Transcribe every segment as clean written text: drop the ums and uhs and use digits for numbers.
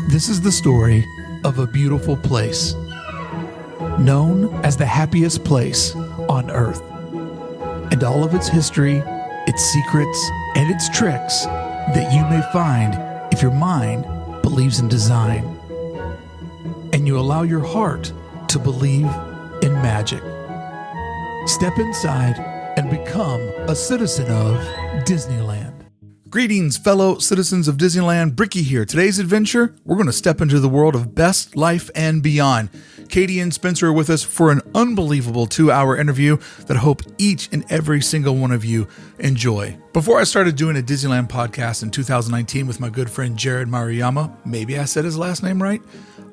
This is the story of a beautiful place, known as the happiest place on Earth, and all of its history, its secrets, and its tricks that you may find if your mind believes in design, and you allow your heart to believe in magic. Step inside and become a citizen of Disneyland. Greetings, fellow citizens of Disneyland. Brickey here. Today's adventure, we're going to step into the world of best life and beyond. Katie and Spencer are with us for an unbelievable 2-hour interview that I hope each and every single one of you enjoy. Before I started doing a Disneyland podcast in 2019 with my good friend Jerrod Maruyama, maybe I said his last name right,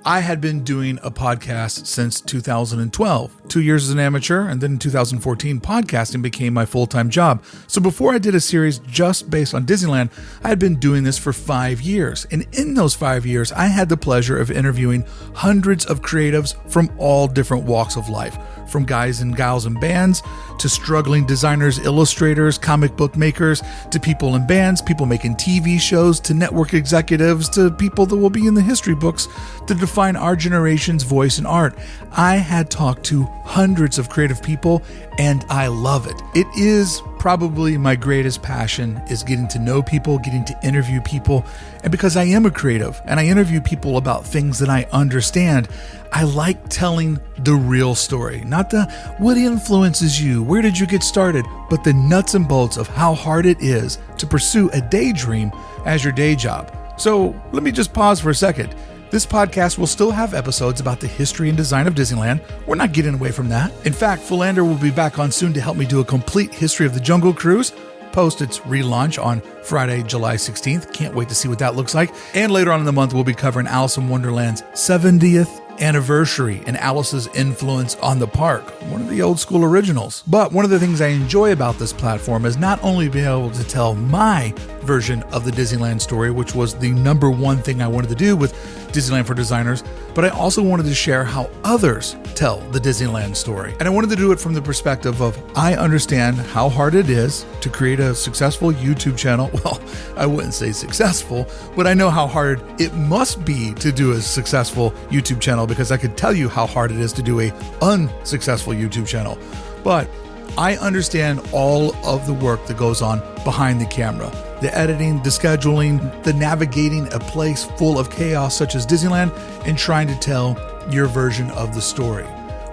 I had been doing a podcast since 2012, 2 years as an amateur, and then in 2014, podcasting became my full-time job. So before I did a series just based on Disneyland, I had been doing this for 5 years. And in those 5 years, I had the pleasure of interviewing hundreds of creatives from all different walks of life, from guys and gals in bands, to struggling designers, illustrators, comic book makers, to people in bands, people making TV shows, to network executives, to people that will be in the history books to define our generation's voice in art. I had talked to hundreds of creative people, and I love it. It is probably my greatest passion, is getting to know people, getting to interview people. And because I am a creative and I interview people about things that I understand, I like telling the real story, not the what influences you, where did you get started, but the nuts and bolts of how hard it is to pursue a daydream as your day job. So let me just pause for a second. This podcast will still have episodes about the history and design of Disneyland. We're not getting away from that. In fact, Philander will be back on soon to help me do a complete history of the Jungle Cruise, post its relaunch on Friday, July 16th. Can't wait to see what that looks like. And later on in the month, we'll be covering Alice in Wonderland's 70th anniversary and Alice's influence on the park, one of the old school originals. But one of the things I enjoy about this platform is not only being able to tell my version of the Disneyland story, which was the number one thing I wanted to do with Disneyland For Designers, but I also wanted to share how others tell the Disneyland story. And I wanted to do it from the perspective of, I understand how hard it is to create a successful YouTube channel. Well, I wouldn't say successful, but I know how hard it must be to do a successful YouTube channel, because I could tell you how hard it is to do a unsuccessful YouTube channel. But I understand all of the work that goes on behind the camera. The editing, the scheduling, the navigating a place full of chaos such as Disneyland, and trying to tell your version of the story.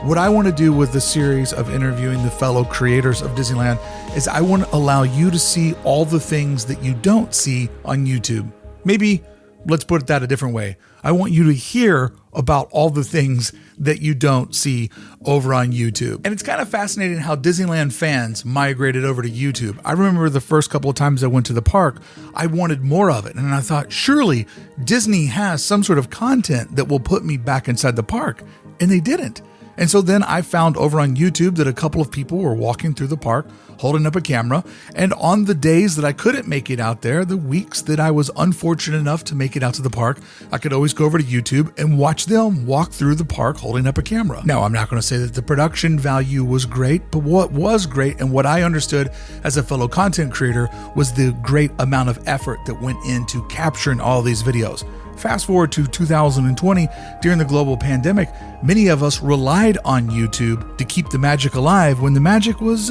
What I want to do with the series of interviewing the fellow creators of Disneyland is I want to allow you to see all the things that you don't see on YouTube. Maybe let's put that a different way. I want you to hear about all the things that you don't see over on YouTube. And it's kind of fascinating how Disneyland fans migrated over to YouTube. I remember the first couple of times I went to the park, I wanted more of it. And I thought, surely Disney has some sort of content that will put me back inside the park. And they didn't. And so then I found over on YouTube that a couple of people were walking through the park, holding up a camera. And on the days that I couldn't make it out there, the weeks that I was unfortunate enough to make it out to the park, I could always go over to YouTube and watch them walk through the park holding up a camera. Now, I'm not going to say that the production value was great, but what was great and what I understood as a fellow content creator was the great amount of effort that went into capturing all these videos. Fast forward to 2020, during the global pandemic, many of us relied on YouTube to keep the magic alive when the magic was,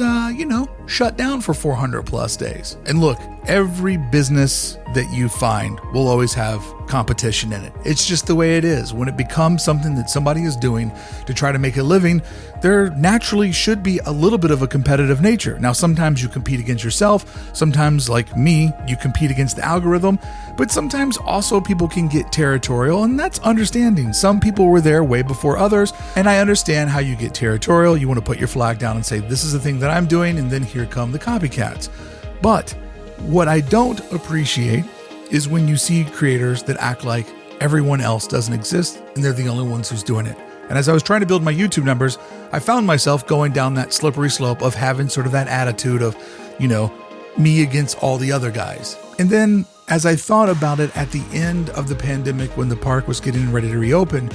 shut down for 400 plus days. And look, every business that you find will always have competition in it. It's just the way it is. When it becomes something that somebody is doing to try to make a living, there naturally should be a little bit of a competitive nature. Now, sometimes you compete against yourself. Sometimes, like me, you compete against the algorithm. But sometimes also people can get territorial, and that's understanding. Some people were there way before others, and I understand how you get territorial. You want to put your flag down and say, this is the thing that I'm doing, and then here come the copycats. But what I don't appreciate is when you see creators that act like everyone else doesn't exist and they're the only ones who's doing it. And as I was trying to build my YouTube numbers, I found myself going down that slippery slope of having sort of that attitude of, me against all the other guys. And then as I thought about it at the end of the pandemic, when the park was getting ready to reopen,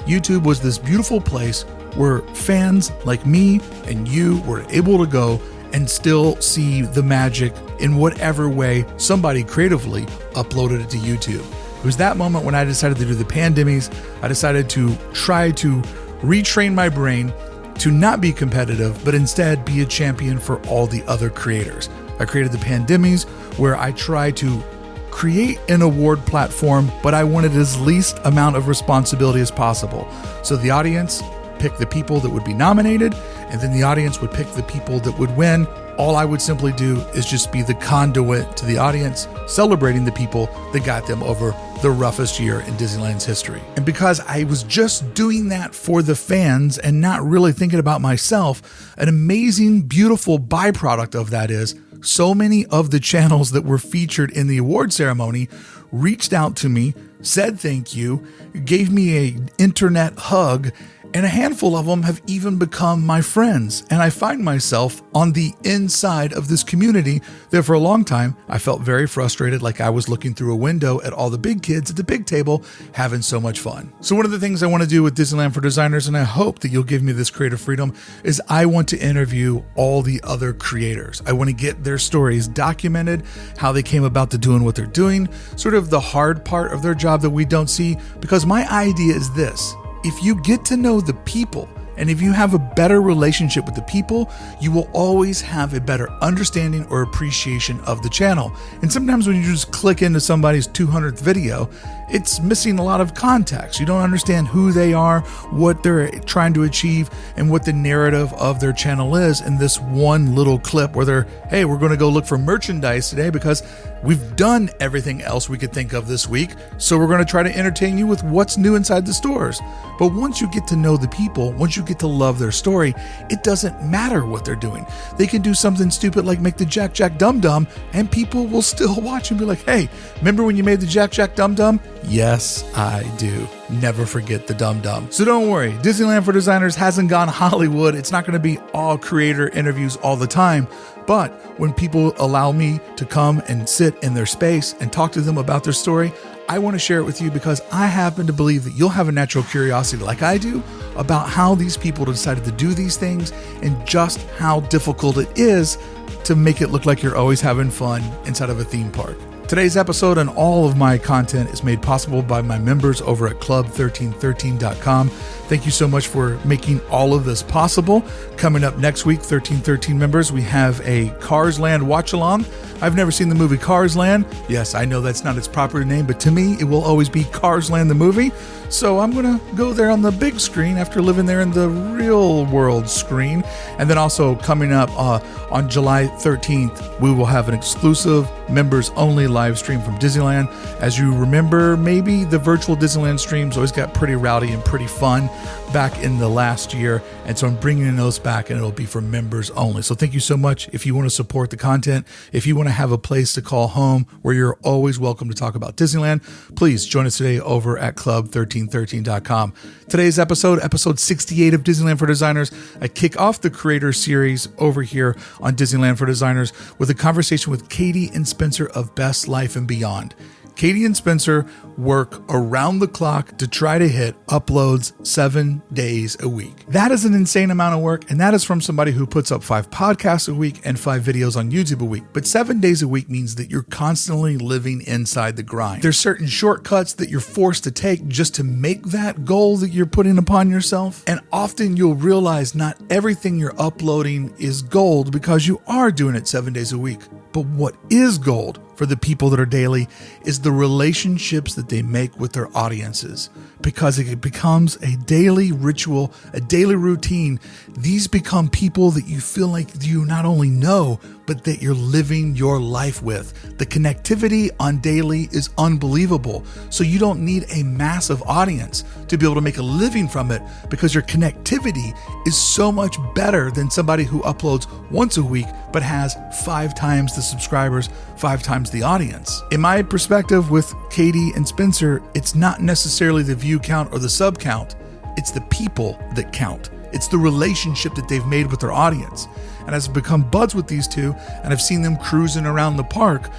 YouTube was this beautiful place where fans like me and you were able to go and still see the magic in whatever way somebody creatively uploaded it to YouTube. It was that moment when I decided to do the pandemies. I decided to try to retrain my brain to not be competitive, but instead be a champion for all the other creators. I created the pandemies where I try to create an award platform, but I wanted as least amount of responsibility as possible. So the audience picked the people that would be nominated, and then the audience would pick the people that would win. All I would simply do is just be the conduit to the audience, celebrating the people that got them over the roughest year in Disneyland's history. And because I was just doing that for the fans and not really thinking about myself, an amazing, beautiful byproduct of that is so many of the channels that were featured in the award ceremony reached out to me, said thank you, gave me an internet hug, and a handful of them have even become my friends. And I find myself on the inside of this community that for a long time, I felt very frustrated, like I was looking through a window at all the big kids at the big table having so much fun. So one of the things I want to do with Disneyland for Designers, and I hope that you'll give me this creative freedom, is I want to interview all the other creators. I want to get their stories documented, how they came about to doing what they're doing, sort of the hard part of their job that we don't see, because my idea is this. If you get to know the people, and if you have a better relationship with the people, you will always have a better understanding or appreciation of the channel. And sometimes when you just click into somebody's 200th video, it's missing a lot of context. You don't understand who they are, what they're trying to achieve, and what the narrative of their channel is in this one little clip where they're, hey, we're going to go look for merchandise today because we've done everything else we could think of this week. So we're going to try to entertain you with what's new inside the stores. But once you get to know the people, once you get to love their story, it doesn't matter what they're doing. They can do something stupid like make the Jack Jack Dum Dum, and people will still watch and be like, hey, remember when you made the Jack Jack Dum Dum? Yes, I do. Never forget the Dum Dum. So don't worry, Disneyland for Designers hasn't gone Hollywood. It's not going to be all creator interviews all the time. But when people allow me to come and sit in their space and talk to them about their story, I want to share it with you because I happen to believe that you'll have a natural curiosity like I do about how these people decided to do these things and just how difficult it is to make it look like you're always having fun inside of a theme park. Today's episode and all of my content is made possible by my members over at club1313.com. Thank you so much for making all of this possible. Coming up next week, 1313 members, we have a Cars Land watch along. I've never seen the movie Cars Land. Yes, I know that's not its proper name, but to me, it will always be Cars Land the movie. So I'm going to go there on the big screen after living there in the real world screen. And then also coming up on July 13th, we will have an exclusive members only live stream from Disneyland. As you remember, maybe the virtual Disneyland streams always got pretty rowdy and pretty fun back in the last year. And so I'm bringing those back and it'll be for members only. So thank you so much. If you want to support the content, if you want to have a place to call home where you're always welcome to talk about Disneyland, please join us today over at club1313.com. Today's episode 68 of Disneyland for Designers, I kick off the creator series over here on Disneyland for Designers with a conversation with Katie and Spencer of Best Life and Beyond. Katie and Spencer work around the clock to try to hit uploads 7 days a week. That is an insane amount of work, and that is from somebody who puts up 5 podcasts a week and 5 videos on YouTube a week. But 7 days a week means that you're constantly living inside the grind. There's certain shortcuts that you're forced to take just to make that goal that you're putting upon yourself. And often you'll realize not everything you're uploading is gold because you are doing it 7 days a week. But what is gold for the people that are daily is the relationships that they make with their audiences, because it becomes a daily ritual, a daily routine. These become people that you feel like you not only know, but that you're living your life with. The connectivity on daily is unbelievable. So you don't need a massive audience to be able to make a living from it, because your connectivity is so much better than somebody who uploads once a week but has 5 times the subscribers, 5 times the audience. In my perspective with Katie and Spencer, it's not necessarily the view count or the sub count. It's the people that count. It's the relationship that they've made with their audience. And as I've become buds with these two, and I've seen them cruising around the park,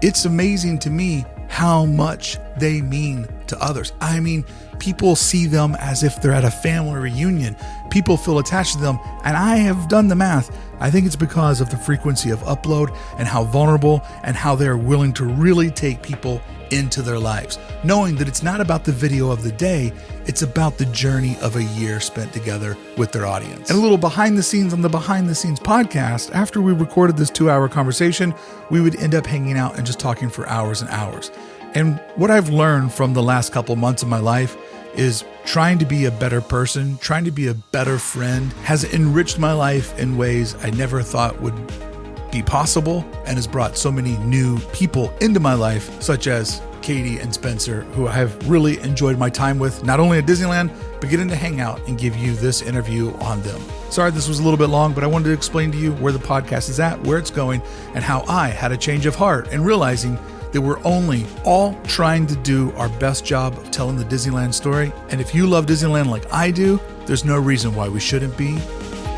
it's amazing to me how much they mean to others. I mean, people see them as if they're at a family reunion. People feel attached to them, and I have done the math. I think it's because of the frequency of upload and how vulnerable and how they're willing to really take people into their lives, knowing that it's not about the video of the day, it's about the journey of a year spent together with their audience. And a little behind the scenes on the Behind the Scenes podcast, after we recorded this 2-hour conversation, we would end up hanging out and just talking for hours and hours. And what I've learned from the last couple months of my life is trying to be a better person, trying to be a better friend, has enriched my life in ways I never thought would be possible, and has brought so many new people into my life, such as Katie and Spencer, who I have really enjoyed my time with, not only at Disneyland, but getting to hang out and give you this interview on them. Sorry this was a little bit long, but I wanted to explain to you where the podcast is at, where it's going, and how I had a change of heart and realizing that we're only all trying to do our best job of telling the Disneyland story. And if you love Disneyland like I do, there's no reason why we shouldn't be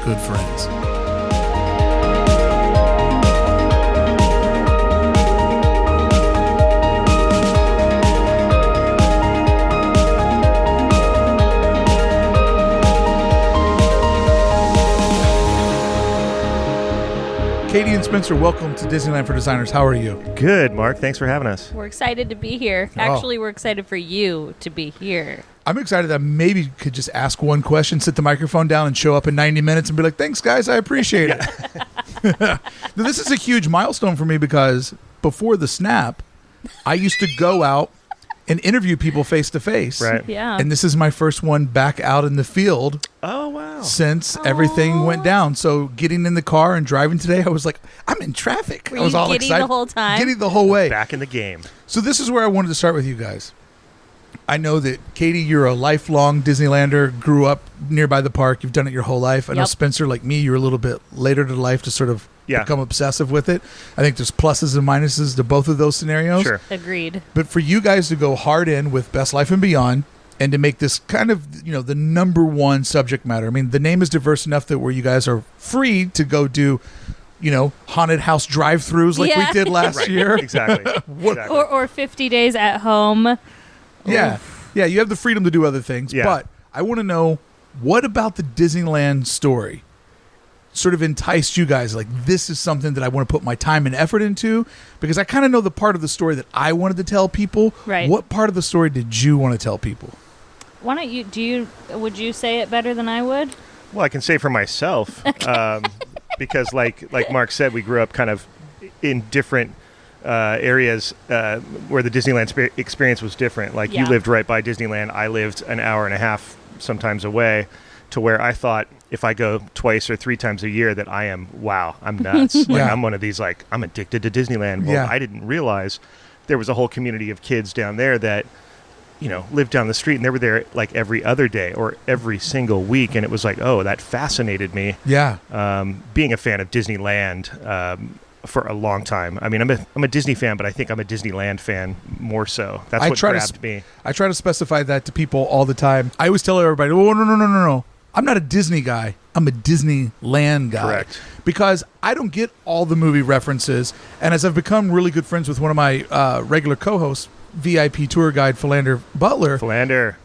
good friends. Katie and Spencer, welcome to Disneyland For Designers. How are you? Good, Mark. Thanks for having us. We're excited to be here. Actually, we're excited for you to be here. I'm excited that maybe could just ask one question, sit the microphone down, and show up in 90 minutes and be like, thanks, guys. I appreciate it. Now, this is a huge milestone for me because before the snap, I used to go out and interview people face to face. Right. Yeah. And this is my first one back out in the field. Oh, wow. Since everything went down. So getting in the car and driving today, I was like, I'm in traffic. Were I was you all giddy excited. the whole time? Giddy the whole way. Back in the game. So this is where I wanted to start with you guys. I know that, Katie, you're a lifelong Disneylander, grew up nearby the park. You've done it your whole life. I know, Yep. Spencer, like me, you're a little bit later to life to sort of become obsessive with it. I think there's pluses and minuses to both of those scenarios. Sure. Agreed. But for you guys to go hard in with Best Life and Beyond and to make this kind of, the number one subject matter. I mean, the name is diverse enough that where you guys are free to go do, haunted house drive-thrus like we did last year. Exactly. Exactly. Or 50 days at home. Yeah. Yeah, you have the freedom to do other things. Yeah. But I want to know, what about the Disneyland story sort of enticed you guys? Like, this is something that I want to put my time and effort into, because I kind of know the part of the story that I wanted to tell people. Right. What part of the story did you want to tell people? Why don't you, would you say it better than I would? Well, I can say for myself, because like Mark said, we grew up kind of in different areas where the Disneyland experience was different. Like, you lived right by Disneyland. I lived an hour and a half sometimes away, to where I thought if I go twice or 3 times a year that I'm nuts. Like, I'm one of these, like, I'm addicted to Disneyland. Well, I didn't realize there was a whole community of kids down there that, lived down the street, and they were there like every other day or every single week. And it was like, oh, that fascinated me. Yeah. Being a fan of Disneyland for a long time. I mean, I'm a Disney fan, but I think I'm a Disneyland fan more so. That's what grabbed me. I try to specify that to people all the time. I always tell everybody, oh, no. I'm not a Disney guy. I'm a Disneyland guy. Correct. Because I don't get all the movie references. And as I've become really good friends with one of my regular co-hosts, VIP tour guide Philander Butler. Philander.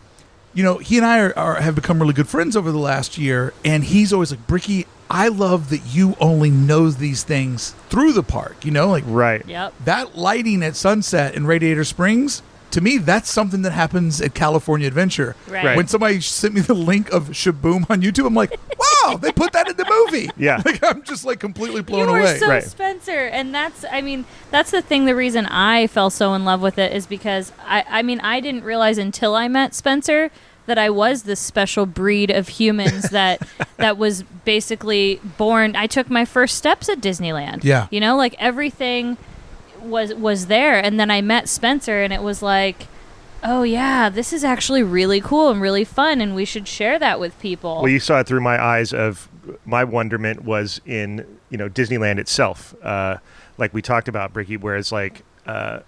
He and I have become really good friends over the last year. And he's always like, Brickey, I love that you only know these things through the park. Right. Yep. That lighting at sunset in Radiator Springs, to me, that's something that happens at California Adventure. Right. When somebody sent me the link of Shaboom on YouTube, I'm like, wow, they put that in the movie. Yeah. Like, I'm just like completely blown You were away. so Spencer. And that's the thing. The reason I fell so in love with it is because I didn't realize until I met Spencer that I was this special breed of humans that was basically born. I took my first steps at Disneyland. Yeah. Like everything was there. And then I met Spencer, and it was like, oh yeah, this is actually really cool and really fun, and we should share that with people. Well, you saw it through my eyes of my wonderment was in, Disneyland itself. Like we talked about, Brickey, whereas like, that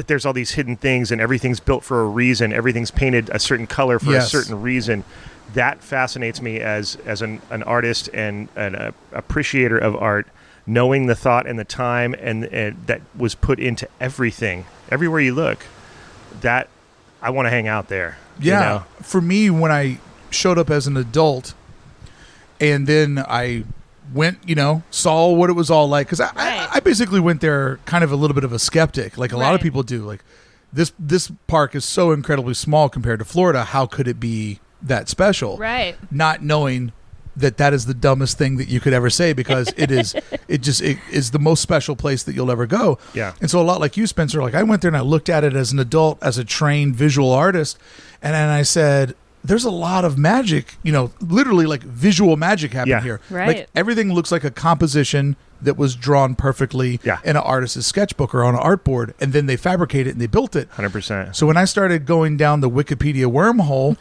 there's all these hidden things and everything's built for a reason. Everything's painted a certain color for a certain reason. That fascinates me as an artist and an appreciator of art, knowing the thought and the time and that was put into everything, everywhere you look. That I want to hang out there. Yeah. For me, when I showed up as an adult and then I went, saw what it was all like. Because I basically went there kind of a little bit of a skeptic, like a lot of people do. Like, this park is so incredibly small compared to Florida. How could it be that special? Right. Not knowing that is the dumbest thing that you could ever say, because it is the most special place that you'll ever go. Yeah. And so a lot like you, Spencer, like I went there and I looked at it as an adult, as a trained visual artist, and then I said, there's a lot of magic, literally like visual magic happening here. Right. Like everything looks like a composition that was drawn perfectly in an artist's sketchbook or on an artboard, and then they fabricated it and they built it. 100%. So when I started going down the Wikipedia wormhole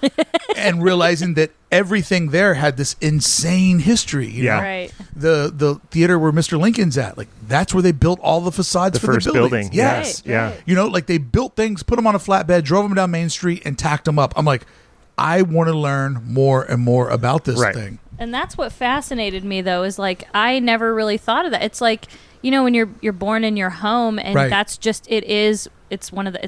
and realizing that everything there had this insane history, you know? Right. The theater where Mr. Lincoln's at, like that's where they built all the facades for first the buildings. building. Yes. Right, Yeah. right. Like they built things, put them on a flatbed, drove them down Main Street, and tacked them up. I'm like, I want to learn more and more about this thing. And that's what fascinated me, though, is like I never really thought of that. It's like, when you're born in your home, and that's just it's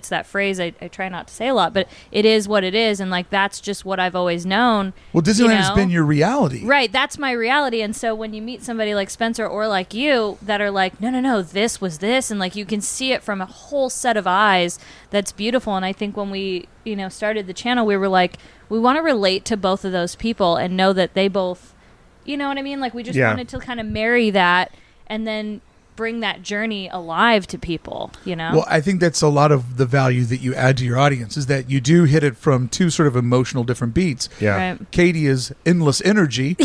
that phrase I try not to say a lot, but it is what it is, and like that's just what I've always known. Well, Disneyland has been your reality, right? That's my reality. And so when you meet somebody like Spencer or like you that are like, no, this was this, and like you can see it from a whole set of eyes, that's beautiful. And I think when we started the channel, we were like, we want to relate to both of those people and know that they both, you know what I mean? Like we just wanted to kind of marry that and then bring that journey alive to people, Well, I think that's a lot of the value that you add to your audience, is that you do hit it from two sort of emotional different beats. Yeah. Right. Katie is endless energy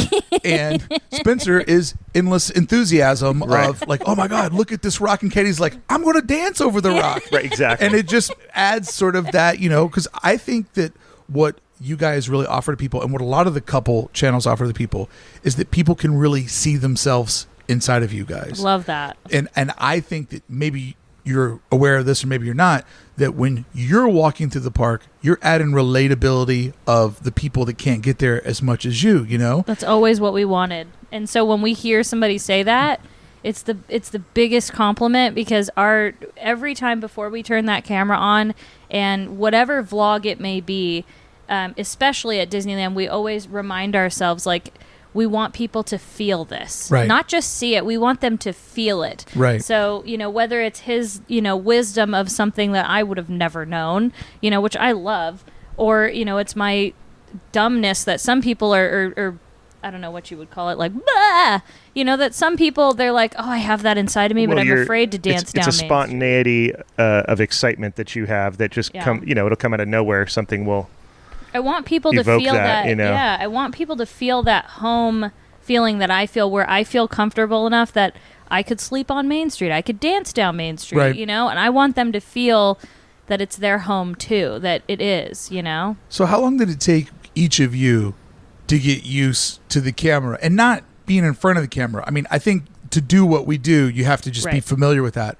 and Spencer is endless enthusiasm of like, oh my God, look at this rock. And Katie's like, I'm going to dance over the rock. Right, exactly. And it just adds sort of that, because I think that what you guys really offer to people, and what a lot of the couple channels offer to people, is that people can really see themselves inside of you guys. Love that. And I think that maybe you're aware of this or maybe you're not, that when you're walking through the park, you're adding relatability of the people that can't get there as much as you, That's always what we wanted. And so when we hear somebody say that, it's the biggest compliment, because every time before we turn that camera on, and whatever vlog it may be, especially at Disneyland, we always remind ourselves, like, we want people to feel this, not just see it. We want them to feel it. Right. So, whether it's his, wisdom of something that I would have never known, which I love, or, it's my dumbness that some people are I don't know what you would call it, like, bah! That some people, they're like, oh, I have that inside of me, but I'm afraid to dance down Main It's a spontaneity of excitement that you have that just it'll come out of nowhere. Something will I want people to feel that. Yeah, I want people to feel that home feeling that I feel, where I feel comfortable enough that I could sleep on Main Street. I could dance down Main Street, and I want them to feel that it's their home too, that it is, So how long did it take each of you to get used to the camera and not being in front of the camera? I mean, I think to do what we do, you have to just be familiar with that.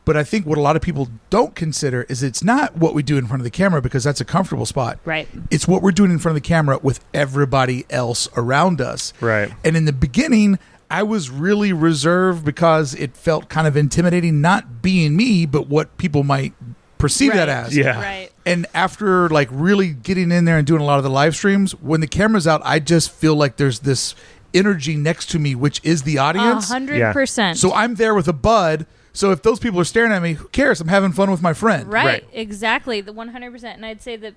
But I think what a lot of people don't consider is it's not what we do in front of the camera, because that's a comfortable spot. Right. It's what we're doing in front of the camera with everybody else around us. Right. And in the beginning, I was really reserved because it felt kind of intimidating, not being me, but what people might perceive that as. Yeah. Right. And after like really getting in there and doing a lot of the live streams, when the camera's out, I just feel like there's this energy next to me, which is the audience. 100%. So I'm there with a bud. So if those people are staring at me, who cares? I'm having fun with my friend. Right. Exactly. The 100%. And I'd say that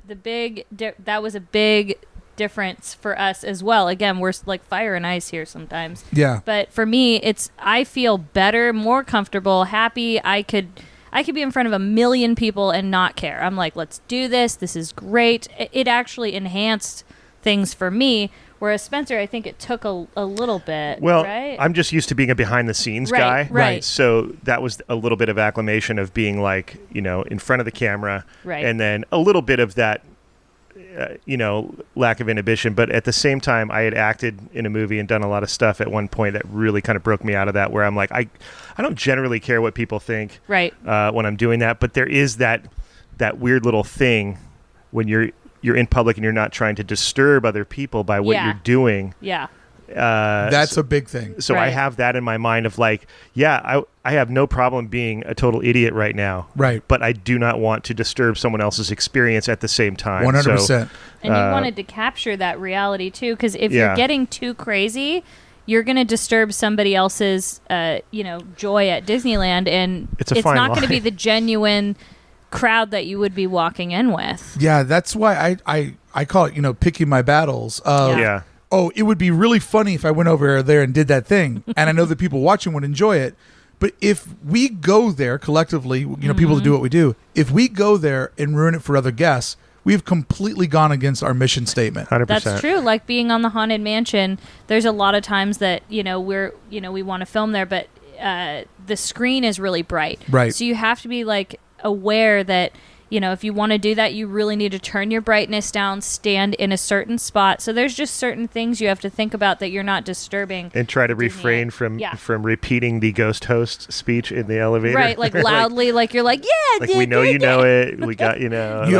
that was a big difference for us as well. Again, we're like fire and ice here sometimes. Yeah. But for me, I feel better, more comfortable, happy. I could be in front of 1 million people and not care. I'm like, let's do this. This is great. It actually enhanced things for me. Whereas Spencer, I think it took a little bit. Well, right? I'm just used to being a behind the scenes guy. Right. So that was a little bit of acclimation of being like, in front of the camera. Right. And then a little bit of that, lack of inhibition. But at the same time, I had acted in a movie and done a lot of stuff at one point that really kind of broke me out of that, where I'm like, I don't generally care what people think when I'm doing that. But there is that weird little thing when you're in public and you're not trying to disturb other people by what you're doing. Yeah. That's a big thing. So I have that in my mind of like, I have no problem being a total idiot right now. Right. But I do not want to disturb someone else's experience at the same time. 100%. So, and you wanted to capture that reality too, because if you're getting too crazy, you're going to disturb somebody else's, joy at Disneyland, and it's not going to be the genuine crowd that you would be walking in with. Yeah, that's why I call it, picking my battles. Yeah. Oh, it would be really funny if I went over there and did that thing. And I know that people watching would enjoy it. But if we go there collectively, people that do what we do, if we go there and ruin it for other guests, we've completely gone against our mission statement. 100%. That's true. Like being on the Haunted Mansion, there's a lot of times that, we want to film there, but the screen is really bright. Right. So you have to be like aware that, if you want to do that, you really need to turn your brightness down, stand in a certain spot. So there's just certain things you have to think about that you're not disturbing. And try to refrain from repeating the ghost host speech in the elevator. Right, like loudly, like you're like, yeah. Like we know you know it. We got, You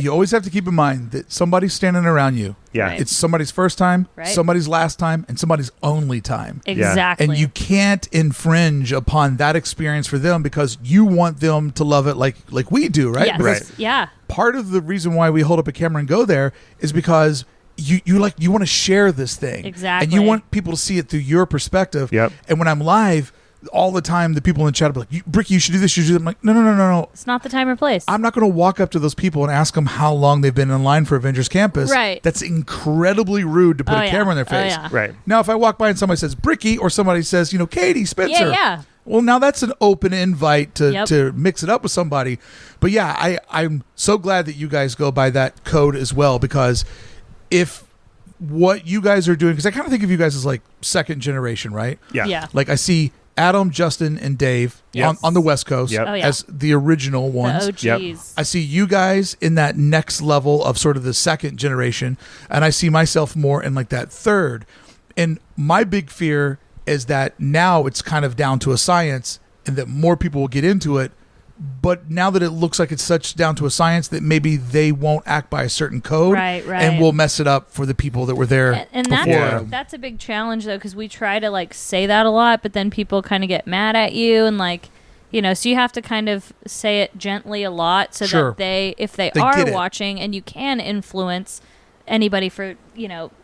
always have to keep in mind that somebody's standing around you. Yeah. Right. It's somebody's first time, Right. somebody's last time, and somebody's only time. Exactly. And you can't infringe upon that experience for them because you want them to love it like we do, right? Yes. Because Right. Yeah. part of the reason why we hold up a camera and go there is because you want to share this thing. Exactly. And you want people to see it through your perspective. Yep. And when I'm live, all the time the people in the chat will be like, Brickey, you should do this, you should do that. I'm like, no. It's not the time or place. I'm not going to walk up to those people and ask them how long they've been in line for Avengers Campus. Right. That's incredibly rude to put a camera in their face. Oh, yeah. Right. Now, if I walk by and somebody says Brickey or somebody says, Katie, Spencer. Yeah. Well, now that's an open invite to, Yep. to mix it up with somebody. But yeah, I'm so glad that you guys go by that code as well, because if what you guys are doing, because I kind of think of you guys as like second generation, right? Yeah. Yeah. Like I see Adam, Justin, and Dave Yes. on the West Coast Yep. Oh, yeah. as the original ones. The OGs. I see you guys in that next level of sort of the second generation, and I see myself more in like that third. And my big fear is that now it's kind of down to a science and that more people will get into it. But now that it looks like it's such down to a science that maybe they won't act by a certain code, Right. and we'll mess it up for the people that were there And before. that's a big challenge though, because we try to like say that a lot, but then people kind of get mad at you and like, so you have to kind of say it gently a lot so Sure. that if they They are get it. watching, and you can influence anybody for,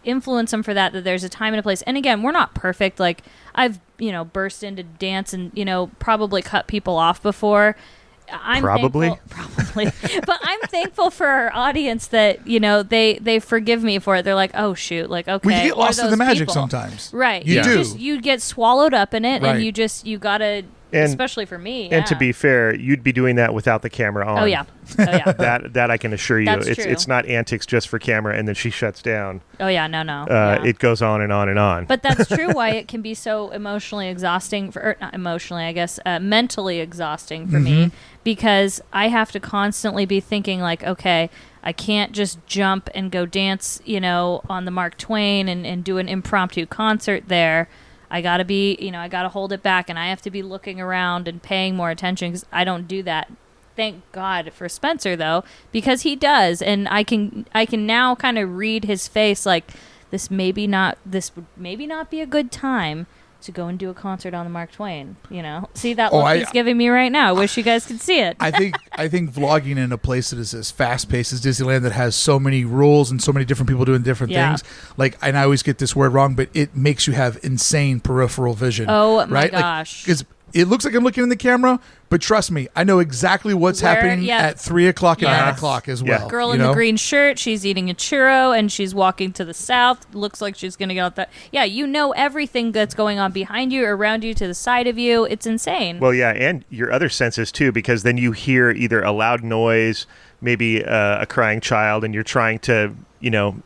influence them for that there's a time and a place. And again, we're not perfect. Like I've, burst into dance and, probably cut people off before. I'm Probably. Probably. But I'm thankful for our audience that, they forgive me for it. They're like, oh, shoot. Like, okay. We get or lost in the those magic people. sometimes. Right. You do. You get swallowed up in it, Right. and you got to, especially for me. And to yeah. be fair, you'd be doing that without the camera on. Oh, yeah. That I can assure you. That's true. It's not antics just for camera and then she shuts down. Oh, yeah. No. Yeah. It goes on and on and on. But that's true why it can be so emotionally exhausting or not emotionally, I guess, mentally exhausting for me, because I have to constantly be thinking like, okay, I can't just jump and go dance, on the Mark Twain and do an impromptu concert there. I got to be, I got to hold it back, and I have to be looking around and paying more attention because I don't do that. Thank God for Spencer though, because he does, and I can now kind of read his face like this would maybe not be a good time to go and do a concert on the Mark Twain. See that look he's giving me right now. I wish you guys could see it. I think vlogging in a place that is as fast paced as Disneyland, that has so many rules and so many different people doing different things, like, and I always get this word wrong, but it makes you have insane peripheral vision. Oh my right? gosh. Because it looks like I'm looking in the camera, but trust me, I know exactly what's happening at 3 o'clock and 9 o'clock as well. Girl in the green shirt, she's eating a churro, and she's walking to the south. Looks like she's going to get out that. Yeah, everything that's going on behind you, around you, to the side of you. It's insane. Well, yeah, and your other senses too, because then you hear either a loud noise, maybe a crying child, and you're trying to,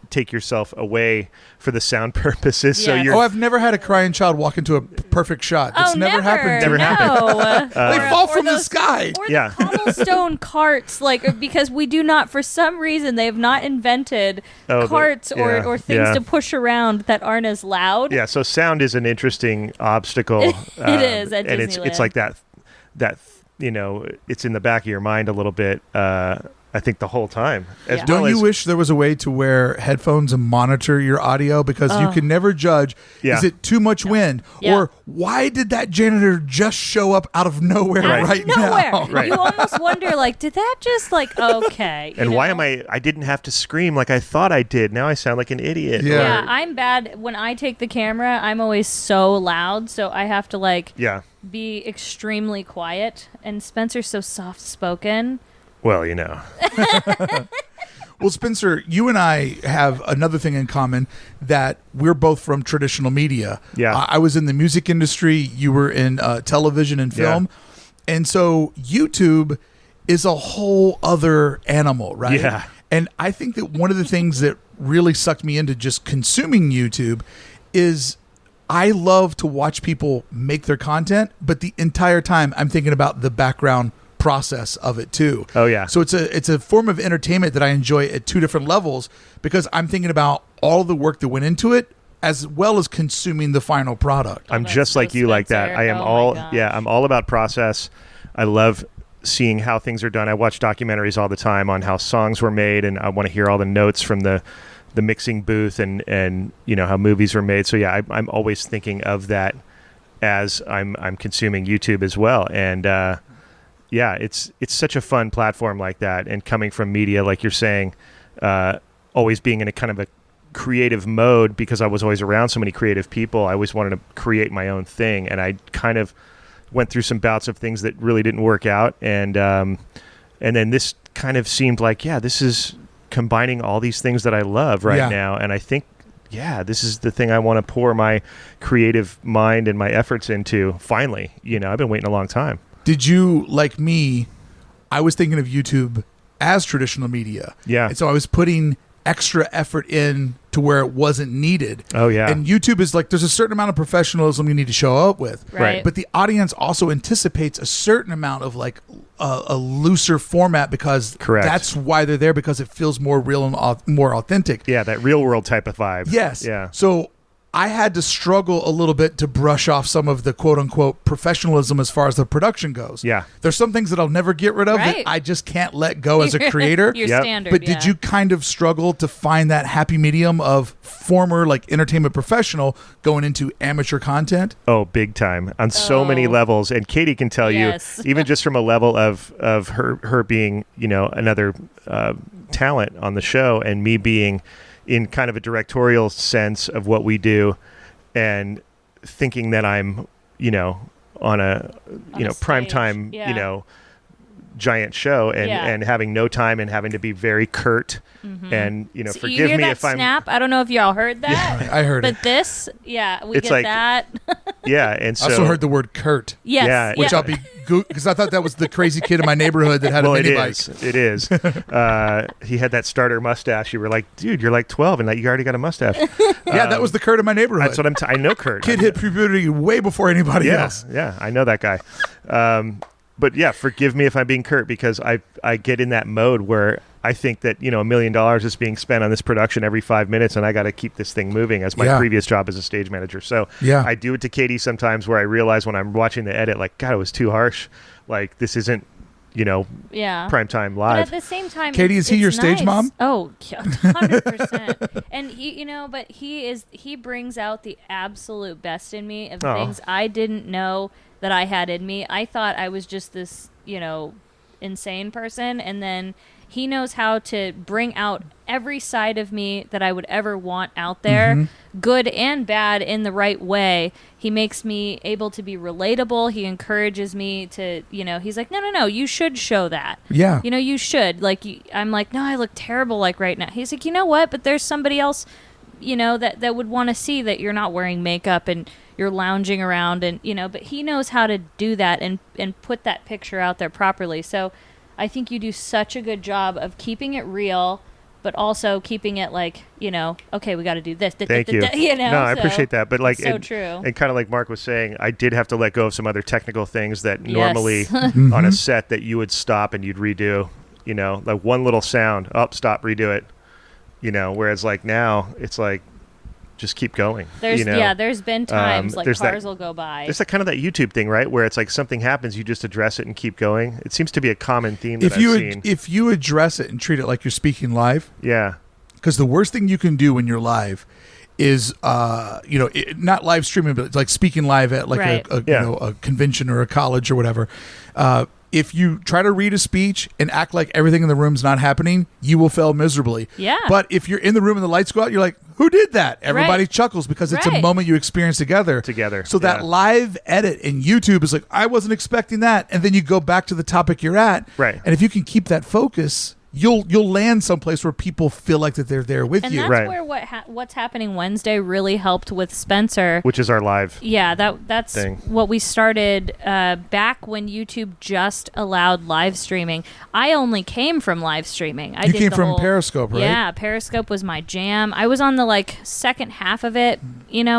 take yourself away for the sound purposes. Yes. So you're. I've never had a crying child walk into a perfect shot. That's never happened. Never happened. They fall from the sky. Or the cobblestone carts, because we do not, for some reason, they have not invented carts or things to push around that aren't as loud. Yeah, so sound is an interesting obstacle. It is at and Disneyland. it's like that it's in the back of your mind a little bit. I think the whole time. Yeah. Don't you wish there was a way to wear headphones and monitor your audio? Because you can never judge, is it too much wind? Yeah. Or why did that janitor just show up out of nowhere right Nowhere. now? Right. You almost wonder, like, did that just, like, okay. And why am I didn't have to scream like I thought I did. Now I sound like an idiot. Yeah. Yeah, I'm bad. When I take the camera, I'm always so loud, so I have to, like, be extremely quiet. And Spencer's so soft-spoken. Well, you know. Well, Spencer, you and I have another thing in common, that we're both from traditional media. Yeah. I was in the music industry. You were in television and film. And so YouTube is a whole other animal, right? Yeah. And I think that one of the things that really sucked me into just consuming YouTube is I love to watch people make their content, but the entire time I'm thinking about the background process of it too. Oh yeah. So it's a form of entertainment that I enjoy at two different levels, because I'm thinking about all the work that went into it as well as consuming the final product. I'm that's just like so you like that. Spencer. I am Oh my gosh. I'm all about process. I love seeing how things are done. I watch documentaries all the time on how songs were made, and I want to hear all the notes from the mixing booth and you know how movies were made. So yeah, I'm always thinking of that as I'm consuming YouTube as well. And yeah, it's such a fun platform like that. And coming from media, like you're saying, always being in a kind of a creative mode, because I was always around so many creative people. I always wanted to create my own thing, and I kind of went through some bouts of things that really didn't work out. And then this kind of seemed like, this is combining all these things that I love right now. And I think, this is the thing I want to pour my creative mind and my efforts into. Finally, I've been waiting a long time. Did you, like me, I was thinking of YouTube as traditional media. Yeah. And so I was putting extra effort in to where it wasn't needed. Oh, yeah. And YouTube is like, there's a certain amount of professionalism you need to show up with. Right. But the audience also anticipates a certain amount of like a looser format, because Correct. that's why they're there, because it feels more real and more authentic. Yeah, that real world type of vibe. Yes. Yeah. So I had to struggle a little bit to brush off some of the quote unquote professionalism as far as the production goes. Yeah. There's some things that I'll never get rid of that Right. I just can't let go as a creator. Your Yep. standard. But did you kind of struggle to find that happy medium of former like entertainment professional going into amateur content? Oh, big time on so many levels. And Katie can tell Yes. you, even just from a level of her being, another talent on the show, and me being in kind of a directorial sense of what we do, and thinking that I'm, on a primetime, Yeah. giant show, and, Yeah. and having no time and having to be very curt and, So forgive you hear me that if I'm, snap? I don't know if y'all heard that. I heard But it. this, we It's get like- that. yeah. And so I also heard the word Kurt, Yes. Yeah. which I'll be because I thought that was the crazy kid in my neighborhood that had well, a it mini bike. is. It is. He had that starter mustache. You were like, dude, you're like 12 and that you already got a mustache. Yeah, that was the Kurt in my neighborhood. That's what I know Kurt. Kid hit puberty way before anybody Yeah, else. yeah, I know that guy. But yeah, forgive me if I'm being curt, because I get in that mode where I think that, $1 million is being spent on this production every 5 minutes, and I got to keep this thing moving as my Yeah. previous job as a stage manager. So Yeah. I do it to Katie sometimes, where I realize when I'm watching the edit, like, God, it was too harsh. Like, this isn't, Yeah. primetime But live. at the same time, Katie, is he it's your stage nice. mom? Oh, yeah, 100%. And but he brings out the absolute best in me of Oh. things I didn't know that I had in me. I thought I was just this, insane person, and then he knows how to bring out every side of me that I would ever want out there, good and bad, in the right way. He makes me able to be relatable. He encourages me to, he's like, no, you should show that. Yeah. You should. Like, I'm like, no, I look terrible like right now. He's like, you know what? But there's somebody else, that would want to see that you're not wearing makeup and you're lounging around, and, but he knows how to do that and put that picture out there properly. So I think you do such a good job of keeping it real, but also keeping it like, okay, we got to do this. Thank you. No, I appreciate that. But like, so and, true. and kind of like Mark was saying, I did have to let go of some other technical things that Yes. normally on a set that you would stop and you'd redo, like one little sound, stop, redo it, whereas like now it's like, just keep going. There's there's been times like cars will go by. There's kind of that YouTube thing, right, where it's like something happens, you just address it and keep going. It seems to be a common theme that I've seen. If you address it and treat it like you're speaking live, because the worst thing you can do when you're live is not live streaming, but it's like speaking live at like a convention or a college or whatever. If you try to read a speech and act like everything in the room's not happening, you will fail miserably. Yeah. But if you're in the room and the lights go out, you're like, who did that? Everybody chuckles because it's a moment you experience together. So that live edit in YouTube is like, I wasn't expecting that. And then you go back to the topic you're at. Right. And if you can keep that focus, you'll land someplace where people feel like that they're there with you. And that's where what's happening Wednesday really helped with Spencer, which is our live. Yeah, that's thing. What we started back when YouTube just allowed live streaming. I only came from live streaming. You came from Periscope, right? Yeah, Periscope was my jam. I was on the second half of it,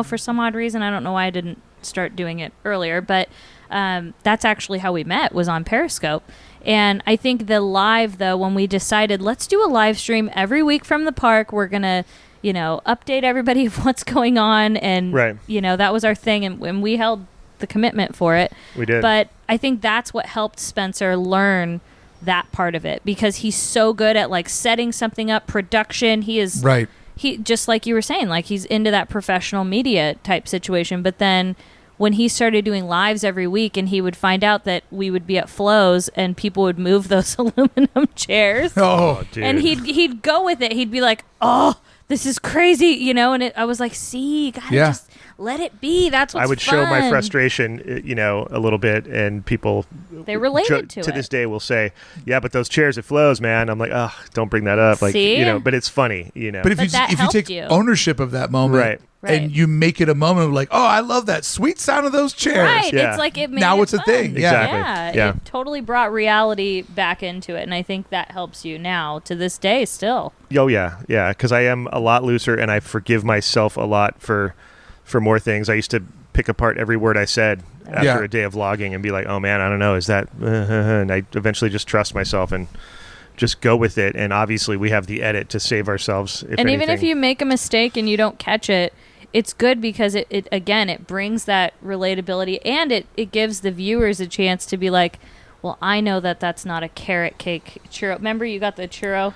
for some odd reason. I don't know why I didn't start doing it earlier, but that's actually how we met, was on Periscope. And I think the live, though, when we decided, let's do a live stream every week from the park, we're going to, update everybody of what's going on. And, that was our thing. And we held the commitment for it. We did. But I think that's what helped Spencer learn that part of it, because he's so good at setting something up, production. He is he, just like you were saying, he's into that professional media type situation. But then when he started doing lives every week, and he would find out that we would be at Flo's and people would move those aluminum chairs. Oh, dude. And he'd go with it. He'd be like, oh, this is crazy, and I was like, see, you gotta just let it be. That's what's I would fun. show my frustration, a little bit, and people they related to it. To this day will say, yeah, but those chairs at Flo's, man. I'm like, oh, don't bring that up. See? But it's funny, But if you take ownership of that moment, right. And you make it a moment of oh, I love that sweet sound of those chairs. Right. Yeah. It's like it made now it it's fun. a thing. Exactly. Yeah. It totally brought reality back into it. And I think that helps you now to this day still. Oh, yeah. Yeah. Because I am a lot looser, and I forgive myself a lot for more things. I used to pick apart every word I said after a day of vlogging and be like, oh, man, I don't know. Is that... And I eventually just trust myself and just go with it. And obviously we have the edit to save ourselves. Even if you make a mistake and you don't catch it, it's good because it brings that relatability, and it gives the viewers a chance to be like, well, I know that's not a carrot cake churro. Remember you got the churro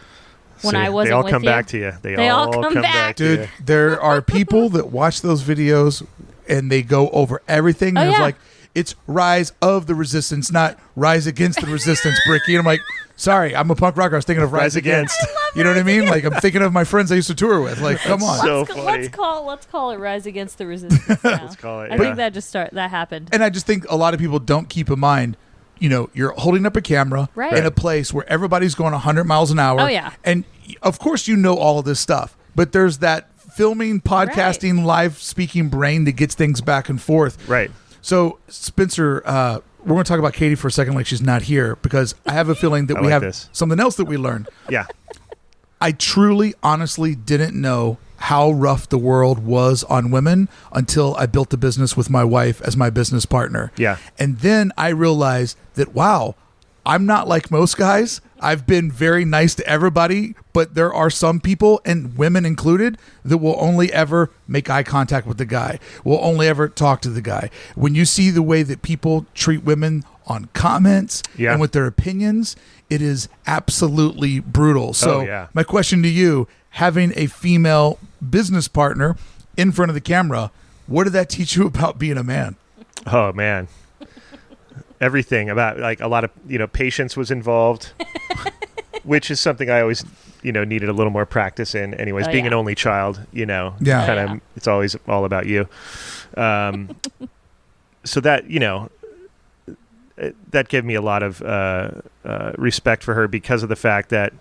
when I wasn't with you? They all come back to you. They all come back to you. Dude, there are people that watch those videos and they go over everything. And it's it's Rise of the Resistance, not Rise Against the Resistance, Brickey. And I'm like, sorry, I'm a punk rocker. I was thinking of Rise Against. You know what I mean? I'm thinking of my friends I used to tour with. Come on. So funny. Let's call it Rise Against the Resistance now. Let's call it. I think that happened. And I just think a lot of people don't keep in mind, you're holding up a camera in a place where everybody's going 100 miles an hour. Oh, yeah. And of course all of this stuff, but there's that filming, podcasting, live speaking brain that gets things back and forth. Right. So, Spencer, we're going to talk about Katie for a second like she's not here, because I have a feeling that we have something else that we learned. Yeah. I truly, honestly didn't know how rough the world was on women until I built a business with my wife as my business partner. Yeah. And then I realized that, wow, I'm not like most guys. I've been very nice to everybody, but there are some people, and women included, that will only ever make eye contact with the guy, will only ever talk to the guy. When you see the way that people treat women on comments and with their opinions, it is absolutely brutal. So my question to you, having a female business partner in front of the camera, what did that teach you about being a man? Oh, man. Everything about a lot of patience was involved, which is something I always needed a little more practice in. Anyways, being an only child, it's always all about you. So that that gave me a lot of respect for her, because of the fact that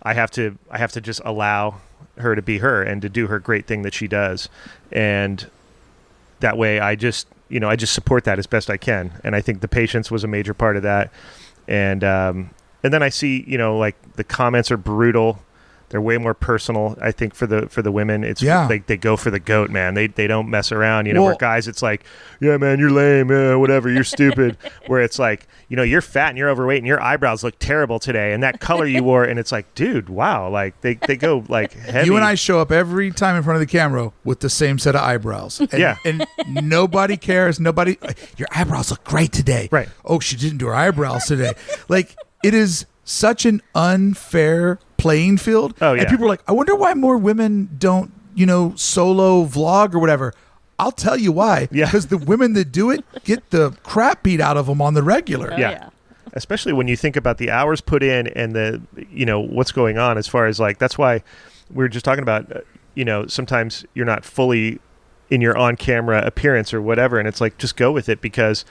I have to just allow her to be her and to do her great thing that she does, and that way I just support that as best I can. And I think the patience was a major part of that. And then I see, the comments are brutal. They're way more personal. I think for the women, it's like they go for the goat, man. They don't mess around. You know, where guys, it's like, yeah, man, you're lame, whatever, you're stupid. Where it's like, you know, you're fat and you're overweight and your eyebrows look terrible today, and that color you wore, and it's like, dude, wow, like they go like heavy. You and I show up every time in front of the camera with the same set of eyebrows. And, and nobody cares. Nobody, your eyebrows look great today. Right. Oh, she didn't do her eyebrows today. Like, it is such an unfair playing field. Oh, yeah. And people are like, I wonder why more women don't, you know, solo vlog or whatever. I'll tell you why. Yeah. Because the women that do it get the crap beat out of them on the regular. Yeah. Especially when you think about the hours put in and the, you know, what's going on as far as like, that's why we were just talking about, you know, sometimes you're not fully in your on-camera appearance or whatever. And it's like, just go with it because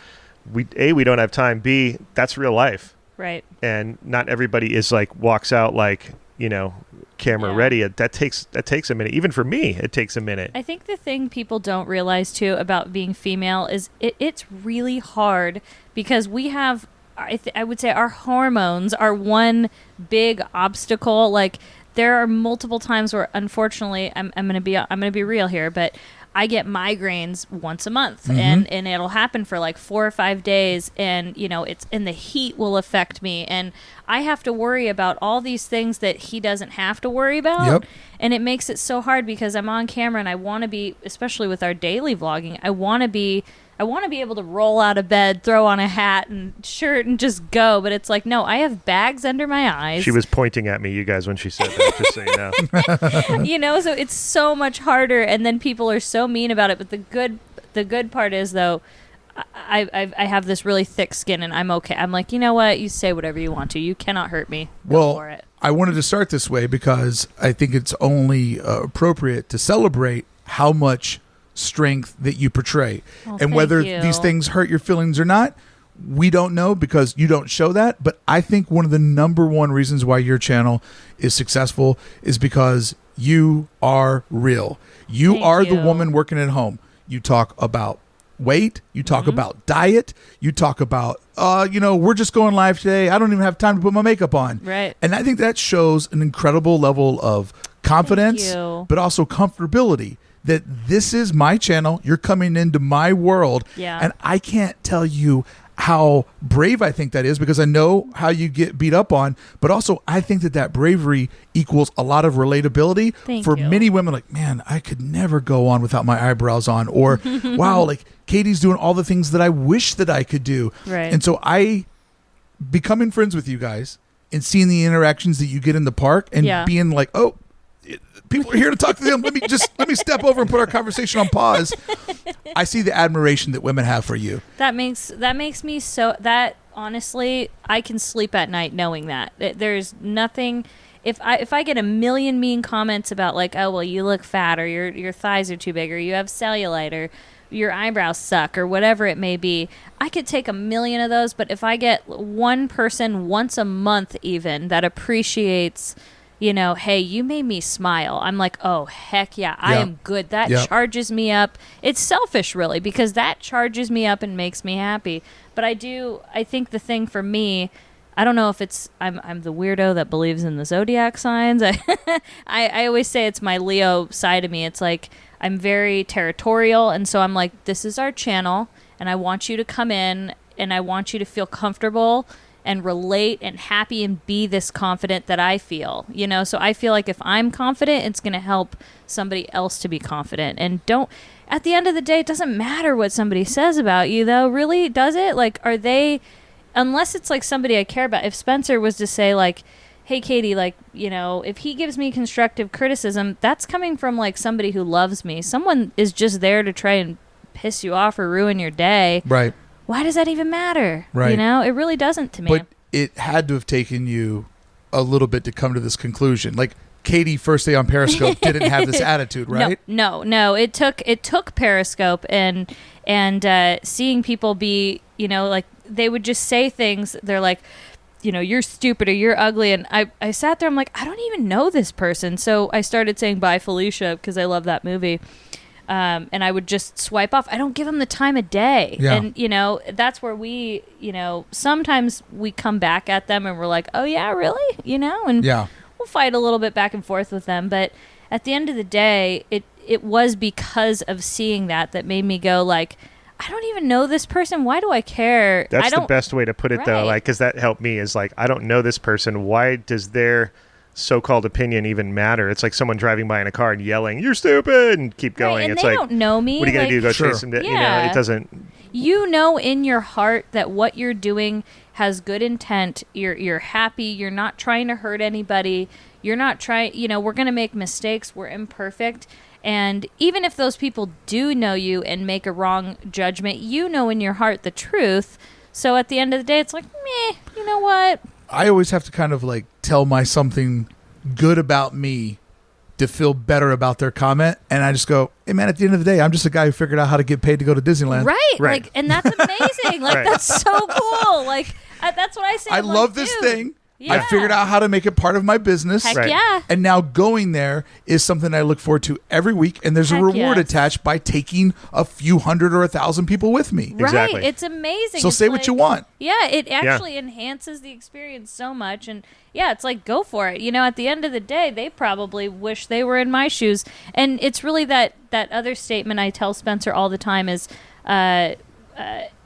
we don't have time. B, that's real life. Right. And not everybody is like, walks out like, you know, camera ready. That takes a minute. Even for me, it takes a minute. I think the thing people don't realize too about being female is it's really hard because we have, I would say our hormones are one big obstacle. Like there are multiple times where unfortunately I'm going to be real here, but I get migraines once a month and it'll happen for like 4 or 5 days and you know the heat will affect me and I have to worry about all these things that he doesn't have to worry about. And it makes it so hard because I'm on camera and I want to be, especially with our daily vlogging, I want to be able to roll out of bed, throw on a hat and shirt and just go. But it's like, no, I have bags under my eyes. She was pointing at me, you guys, when she said that, just so you know. You know, so it's so much harder. And then people are so mean about it. But the good part is, though, I have this really thick skin and I'm okay. I'm like, you know what? You say whatever you want to. You cannot hurt me. Go for it. I wanted to start this way because I think it's only appropriate to celebrate how much strength that you portray. And whether these things hurt your feelings or not, we don't know because you don't show that. But I think one of the number one reasons why your channel is successful is because you are real. You are the woman working at home. You talk about weight. You talk about diet. You talk about, we're just going live today. I don't even have time to put my makeup on. Right. And I think that shows an incredible level of confidence, but also comfortability. That this is my channel. You're coming into my world. And I can't tell you how brave I think that is because I know how you get beat up on, but also I think that bravery equals a lot of relatability for many women. Like, man, I could never go on without my eyebrows on, or wow, like Katie's doing all the things that I wish that I could do. Right. And so I becoming friends with you guys and seeing the interactions that you get in the park and being like, oh, people are here to talk to them. Let me step over and put our conversation on pause. I see the admiration that women have for you. That makes me so that honestly, I can sleep at night knowing that. There's nothing. If I get a million mean comments about like, oh well, you look fat, or your thighs are too big, or you have cellulite, or your eyebrows suck, or whatever it may be, I could take a million of those. But if I get one person once a month even that appreciates, you know, hey, you made me smile, I'm like, oh, heck yeah, I am good. That charges me up. It's selfish, really, because that charges me up and makes me happy. But I think the thing for me, I don't know if it's, I'm the weirdo that believes in the zodiac signs. I always say it's my Leo side of me. It's like, I'm very territorial, and so I'm like, this is our channel, and I want you to come in, and I want you to feel comfortable and relate and happy and be this confident that I feel, you know? So I feel like if I'm confident, it's going to help somebody else to be confident. And at the end of the day, it doesn't matter what somebody says about you, though. Really, does it? Like, unless it's like somebody I care about. If Spencer was to say like, hey, Katie, like, you know, if he gives me constructive criticism, that's coming from like somebody who loves me. Someone is just there to try and piss you off or ruin your day. Right. Why does that even matter? Right. You know, it really doesn't to me. But it had to have taken you a little bit to come to this conclusion. Like Katie, first day on Periscope, didn't have this attitude, right? No. It took Periscope and seeing people be, you know, like they would just say things. They're like, you know, you're stupid or you're ugly. And I sat there, I'm like, I don't even know this person. So I started saying bye, Felicia, because I love that movie. And I would just swipe off. I don't give them the time of day. Yeah. And, you know, that's where sometimes we come back at them and we're like, oh, yeah, really? You know? And fight a little bit back and forth with them. But at the end of the day, it was because of seeing that made me go like, I don't even know this person. Why do I care? That's the best way to put it, though. Like, because that helped me is like, I don't know this person. Why does their so-called opinion even matter? It's like someone driving by in a car and yelling, "You're stupid," and keep going. Right, and it's they like, don't know me. What are you gonna do? Go Sure. chase them? Yeah. It doesn't. You know in your heart that what you're doing has good intent. You're happy. You're not trying to hurt anybody. You're not trying. We're gonna make mistakes. We're imperfect. And even if those people do know you and make a wrong judgment, you know in your heart the truth. So at the end of the day, it's like, meh, you know what? I always have to kind of like tell my something good about me to feel better about their comment. And I just go, hey, man, at the end of the day, I'm just a guy who figured out how to get paid to go to Disneyland. Right. Right. Like, and that's amazing. Like, Right. that's so cool. Like, that's what I say. I I'm love like, this dude, thing. yeah. I figured out how to make it part of my business. Heck Right. yeah. And now going there is something I look forward to every week. And there's a Heck reward yes. attached by taking a few hundred or 1,000 people with me. Exactly. Right. It's amazing. So It's say what you want. Yeah, it actually enhances the experience so much. And yeah, it's like, go for it. At the end of the day, they probably wish they were in my shoes. And it's really that other statement I tell Spencer all the time is,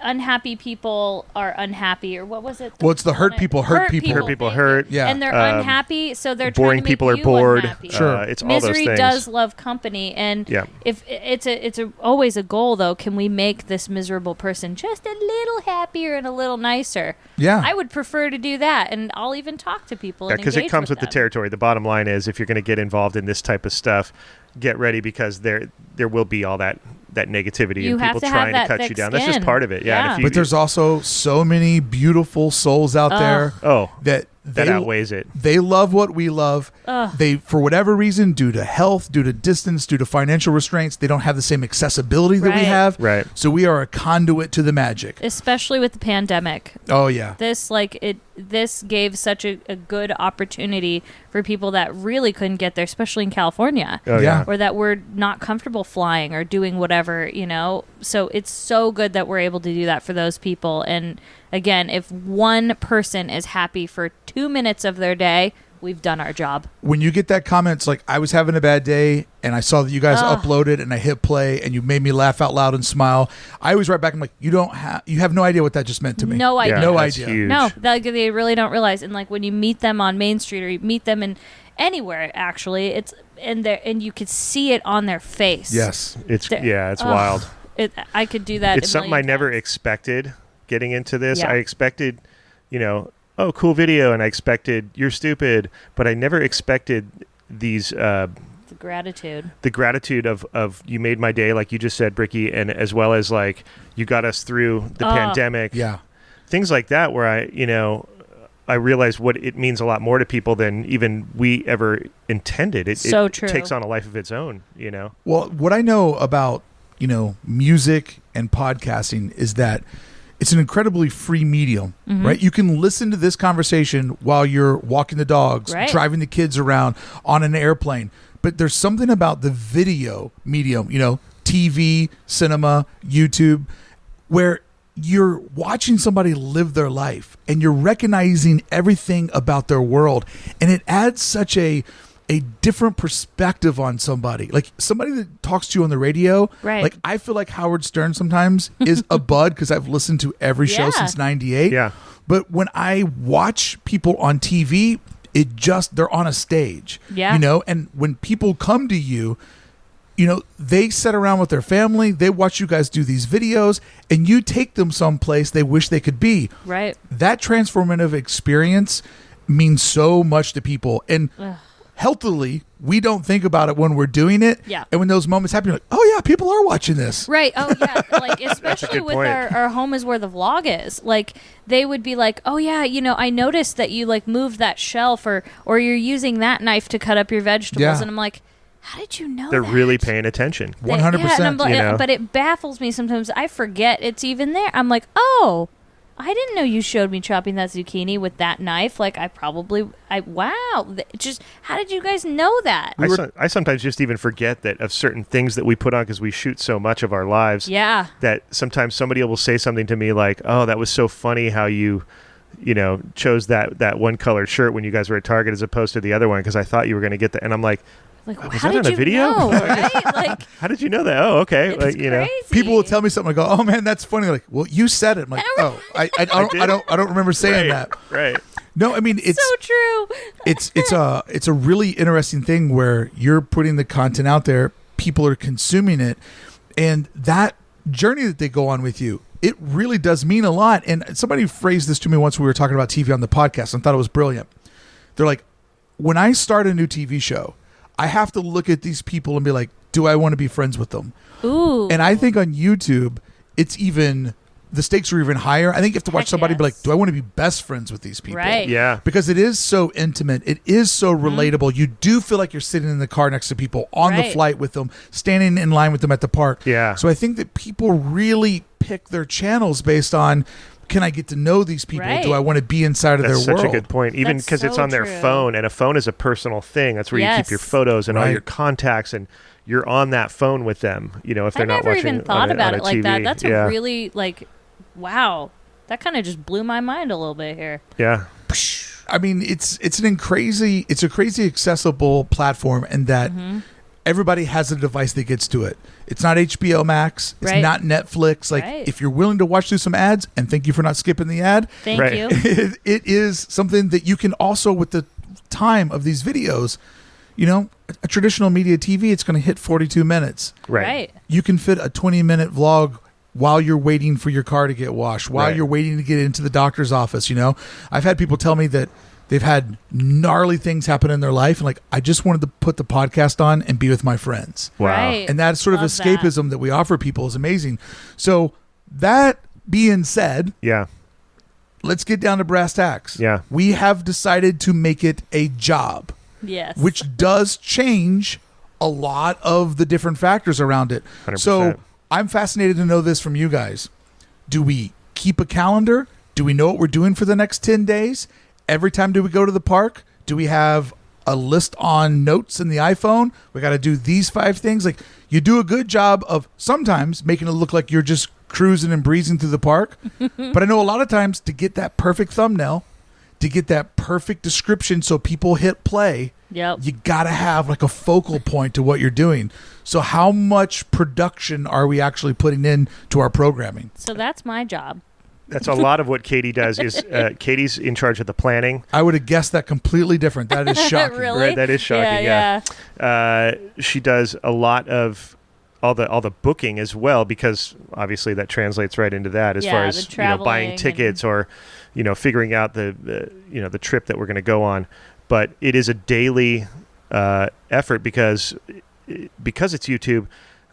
unhappy people are unhappy, or what was it? Well, it's the hurt people hurt people. Hurt people thank you. hurt. Yeah. And they're unhappy, so they're Boring trying to make people are you bored. unhappy. Sure. It's all those Misery things. does love company, and Yeah. if it's always a goal though, can we make this miserable person just a little happier and a little nicer? Yeah. I would prefer to do that, and I'll even talk to people. Yeah, and because it engage comes with the them. territory. The bottom line is, if you're going to get involved in this type of stuff, get ready, because there will be all that negativity You and have people to have trying to that cut you thick down. That's just skin. part of it. Yeah. And Yeah. if you, But there's also so many beautiful souls out there that outweighs it. They love what we love. They, for whatever reason, due to health, due to distance, due to financial restraints, they don't have the same accessibility that we Right. have. Right. So we are a conduit to the magic. Especially with the pandemic. Oh, yeah. This gave such a good opportunity for people that really couldn't get there, especially in California. Oh, Yeah. Or that were not comfortable flying or doing whatever, So it's so good that we're able to do that for those people. And again, if one person is happy for 2 minutes of their day, we've done our job. When you get that comment, it's like, I was having a bad day and I saw that you guys uploaded and I hit play and you made me laugh out loud and smile. I always write back, I'm like, you have no idea what that just meant to me. No idea. Yeah, No that's idea. huge. No, they really don't realize. And like when you meet them on Main Street or you meet them in anywhere, actually, it's and you could see it on their face. Yes. It's They're- wild. I could do that. It's a something I million never times. expected getting into this. Yeah. I expected, oh, cool video, and I expected you're stupid, but I never expected these The gratitude. the gratitude of you made my day, like you just said, Brickey, and as well as like you got us through the pandemic. Yeah. Things like that, where I realized what it means a lot more to people than even we ever intended. It True. takes on a life of its own, Well, what I know about, music and podcasting is that it's an incredibly free medium, right? You can listen to this conversation while you're walking the dogs, Right. driving the kids around on an airplane. But there's something about the video medium, TV, cinema, YouTube, where you're watching somebody live their life and you're recognizing everything about their world. And it adds such a different perspective on somebody. Like somebody that talks to you on the radio. Right. Like I feel like Howard Stern sometimes is a bud because I've listened to every show Yeah. since 98. Yeah. But when I watch people on TV, they're on a stage. Yeah. And when people come to you, they sit around with their family, they watch you guys do these videos, and you take them someplace they wish they could be. Right. That transformative experience means so much to people. And healthily, we don't think about it when we're doing it. Yeah. And when those moments happen, you're like, oh yeah, people are watching this. Right. Oh, yeah. Like, especially good with point. our home is where the vlog is. Like, they would be like, oh, yeah, I noticed that you, like, moved that shelf or you're using that knife to cut up your vegetables. Yeah. And I'm like, how did you know They're that? really paying attention. 100%. Yeah, and I'm like, You but it baffles me sometimes. I forget it's even there. I'm like, oh, I didn't know you showed me chopping that zucchini with that knife. Like, wow. Just, how did you guys know that? I sometimes just even forget that of certain things that we put on because we shoot so much of our lives. Yeah. That sometimes somebody will say something to me like, "Oh, that was so funny how you chose that one colored shirt when you guys were at Target as opposed to the other one because I thought you were going to get that. And I'm like, was how that did on a you video? know, right? Like, how did you know that? Oh, okay. it's crazy. People will tell me something. I go, oh man, that's funny. Like, well, you said it. I'm like, oh, I don't remember saying that. Right. No, I mean it's so true. it's a really interesting thing where you're putting the content out there, people are consuming it, and that journey that they go on with you, it really does mean a lot. And somebody phrased this to me once we were talking about TV on the podcast and I thought it was brilliant. They're like, when I start a new TV show, I have to look at these people and be like, do I want to be friends with them? Ooh. And I think on YouTube, the stakes are even higher. I think you have to watch somebody and be like, do I want to be best friends with these people? Right. Yeah. Because it is so intimate. It is so relatable. You do feel like you're sitting in the car next to people, on the flight with them, standing in line with them at the park. Yeah. So I think that people really pick their channels based on, can I get to know these people? Right. Do I want to be inside of That's their world? such a good point. Even That's because it's so on their true. phone, and a phone is a personal thing. That's where you keep your photos and all your contacts, and you're on that phone with them. If they're not watching. I never even thought about it like that. TV. That's a really wow. That kind of just blew my mind a little bit here. Yeah. I mean, it's a crazy accessible platform, and that everybody has a device that gets to it. It's not HBO Max. It's not Netflix. Like, if you're willing to watch through some ads, and thank you for not skipping the ad. Thank you. It is something that you can also, with the time of these videos, a traditional media TV, it's going to hit 42 minutes. Right. You can fit a 20-minute vlog while you're waiting for your car to get washed, while you're waiting to get into the doctor's office. I've had people tell me that they've had gnarly things happen in their life, and I just wanted to put the podcast on and be with my friends. Wow. Right. And that sort of escapism that we offer people is amazing. So that being said, let's get down to brass tacks. Yeah. We have decided to make it a job. Yes. Which does change a lot of the different factors around it. 100%. So I'm fascinated to know this from you guys. Do we keep a calendar? Do we know what we're doing for the next 10 days? Every time do we go to the park? Do we have a list on notes in the iPhone? We got to do these 5 things. Like, you do a good job of sometimes making it look like you're just cruising and breezing through the park. But I know a lot of times, to get that perfect thumbnail, to get that perfect description so people hit play, you got to have a focal point to what you're doing. So how much production are we actually putting in to our programming? So that's my job. That's a lot of what Katie does. Is Katie's in charge of the planning. I would have guessed that completely different. That is shocking. Really? Right, that is shocking. Yeah. She does a lot of all the booking as well, because obviously that translates right into that as far as buying tickets or figuring out the trip that we're going to go on. But it is a daily effort because it's YouTube.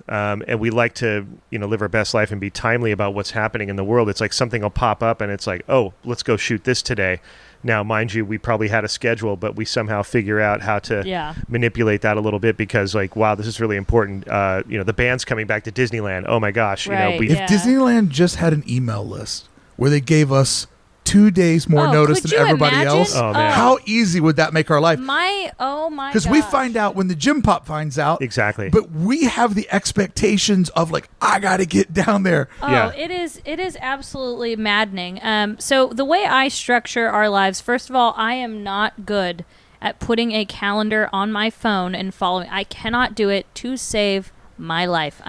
And we like to, live our best life and be timely about what's happening in the world. It's like something will pop up and it's like, oh, let's go shoot this today. Now, mind you, we probably had a schedule, but we somehow figure out how to manipulate that a little bit because, wow, this is really important. The band's coming back to Disneyland. Oh my gosh. Right. If Disneyland just had an email list where they gave us 2 days more notice than everybody else, oh, man. how easy would that make our life? Because we find out when the gym pop finds out. Exactly. But we have the expectations of I got to get down there. It is absolutely maddening. So the way I structure our lives, first of all, I am not good at putting a calendar on my phone and following. I cannot do it to save my life.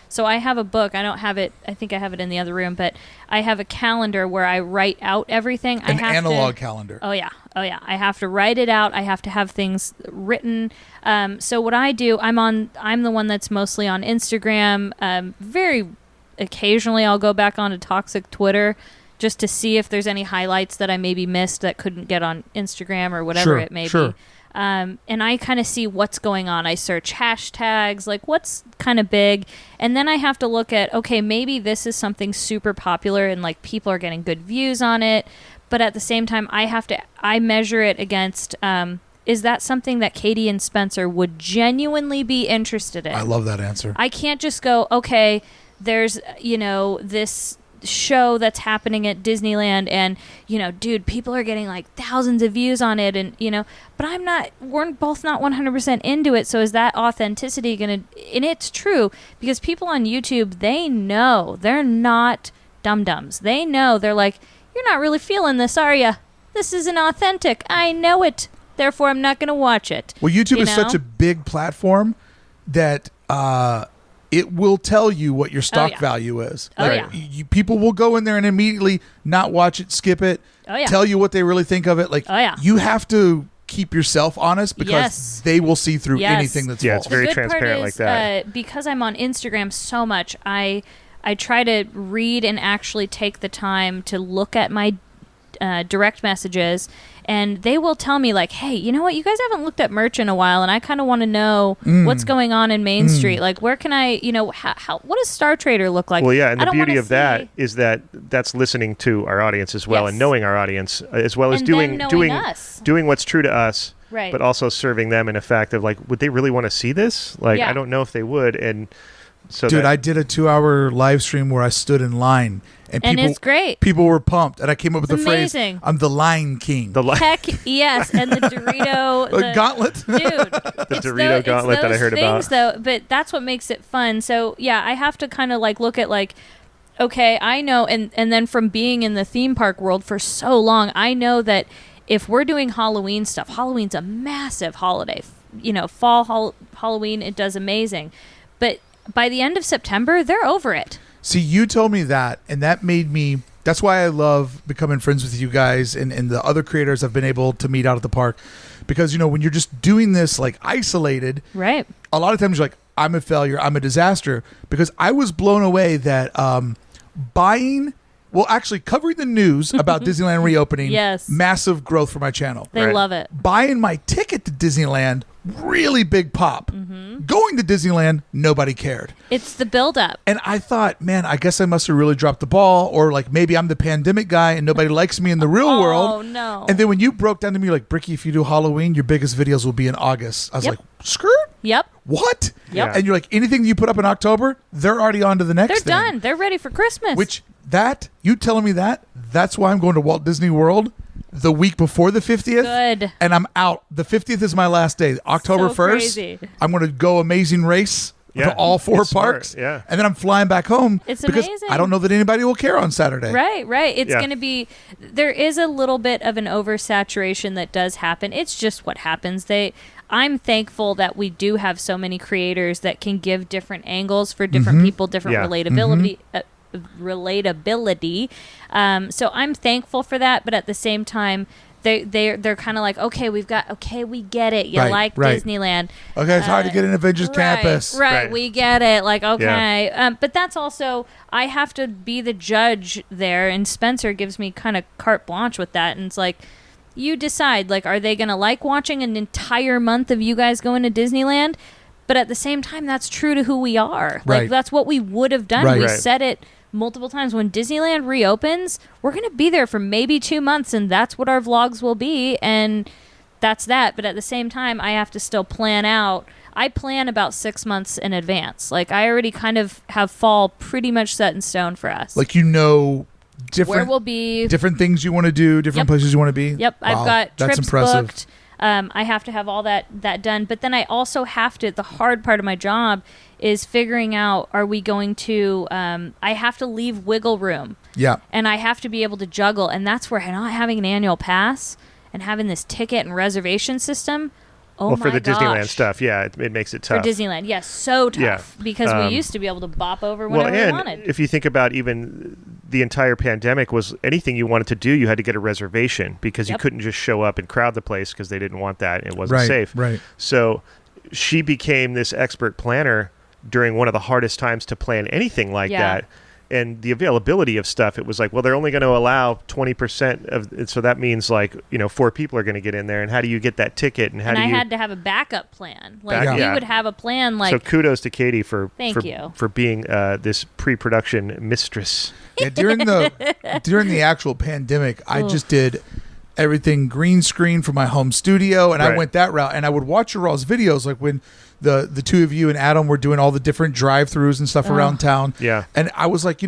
So I have a book. I don't have it. I think I have it in the other room, but I have a calendar where I write out everything. An analog calendar. Oh yeah. I have to write it out. I have to have things written. So what I do, I'm the one that's mostly on Instagram. Very occasionally I'll go back onto toxic Twitter just to see if there's any highlights that I maybe missed that couldn't get on Instagram or whatever it may be. And I kind of see what's going on. I search hashtags, I kind of big. And then I have to look at, okay, maybe this is something super popular and people are getting good views on it. But at the same time, I measure it against, is that something that Katie and Spencer would genuinely be interested in? I love that answer. I can't just go, okay, there's, this show that's happening at Disneyland and dude, people are getting thousands of views on it, and but we're both not 100% into it. So is that authenticity gonna, and it's true because people on YouTube, they know they're not dum-dums. They know, they're like, you're not really feeling this, are you? This isn't authentic. I know it. Therefore, I'm not going to watch it. Well, YouTube You is such know? a big platform that it will tell you what your stock yeah. value is. Oh, yeah. People will go in there and immediately not watch it, skip it, Oh, yeah. tell you what they really think of it. Like, Oh, yeah. you have to keep yourself honest because Yes. they will see through Yes. anything that's Yeah, false. it's very The good part transparent is, like that. Because I'm on Instagram so much, I try to read and actually take the time to look at my direct messages, and they will tell me like, hey, you know what, you guys haven't looked at merch in a while, and I kind of want to know what's going on in Main Street. Like, where can I, how what does Star Trader look like? Well, yeah, and I the don't beauty wanna of that see- is that that's listening to our audience as well, Yes. and knowing our audience, as well as And them doing knowing us. doing what's true to us, Right. but also serving them in a fact of like, would they really want to see this? Like, Yeah. I don't know if they would, and so Dude, that, I did a 2-hour live stream where I stood in line, and And people, it's great. people were pumped, and I came up with It's the phrase, amazing. "I'm the Line King." the li- Heck yes, and the Dorito A gauntlet. dude. the It's Dorito gauntlet that I those heard things, about. though, but that's what makes it fun. So yeah, I have to kind of like look at like, okay, I know, and then from being in the theme park world for so long, I know that if we're doing Halloween stuff, Halloween's a massive holiday. Fall Halloween, it does amazing, but by the end of September, they're over it. See, you told me that, and that made me. That's why I love becoming friends with you guys and the other creators I've been able to meet out at the park. Because, when you're just doing this like isolated, Right. a lot of times you're like, I'm a failure, I'm a disaster. Because I was blown away that covering the news about Disneyland reopening, Yes. massive growth for my channel. They Right. love it. Buying my ticket to Disneyland, really big pop. Mm-hmm. Going to Disneyland, nobody cared. It's the build-up. And I thought, man, I guess I must have really dropped the ball, or like maybe I'm the pandemic guy and nobody likes me in the real world. Oh no. And then when you broke down to me like, Brickey, if you do Halloween, your biggest videos will be in August. I was Yep. like, skirt? Yep. What? Yep. And you're like, anything you put up in October, they're already on to the next They're thing. done. They're ready for Christmas. Which you telling me that's why I'm going to Walt Disney World the week before the 50th. Good. And I'm out. The 50th is my last day. October So 1st, crazy. I'm going to go Amazing Race Yeah, to all 4 it's smart, parks. yeah. And then I'm flying back home. It's because amazing. I don't know that anybody will care on Saturday. Right. It's Yeah. going to be, there is a little bit of an oversaturation that does happen. It's just what happens. I'm thankful that we do have so many creators that can give different angles for different people, different Yeah. relatability. So I'm thankful for that, but at the same time, they're kind of like, okay, we get it. You Right, like right. Disneyland. Okay, it's hard to get in Avengers Campus. Right, Right. we get it. Like, okay. But that's also, I have to be the judge there, and Spencer gives me kind of carte blanche with that. And it's like, you decide, like, are they going to like watching an entire month of you guys going to Disneyland? But at the same time, that's true to who we are. Like, Right. that's what we would have done. Right. We Right. said it multiple times. When Disneyland reopens, we're going to be there for maybe 2 months, and that's what our vlogs will be. And that's that. But at the same time, I have to still plan out. I plan about 6 months in advance. Like, I already kind of have fall pretty much set in stone for us. Like, where different we'll be. different things you want to do, different Yep. places you want to be. Yep, I've Wow, got that's trips impressive. booked. I have to have all that done. But then I also have to, the hard part of my job is figuring out, are we going to, I have to leave wiggle room. Yeah. And I have to be able to juggle. And that's where not having an annual pass and having this ticket and reservation system, oh Well, my for the gosh. Disneyland stuff, yeah, it makes it tough. For Disneyland, yes, so tough. Yeah. Because we used to be able to bop over Well, whenever we and wanted. if you think about even the entire pandemic, was anything you wanted to do, you had to get a reservation because you Yep. couldn't just show up and crowd the place because they didn't want that. It wasn't Right, safe. right. So she became this expert planner during one of the hardest times to plan anything like Yeah. that. And the availability of stuff, it was like, well, they're only going to allow 20% of it. So that means 4 people are going to get in there. And how do you get that ticket? And how And do I you... had to have a backup plan. Like, Back- we yeah. would have a plan like, so kudos to Katie for Thank you. for being this pre-production mistress. Yeah, during the actual pandemic, I just did everything green screen for my home studio, and I Right. went that route. And I would watch your all's videos, like when the two of you and Adam were doing all the different drive-throughs and stuff around town. Yeah. And I was like,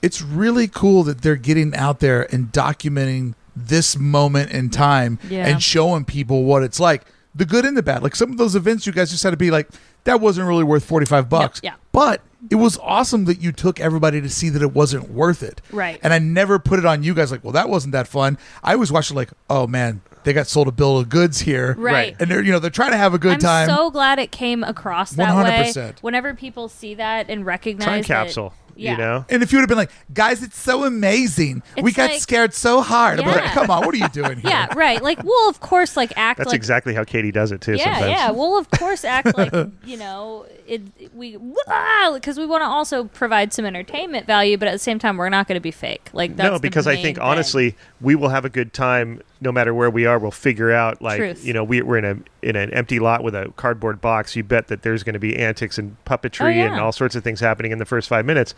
it's really cool that they're getting out there and documenting this moment in time Yeah. and showing people what it's like, the good and the bad. Like some of those events, you guys just had to be like, that wasn't really worth $45. Yeah. But it was awesome that you took everybody to see that it wasn't worth it. Right. And I never put it on you guys like, well, that wasn't that fun. I always watched it like, oh man, they got sold a bill of goods here. Right. And they're trying to have a good time. I'm so glad it came across that 100%. way. Whenever people see that and recognize Time that- capsule. Yeah. You know? And if you would have been like, guys, it's so amazing. We It's got like- scared so hard. I'd be like, Yeah. come on, what are you doing here? Yeah, right. Like, we'll of course act That's like exactly how Katie does it too. yeah, sometimes. yeah. We'll of course act like because we want to also provide some entertainment value, but at the same time, we're not going to be fake. Like that's No, because I think honestly, we will have a good time no matter where we are. We'll figure out Truth. we're in an empty lot with a cardboard box. You bet that there's going to be antics and puppetry and all sorts of things happening in the first 5 minutes.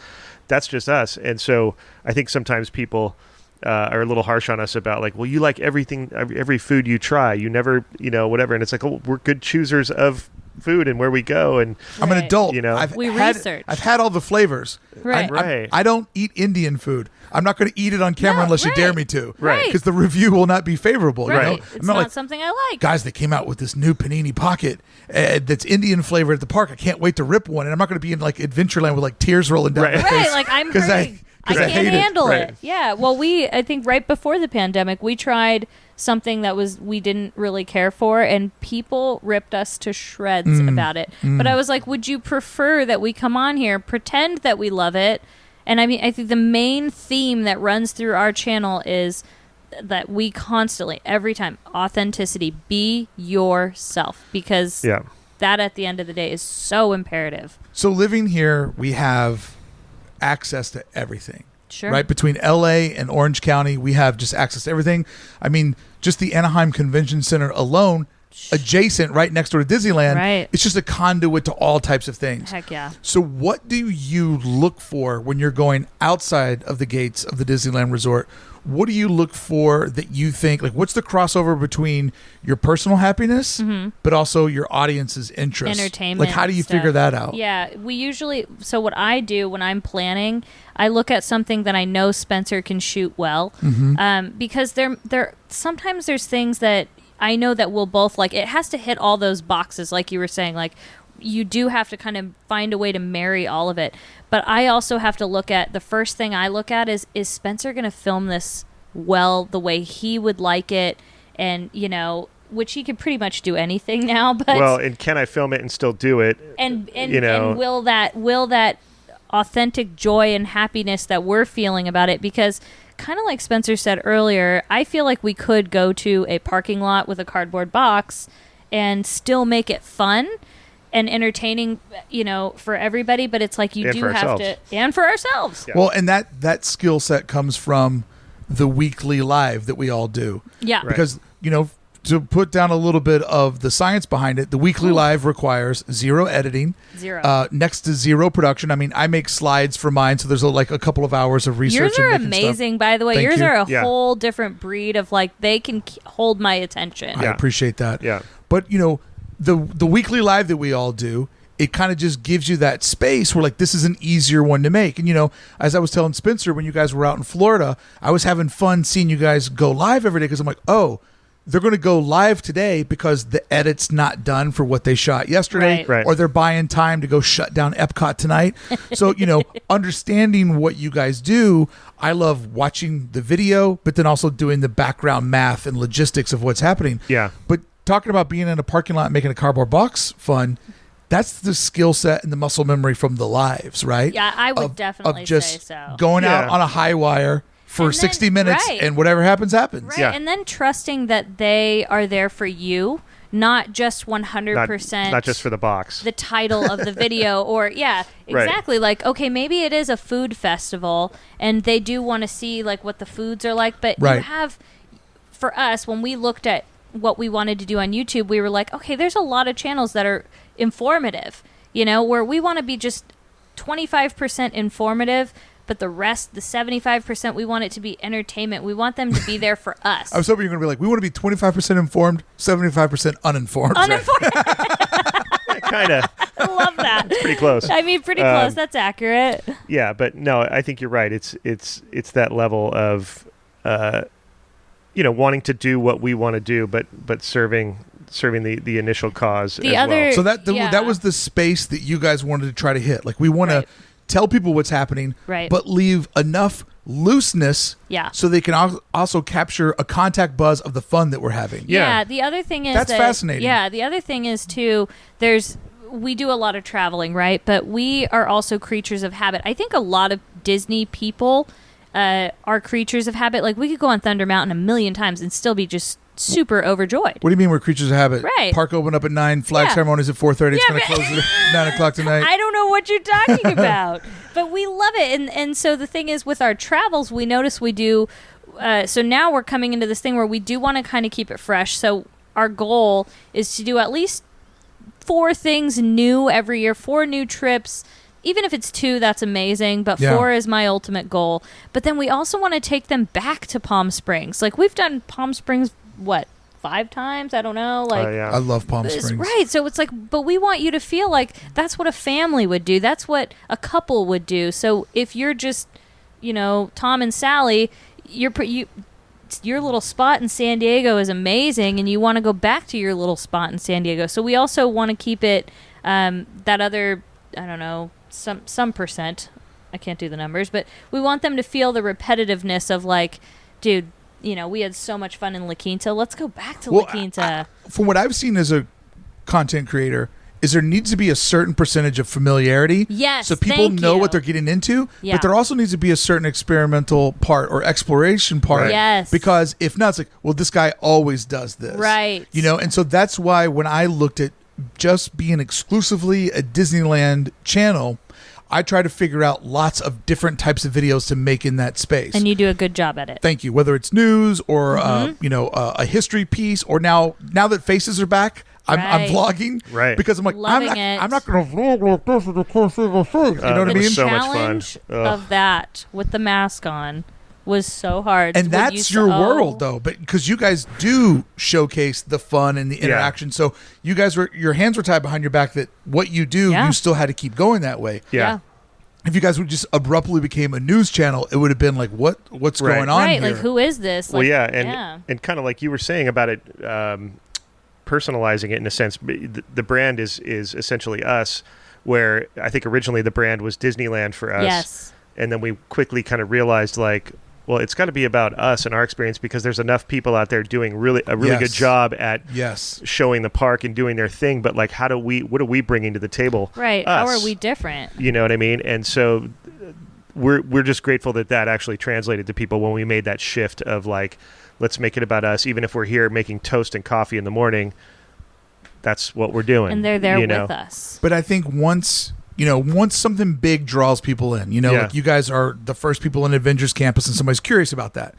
That's just us, and so I think sometimes people are a little harsh on us about like, well, you like everything, every food you try, you never, whatever, and it's like, oh, we're good choosers of food and where we go, and I'm an adult. We had, research. I've had all the flavors. Right. I don't eat Indian food. I'm not going to eat it on camera unless you dare me to. Right. Because the review will not be favorable. Right. You know? It's I'm not like, something I like. guys, they came out with this new panini pocket that's Indian flavored at the park. I can't wait to rip one. And I'm not going to be in like Adventureland with like tears rolling down my face. Right, like I'm hurting. I I can't hate it. handle Right. it. Yeah. Well, I think right before the pandemic, we tried something that we didn't really care for, and people ripped us to shreds about it. But I was like, would you prefer that we come on here, pretend that we love it? And I mean, I think the main theme that runs through our channel is that we constantly, every time, authenticity, be yourself, because that at the end of the day is so imperative. So living here, we have access to everything. Sure. Right? Between LA and Orange County, we have just access to everything. I mean, just the Anaheim Convention Center alone, adjacent, right next door to Disneyland, Right. it's just a conduit to all types of things. Heck yeah. So what do you look for when you're going outside of the gates of the Disneyland Resort? What do you look for that you think, like, what's the crossover between your personal happiness, but also your audience's interest? Entertainment. Like, how do you stuff. figure that out? Yeah, so what I do when I'm planning, I look at something that I know Spencer can shoot well, because sometimes there's things that I know that we'll both like. It has to hit all those boxes, like you were saying, like you do have to kind of find a way to marry all of it. But I also have to look at, the first thing I look at is Spencer going to film this well the way he would like it? And, which he could pretty much do anything now. But and can I film it and still do it? And will that authentic joy and happiness that we're feeling about it? Because kind of like Spencer said earlier, I feel like we could go to a parking lot with a cardboard box and still make it fun and entertaining, for everybody, but it's like you do have to, and for ourselves. Yeah. Well, and that skill set comes from the weekly live that we all do. Yeah. Right. Because, to put down a little bit of the science behind it, the weekly live requires zero editing. Zero. Next to zero production. I mean, I make slides for mine, so there's like a couple of hours of research. Yours are and making amazing, stuff. by the way. Thank Yours you. are a whole different breed of they can hold my attention. I appreciate that. Yeah. But, the weekly live that we all do, it kind of just gives you that space where like this is an easier one to make. And as I was telling Spencer when you guys were out in Florida, I was having fun seeing you guys go live every day because I'm like, oh, they're going to go live today because the edit's not done for what they shot yesterday, Right. or they're buying time to go shut down Epcot tonight. So, understanding what you guys do, I love watching the video, but then also doing the background math and logistics of what's happening. Yeah. But talking about being in a parking lot and making a cardboard box fun, that's the skill set and the muscle memory from the lives, right? Yeah, I would definitely of just say so. going out on a high wire for And then- 60 minutes, right. and whatever happens, happens. Right, Yeah. and then trusting that they are there for you, not just 100%. Not just for the box. The title of the video, or exactly. Like, okay, maybe it is a food festival, and they do want to see like what the foods are like. But you have, for us, when we looked at what we wanted to do on YouTube, we were like, okay, there's a lot of channels that are informative, where we want to be just 25% informative. But the rest, the 75%, we want it to be entertainment. We want them to be there for us. I was hoping you were going to be like, we want to be 25% informed, 75% uninformed. Uninformed. Kind of. I love that. It's pretty close. I mean, pretty close. That's accurate. Yeah, but no, I think you're right. It's that level of, wanting to do what we want to do, but serving serving the initial cause The as other- well. So that Yeah. that was the space that you guys wanted to try to hit. Like we want Right. to tell people what's happening, Right. but leave enough looseness Yeah. so they can also capture a contact buzz of the fun that we're having. Yeah. The other thing is That's that, fascinating. Yeah. The other thing is too. We do a lot of traveling, right? But we are also creatures of habit. I think a lot of Disney people are creatures of habit. Like we could go on Thunder Mountain a million times and still be just super overjoyed. What do you mean we're creatures of habit? Right. Park open up at 9, flag Yeah. ceremonies at 4:30. It's Yeah, going to but- close at 9 o'clock tonight. I don't know what you're talking about, but we love it. And so the thing is, with our travels, we notice we do. So now we're coming into this thing where we do want to kind of keep it fresh. So our goal is to do at least 4 things new every year, 4 new trips. Even if it's 2, that's amazing. But Yeah. 4 is my ultimate goal. But then we also want to take them back to Palm Springs. Like we've done Palm Springs, 5 times? I don't know. Like yeah. I love Palm it's- Springs. right. So it's like, but we want you to feel like that's what a family would do. That's what a couple would do. So if you're just, Tom and Sally, your little spot in San Diego is amazing, and you want to go back to your little spot in San Diego. So we also want to keep it that other, I don't know, some percent. I can't do the numbers, but we want them to feel the repetitiveness of like, dude, we had so much fun in La Quinta. Let's go back to La Quinta. From what I've seen as a content creator, is there needs to be a certain percentage of familiarity. Yes, So people thank know you. what they're getting into. Yeah. But there also needs to be a certain experimental part or exploration part. Right. Yes. Because if not, it's like, well, this guy always does this. Right. And so that's why when I looked at just being exclusively a Disneyland channel, I try to figure out lots of different types of videos to make in that space. And you do a good job at it. Thank you. Whether it's news or a history piece, or now that faces are back, I'm Right. vlogging, Right. Because I'm like, Loving it. I'm not going to vlog like this with the face of a face. You know what I it mean? was so much fun. challenge Ugh. of that with the mask on was so hard. And When that's you your saw- world, though, but because you guys do showcase the fun and the interaction, so you guys your hands were tied behind your back. That what you do, Yeah. you still had to keep going that way. Yeah. If you guys would just abruptly became a news channel, it would have been like, what's Right. going on Right, here? like who is this? Well, Like, yeah, and kind of like you were saying about it, personalizing it in a sense. The brand is essentially us, where I think originally the brand was Disneyland for us. Yes. And then we quickly kind of realized like, well, it's got to be about us and our experience, because there's enough people out there doing a really Yes. good job at Yes. showing the park and doing their thing. But like, what are we bringing to the table? Right. How Us. are we different? You know what I mean? And so we're just grateful that actually translated to people when we made that shift of like, let's make it about us. Even if we're here making toast and coffee in the morning, that's what we're doing. And they're there you know? with us. But I think once something big draws people in, Yeah. like you guys are the first people in Avengers Campus and somebody's curious about that.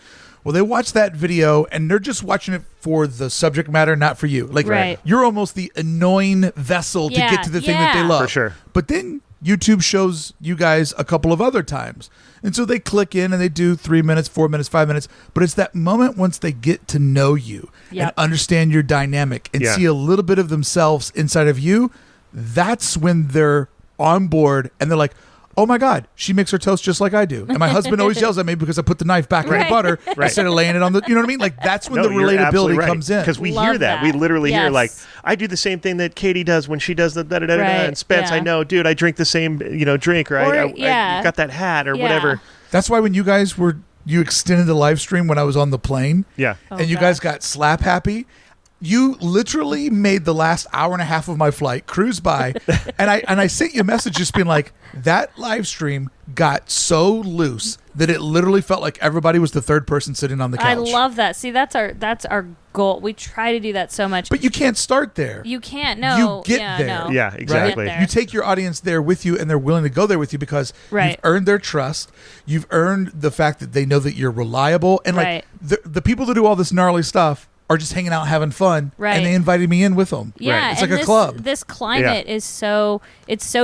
Well, they watch that video and they're just watching it for the subject matter, not for you. Like Right. you're almost the annoying vessel to Yeah, get to the thing that they yeah. love. For sure. But then YouTube shows you guys a couple of other times. And so they click in and they do 3 minutes, 4 minutes, 5 minutes. But it's that moment once they get to know you and Yep. understand your dynamic and Yeah. see a little bit of themselves inside of you. That's when they're on board and they're like, oh my God, she makes her toast just like I do. And my husband always yells at me because I put the knife back in the Right. butter Right. instead of laying it on the, you know what I mean? Like that's when the you're absolutely relatability right. comes in. Because we Love hear that. We that. literally hear Yes. like, I do the same thing that Katie does when she does the da-da-da-da-da. Right, And Spence, I yeah. know, dude, I drink the same, drink, or, Or, I yeah. got that hat or Yeah. whatever. That's why when you guys you extended the live stream when I was on the plane Yeah. Oh, and you guys got slap happy. You literally made the last hour and a half of my flight cruise by, and I sent you a message just being like, that live stream got so loose that it literally felt like everybody was the third person sitting on the couch. I love that. See, that's our goal. We try to do that so much. But you can't start there. You can't. No. You get yeah, there. No. Yeah, You get exactly. there. You take your audience there with you, and they're willing to go there with you because Right. you've earned their trust. You've earned the fact that they know that you're reliable, and Right. like the people that do all this gnarly stuff are just hanging out having fun, Right. and they invited me in with them. Yeah, It's and like a club. This climate is so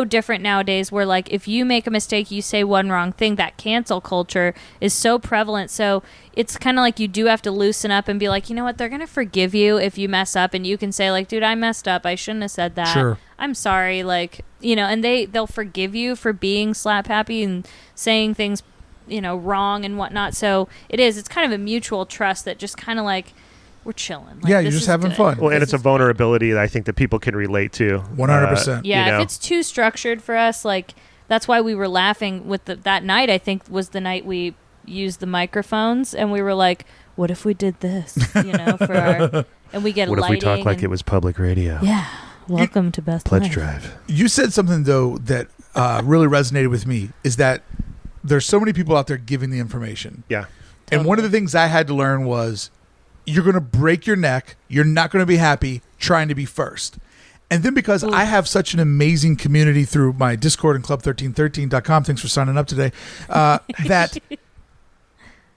different nowadays. Where like if you make a mistake, you say one wrong thing. That cancel culture is so prevalent. So it's kind of like you do have to loosen up and be like, you know what? They're gonna forgive you if you mess up, and you can say like, dude, I messed up. I shouldn't have said that. Sure. I'm sorry. Like and they'll forgive you for being slap happy and saying things wrong and whatnot. So it's kind of a mutual trust that just kind of like we're chilling. Yeah, you're this just is having good. fun. Well, and it's a vulnerability that I think that people can relate to. 100%. Yeah, you know? if it's too structured for us, like that's why we were laughing with that night. I think was the night we used the microphones, and we were like, "What if we did this?" For our and we get What if we lighting talk like and- it was public radio? Yeah, welcome to Best Pledge Life. Drive. You said something, though, that really resonated with me, is that there's so many people out there giving the information. Yeah. And one of the things I had to learn was you're going to break your neck. You're not going to be happy trying to be first. And then because I have such an amazing community through my Discord and club1313.com, thanks for signing up today, that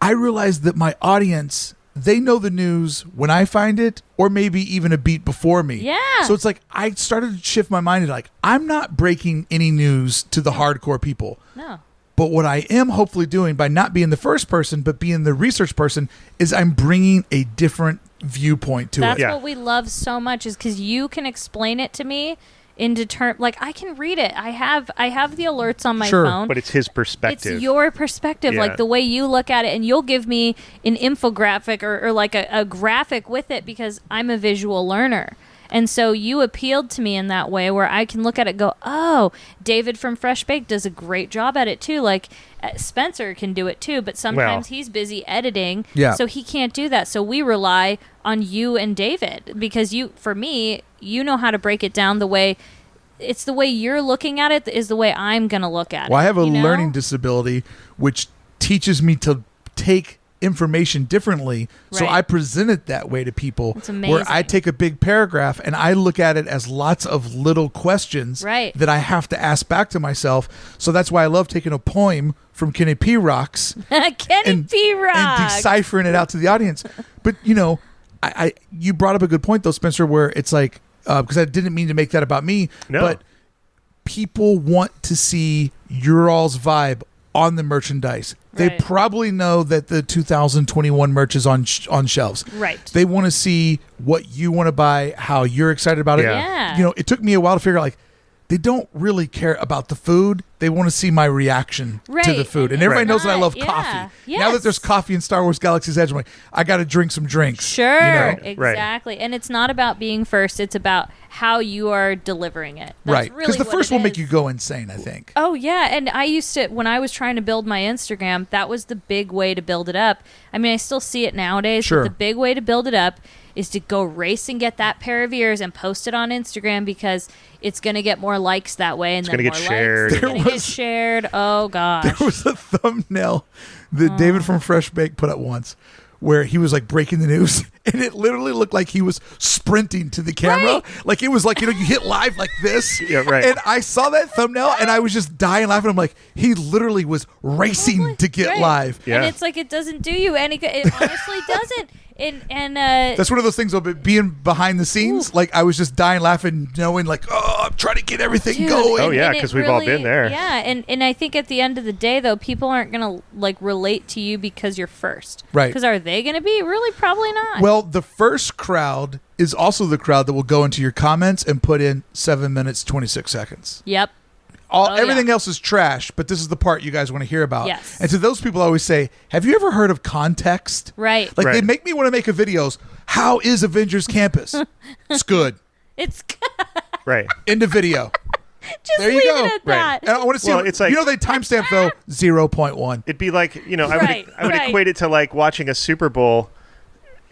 I realized that my audience, they know the news when I find it, or maybe even a beat before me. Yeah. So it's like I started to shift my mind to like, I'm not breaking any news to the hardcore people. No. But what I am hopefully doing by not being the first person, but being the research person, is I'm bringing a different viewpoint to That's it. Yeah. what we love so much is because you can explain it to me into term. Like I can read it. I have the alerts on my Sure. phone. But it's his perspective. It's your perspective, Yeah. like the way you look at it, and you'll give me an infographic or like a graphic with it because I'm a visual learner. And so you appealed to me in that way where I can look at it and go, oh, David from Fresh Baked does a great job at it too. Like Spencer can do it too, but sometimes he's busy editing, so he can't do that. So we rely on you and David because for me, you know how to break it down the way it's the way you're looking at it is the way I'm going to look at it. Well, I have a you know? learning disability, which teaches me to take information differently. So Right. I present it that way to people. It's where amazing. I take a big paragraph and I look at it as lots of little questions Right. that I have to ask back to myself. So that's why I love taking a poem from Kenny P. Rocks Kenny P. Rock. and deciphering it out to the audience. But I you brought up a good point though, Spencer, where it's like because I didn't mean to make that about me, No. but people want to see your all's vibe on the merchandise. They Right. probably know that the 2021 merch is on shelves. Right. They want to see what you want to buy, how you're excited about it. Yeah. Yeah. It took me a while to figure out like they don't really care about the food. They want to see my reaction to the Right. food. And And everybody Right. knows that I love Yeah. coffee. Yes. Now that there's coffee in Star Wars Galaxy's Edge, I'm like, I got to drink some drinks. Sure, Right. exactly. And it's not about being first. It's about how you are delivering it. That's Right. Because Because the first will make you go insane, I think. Oh, yeah. And I used to, when I was trying to build my Instagram, that was the big way to build it up. I mean, I still see it nowadays, Sure. but the big way to build it up is to go race and get that pair of ears and post it on Instagram because it's going to get more likes that way. And It's then gonna more get shared. likes. It's There going to get was- shared. Oh, gosh. There was a thumbnail that David from Fresh Bake put up once where he was like breaking the news and it literally looked like he was sprinting to the camera. Right. Like it was like, you hit live like this. Yeah, right. And I saw that thumbnail and I was just dying laughing. I'm like, he literally was racing to get Right. live. Yeah. And it's like it doesn't do you any good. It honestly doesn't. And That's one of those things of being behind the scenes. Like I was just dying laughing, knowing like, oh, I'm trying to get everything Dude, going. Oh, yeah, and it 'cause we've all been there. Yeah, and I think at the end of the day, though, people aren't gonna like relate to you because you're first, Right. Because are they gonna be? Really, probably not. Well, the first crowd is also the crowd that will go into your comments and put in 7 minutes, 26 seconds. Yep. Everything yeah. else is trash, but this is the part you guys want to hear about. Yes. And to those people, I always say, have you ever heard of context? Right. Like they Right. make me want to make a videos. How is Avengers Campus? It's good. It's Right. End of video. just There you leave go. it at Right. that. And I want to see. Well, it's like- they timestamp though 0.1. It'd be like, I would Right, I would right. equate it to like watching a Super Bowl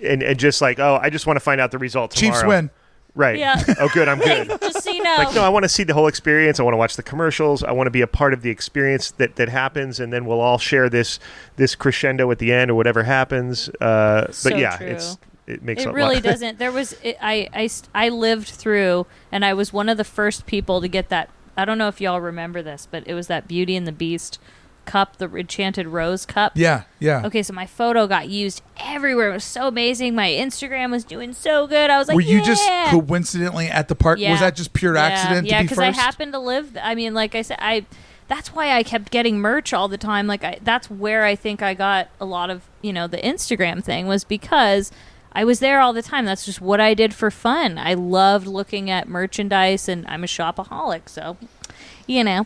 and just like, oh, I just want to find out the result tomorrow. Chiefs win. Right. Yeah. Oh, good. I'm good. Just so you know. Like, no, I want to see the whole experience. I want to watch the commercials. I want to be a part of the experience that happens, and then we'll all share this crescendo at the end or whatever happens. But So yeah, true. it makes It a really lot. doesn't. There was I lived through, and I was one of the first people to get that. I don't know if y'all remember this, but it was that Beauty and the Beast cup, the Enchanted Rose cup. Yeah. Yeah. Okay, so my photo got used everywhere. It was so amazing. My Instagram was doing so good. I was like, Were you yeah. just coincidentally at the park? Yeah. Was that just pure accident Yeah, to be because I first? happened to live. I mean, like I said, that's why I kept getting merch all the time. That's where I think I got a lot of the Instagram thing was because I was there all the time. That's just what I did for fun. I loved looking at merchandise, and I'm a shopaholic. So, you know.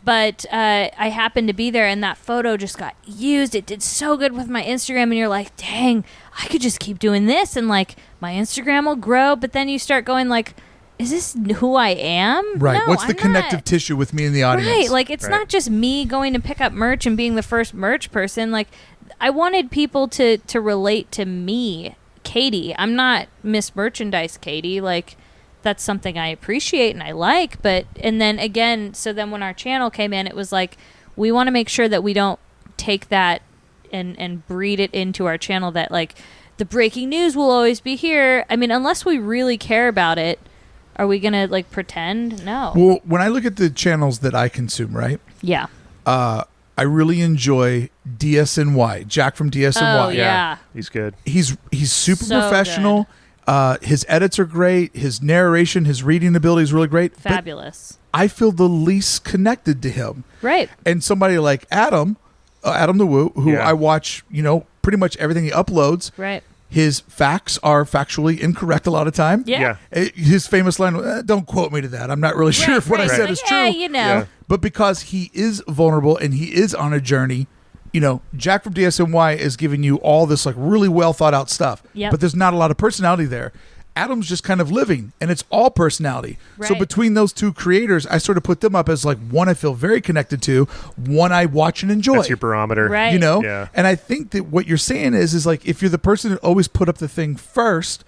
But I happened to be there, and that photo just got used. It did so good with my Instagram, and you're like, dang, I could just keep doing this, and like my Instagram will grow. But then you start going like, is this who I am? Right. No, What's the I'm connective not. tissue with me in the audience? Right. Like, it's Right. not just me going to pick up merch and being the first merch person. Like, I wanted people to relate to me, Katie. I'm not Miss Merchandise Katie. Like, that's something I appreciate and I like. But, and then again, so then when our channel came in, it was like, we want to make sure that we don't take that and breed it into our channel, that like the breaking news will always be here. I mean, unless we really care about it, are we going to like pretend? No. Well, when I look at the channels that I consume, right? Yeah. I really enjoy DSNY, Jack from DSNY. Oh, yeah. He's good. He's super So professional. His edits are great. His narration, his reading ability is really great. But Fabulous. I feel the least connected to him. Right. And somebody like Adam the Woo, who Yeah. I watch, pretty much everything he uploads. Right. His facts are factually incorrect a lot of time. Yeah. His famous line, don't quote me to that. I'm not really sure if what I said Like, is true. you know. Yeah. But because he is vulnerable and he is on a journey, Jack from DSNY is giving you all this like really well thought out stuff. Yep. But there's not a lot of personality there. Adam's just kind of living, and it's all personality. So Right. between those two creators, I sort of put them up as like one I feel very connected to, one I watch and enjoy. That's your barometer. Right. Yeah. And I think that what you're saying is like if you're the person that always put up the thing first,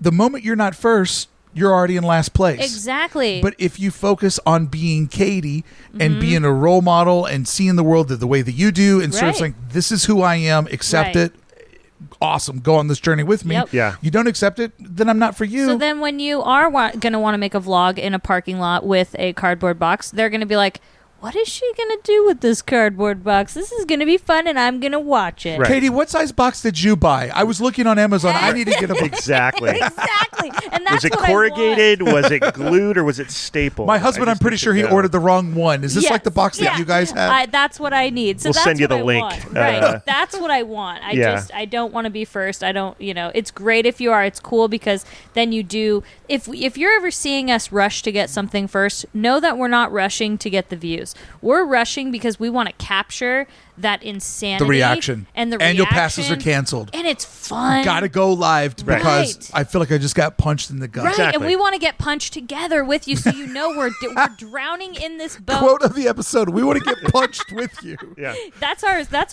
the moment you're not first, you're already in last place. Exactly. But if you focus on being Katie Mm-hmm. and being a role model and seeing the world the way that you do, and sort of Right. saying, this is who I am, accept Right. it, awesome, go on this journey with me. Yep. Yeah. You don't accept it, then I'm not for you. So then when you are going to want to make a vlog in a parking lot with a cardboard box, they're going to be like, what is she going to do with this cardboard box? This is going to be fun, and I'm going to watch it. Right. Katie, what size box did you buy? I was looking on Amazon. I need to get a box. Exactly. Exactly. And that's Was it what I want. corrugated? Was it glued, or was it stapled? My husband, I I'm just pretty need to sure he know. ordered the wrong one. Is this Yes. like the box that Yeah. you guys have? That's what I need. So We'll that's send you what the I link. want. Right. That's what I want. Yeah. I don't want to be first. I don't, it's great if you are. It's cool because then you do. If you're ever seeing us rush to get something first, know that we're not rushing to get the views. We're rushing because we want to capture that insanity. The reaction. And the Annual reaction. passes are canceled. And it's fun. Gotta go live Right. because Right. I feel like I just got punched in the gut. Right, Exactly. and we want to get punched together with you, so you know we're drowning in this boat. Quote of the episode: we want to get punched with you. Yeah. That's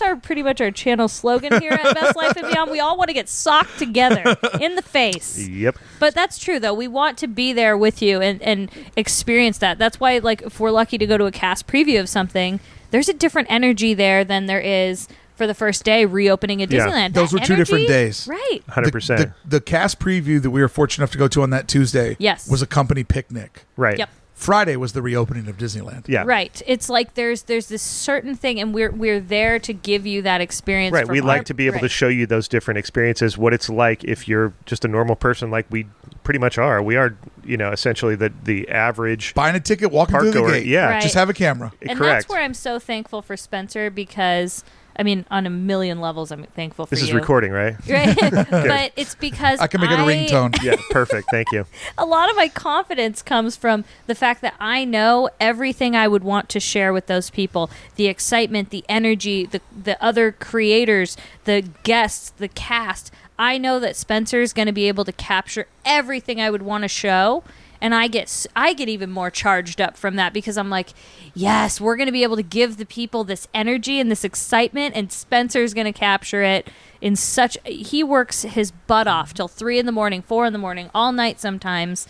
our pretty much our channel slogan here at Best Life and Beyond. We all want to get socked together in the face. Yep. But that's true though. We want to be there with you and experience that. That's why like if we're lucky to go to a cast preview of something, there's a different energy there than there is for the first day reopening a Yeah. Disneyland. Those That were two different energy- days. Right. 100%. The cast preview that we were fortunate enough to go to on that Tuesday Yes. was a company picnic. Right. Yep. Friday was the reopening of Disneyland. Yeah. Right. It's like there's this certain thing, and we're there to give you that experience. Right. from We our- like to be able to right. show you those different experiences, what it's like if you're just a normal person like we pretty much are. We are, essentially the average Buying a ticket, walking park through the goer. Right. gate. Yeah. Just have a camera. And Correct. that's where I'm so thankful for Spencer because, I mean, on a million levels, I'm thankful for This you. is recording, right? Right? But it's because I can make it a ringtone. Yeah. Perfect. Thank you. A lot of my confidence comes from the fact that I know everything I would want to share with those people. The excitement, the energy, the other creators, the guests, the cast. I know that Spencer's going to be able to capture everything I would want to show. And I get even more charged up from that because I'm like, yes, we're going to be able to give the people this energy and this excitement, and Spencer's going to capture it in such. He works his butt off till 3 a.m, 4 a.m, all night sometimes,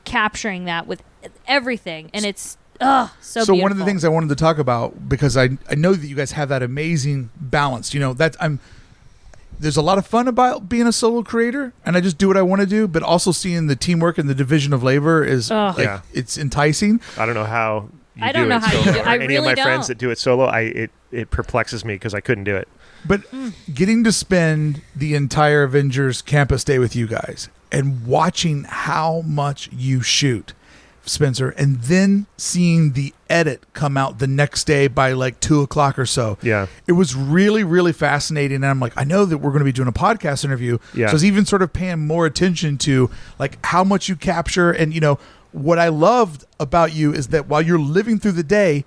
capturing that with everything, and it's so beautiful. One of the things I wanted to talk about, because I know that you guys have that amazing balance. There's a lot of fun about being a solo creator, and I just do what I want to do, but also seeing the teamwork and the division of labor is Yeah. it's enticing. I don't know how you I don't do know it how you solo. do- I Any of really my don't. friends that do it solo, it perplexes me because I couldn't do it. But getting to spend the entire Avengers campus day with you guys and watching how much you shoot, Spencer, and then seeing the edit come out the next day by like 2:00 or so. Yeah. It was really, really fascinating. And I'm like, I know that we're going to be doing a podcast interview. Yeah. So I was even sort of paying more attention to like how much you capture and, what I loved about you is that while you're living through the day,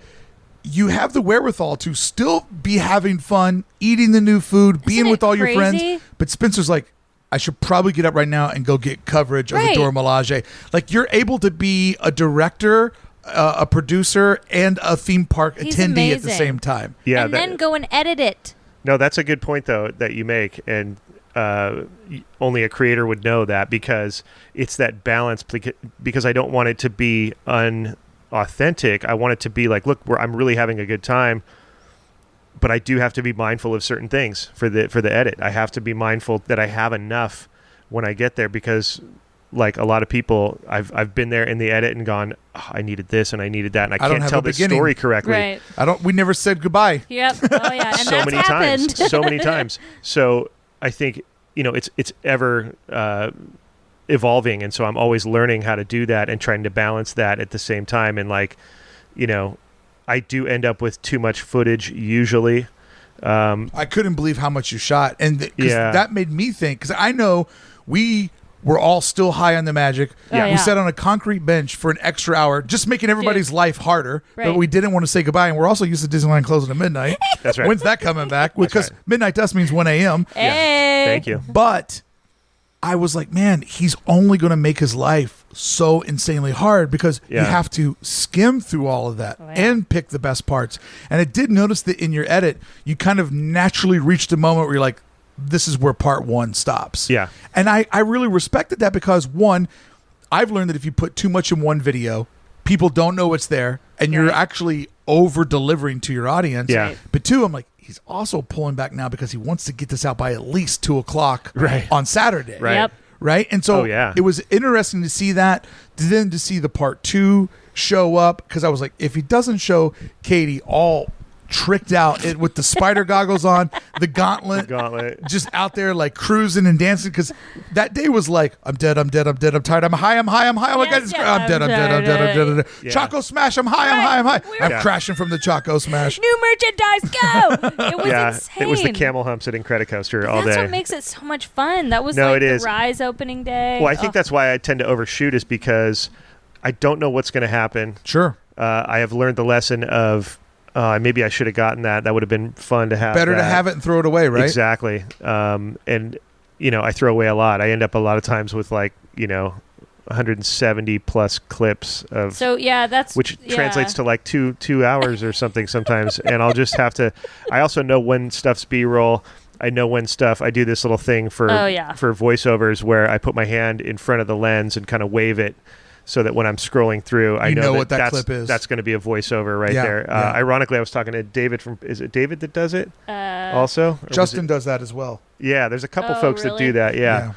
you have the wherewithal to still be having fun, eating the new food, being with all your friends. But Spencer's like, I should probably get up right now and go get coverage of the Dora Milaje. Like, you're able to be a director, a producer, and a theme park attendee at the same time. Yeah, and then go and edit it. No, that's a good point, though, that you make. And only a creator would know that, because it's that balance, because I don't want it to be unauthentic. I want it to be like, look, I'm really having a good time, but I do have to be mindful of certain things for the edit. I have to be mindful that I have enough when I get there, because like a lot of people, I've been there in the edit and gone, oh, I needed this and I needed that, and I can't tell the story correctly. Right. We never said goodbye. Yep. Oh yeah. And so many times. So many times. So I think, it's ever evolving, and so I'm always learning how to do that and trying to balance that at the same time. And I do end up with too much footage usually. I couldn't believe how much you shot, and that made me think, because I know we were all still high on the magic. We sat on a concrete bench for an extra hour, just making everybody's life harder. Right. But we didn't want to say goodbye, and we're also used to Disneyland closing at midnight. That's right. When's that coming back? Because midnight to us means 1 a.m. Hey. Yeah. Thank you. But I was like, man, he's only going to make his life so insanely hard, because you have to skim through all of that and pick the best parts. And I did notice that in your edit, you kind of naturally reached a moment where you're like, this is where part 1 stops. Yeah. And I really respected that, because one, I've learned that if you put too much in one video, people don't know what's there, and you're actually over delivering to your audience. Yeah. But two, I'm like, he's also pulling back now because he wants to get this out by at least 2:00 on Saturday. Right. Yep. Right. And so it was interesting to see that, then to see the part 2 show up, because I was like, if he doesn't show Katie all tricked out with the spider goggles on, the gauntlet, just out there like cruising and dancing, because that day was like, I'm dead, I'm tired, I'm high, oh my god, I'm dead. Choco Smash, I'm high. I'm crashing from the Choco Smash. New merchandise, go! It was insane. It was the camel humps at Incredicoaster all day. That's what makes it so much fun. That was the Rise opening day. Well, I think that's why I tend to overshoot, is because I don't know what's going to happen. Sure. I have learned the lesson of, maybe I should have gotten that. That would have been fun to have. Better to have it and throw it away, right? Exactly. And, I throw away a lot. I end up a lot of times with 170 plus clips of. So, which translates to like two hours or something sometimes. And I'll just have to. I also know when stuff's B-roll. I know when I do this little thing for voiceovers where I put my hand in front of the lens and kind of wave it, so that when I'm scrolling through, I know what that clip is. That's going to be a voiceover right there. Ironically, I was talking to David is it David that does it also? Justin does that as well. Yeah, there's a couple folks that do that. Yeah.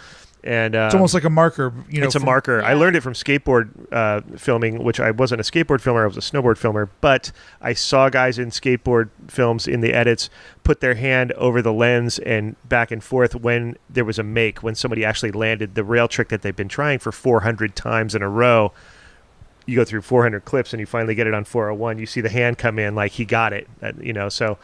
And it's almost like a marker. It's a marker. I learned it from skateboard filming, which I wasn't a skateboard filmer. I was a snowboard filmer. But I saw guys in skateboard films in the edits put their hand over the lens and back and forth when there was a make, when somebody actually landed the rail trick that they've been trying for 400 times in a row. You go through 400 clips and you finally get it on 401. You see the hand come in like he got it. So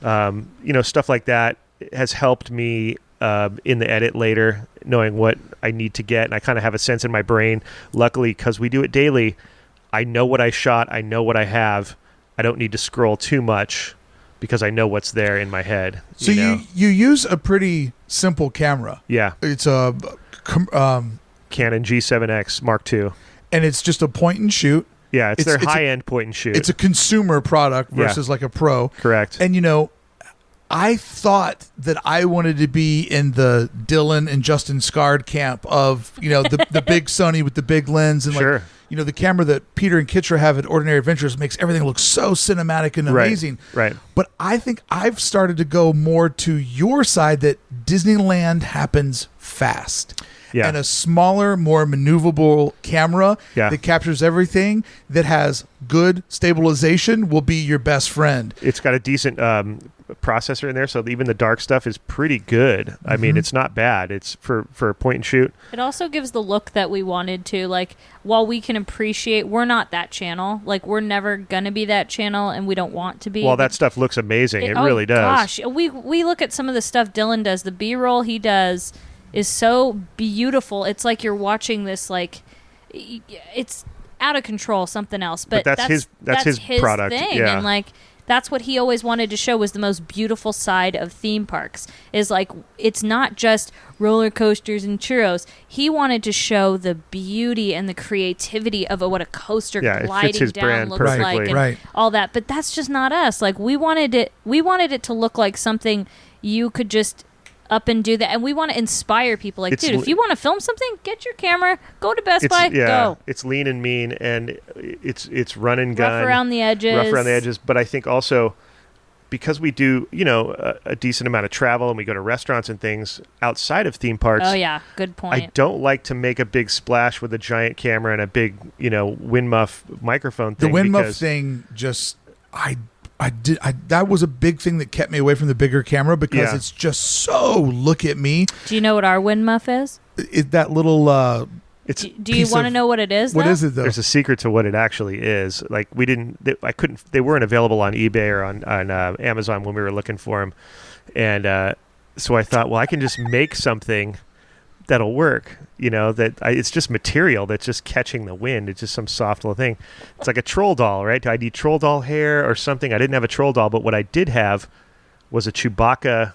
stuff like that has helped me in the edit later, knowing what I need to get, and I kind of have a sense in my brain. Luckily, because we do it daily, I know what I shot, I know what I have. I don't need to scroll too much because I know what's there in my head. So you use a pretty simple camera. Yeah, it's a Canon G7X Mark II, and it's just a point and shoot. Yeah, it's their high-end point and shoot. It's a consumer product versus like a pro. Correct. And I thought that I wanted to be in the Dylan and Justin Scard camp of, the big Sony with the big lens, and the camera that Peter and Kitra have at Ordinary Adventures makes everything look so cinematic and amazing. Right. But I think I've started to go more to your side, that Disneyland happens fast. Yeah. And a smaller, more maneuverable camera that captures everything, that has good stabilization, will be your best friend. It's got a decent processor in there, so even the dark stuff is pretty good. Mm-hmm. I mean, it's not bad. It's for point and shoot. It also gives the look that we wanted to. Like, while we can appreciate, we're not that channel. Like, we're never gonna be that channel, and we don't want to be. Well, that stuff looks amazing. It really does. Gosh, we look at some of the stuff Dylan does. The B-roll he does is so beautiful. It's like you're watching this, like, it's out of control, something else. But that's his product, thing, yeah. and like that's what he always wanted to show was the most beautiful side of theme parks. Is like it's not just roller coasters and churros. He wanted to show the beauty and the creativity of what a coaster it fits gliding his down brand looks perfectly. like, and Right. all that. But that's just not us. Like we wanted it to look like something you could just up and do that, and we want to inspire people. Like, dude, if you want to film something, get your camera, go to Best Buy, go. It's lean and mean, and it's run and gun, rough around the edges. But I think also because we do, a decent amount of travel, and we go to restaurants and things outside of theme parks. Oh yeah, good point. I don't like to make a big splash with a giant camera and a big, wind muff microphone thing. The wind muff thing just that was a big thing that kept me away from the bigger camera because it's just so look at me. Do you know what our wind muff is? That little do you want to know what it is? What though? is it though? There's a secret to what it actually is. Like they weren't available on eBay or on Amazon when we were looking for them. And so I thought, well, I can just make something that'll work, it's just material that's just catching the wind. It's just some soft little thing. It's like a troll doll, right? Do I need troll doll hair or something? I didn't have a troll doll, but what I did have was a Chewbacca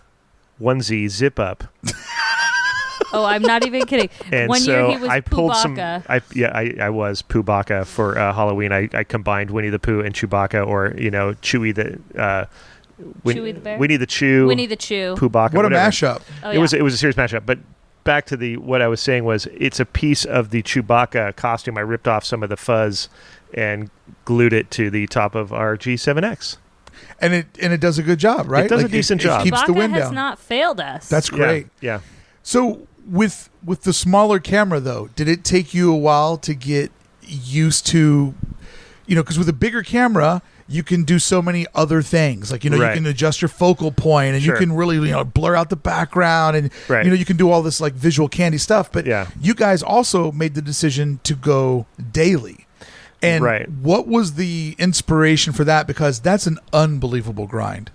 onesie zip up. Oh, I'm not even kidding. And One so year he was I pulled Chewbacca. I was Chewbacca for Halloween. I combined Winnie the Pooh and Chewbacca, or Chewie the Chewie the bear? Winnie the Chew, Chewbacca. What a whatever. mashup! Oh, It was a serious mashup. But back to what I was saying was it's a piece of the Chewbacca costume. I ripped off some of the fuzz and glued it to the top of our G7X. And it does a good job, right? It does a decent job. It keeps the Chewbacca wind has down. not failed us. That's great. Yeah. So with the smaller camera though, did it take you a while to get used to, because with a bigger camera you can do so many other things. Like, Right. you can adjust your focal point and Sure. you can really, blur out the background and, Right. you can do all this like visual candy stuff. But Yeah. you guys also made the decision to go daily. And Right. what was the inspiration for that? Because that's an unbelievable grind.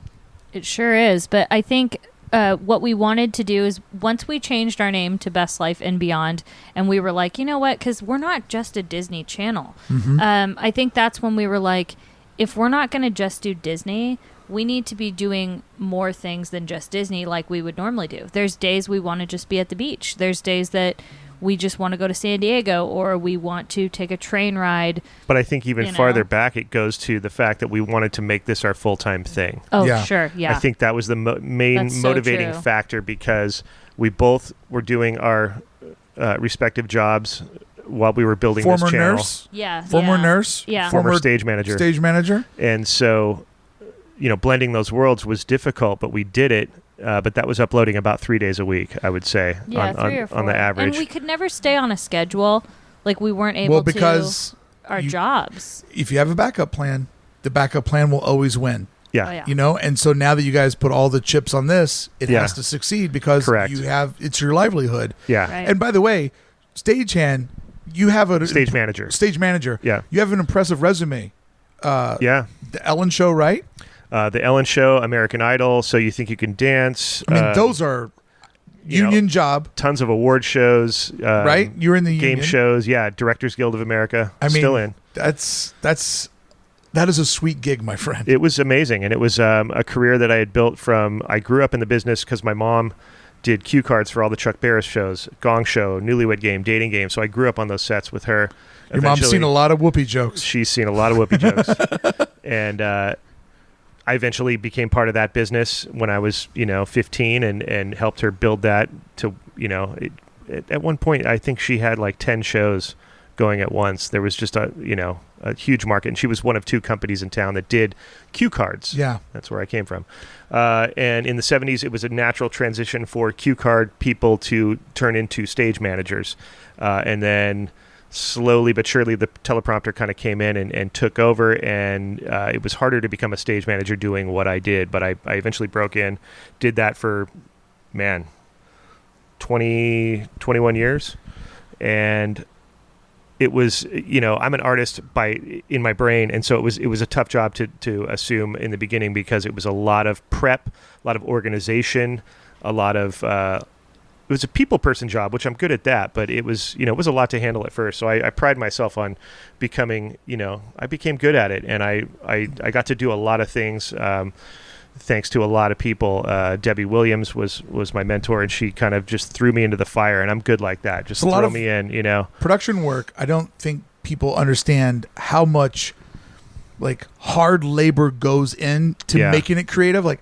It sure is. But I think what we wanted to do is once we changed our name to Best Life and Beyond, and we were like, you know what? Because we're not just a Disney channel. Mm-hmm. I think that's when we were like, if we're not going to just do Disney, we need to be doing more things than just Disney like we would normally do. There's days we want to just be at the beach. There's days that we just want to go to San Diego, or we want to take a train ride. But I think even farther back, it goes to the fact that we wanted to make this our full-time thing. Oh, Yeah. sure. Yeah. I think that was the main That's so motivating true. factor, because we both were doing our respective jobs while we were building Former this channel. nurse, yeah. former yeah. nurse, Yeah. Former stage manager. stage manager. And so, blending those worlds was difficult, but we did it. But that was uploading about 3 days a week, I would say, Yeah, 3 or 4. on the average. And we could never stay on a schedule. Like, we weren't able Well, because to our jobs. if you have a backup plan, the backup plan will always win. Yeah. Oh, yeah. And so now that you guys put all the chips on this, it Yeah. has to succeed because Correct. it's your livelihood. Yeah. Right. And by the way, stagehand, you have a Stage manager. Stage manager. Yeah. You have an impressive resume. Yeah. The Ellen Show, right? The Ellen Show, American Idol, So You Think You Can Dance. I mean, those are union job, Tons of award shows. right? You're in the Game union. shows. Yeah. Directors Guild of America. I mean, Still in. that is a sweet gig, my friend. It was amazing. And it was a career that I had built from, I grew up in the business because my mom did cue cards for all the Chuck Barris shows, Gong Show, Newlywed Game, Dating Game. So I grew up on those sets with her. Your mom's seen a lot of whoopee jokes. She's seen a lot of whoopee jokes. And I eventually became part of that business when I was, 15 and helped her build that to, at one point, I think she had like 10 shows going at once. There was just a huge market. And she was one of 2 companies in town that did cue cards. Yeah. That's where I came from. And in the 70s, it was a natural transition for cue card people to turn into stage managers. And then slowly but surely, the teleprompter kind of came in and took over. And it was harder to become a stage manager doing what I did. But I eventually broke in, did that for, 21 years. And it was, I'm an artist in my brain, and so it was a tough job to assume in the beginning because it was a lot of prep, a lot of organization, a lot of was a people person job, which I'm good at that, but it was a lot to handle at first. So I pride myself on becoming, I became good at it, and I got to do a lot of things. Thanks to a lot of people. Debbie Williams was my mentor, and she kind of just threw me into the fire, and I'm good like that. Just throw me in, Production work, I don't think people understand how much like hard labor goes into making it creative. Like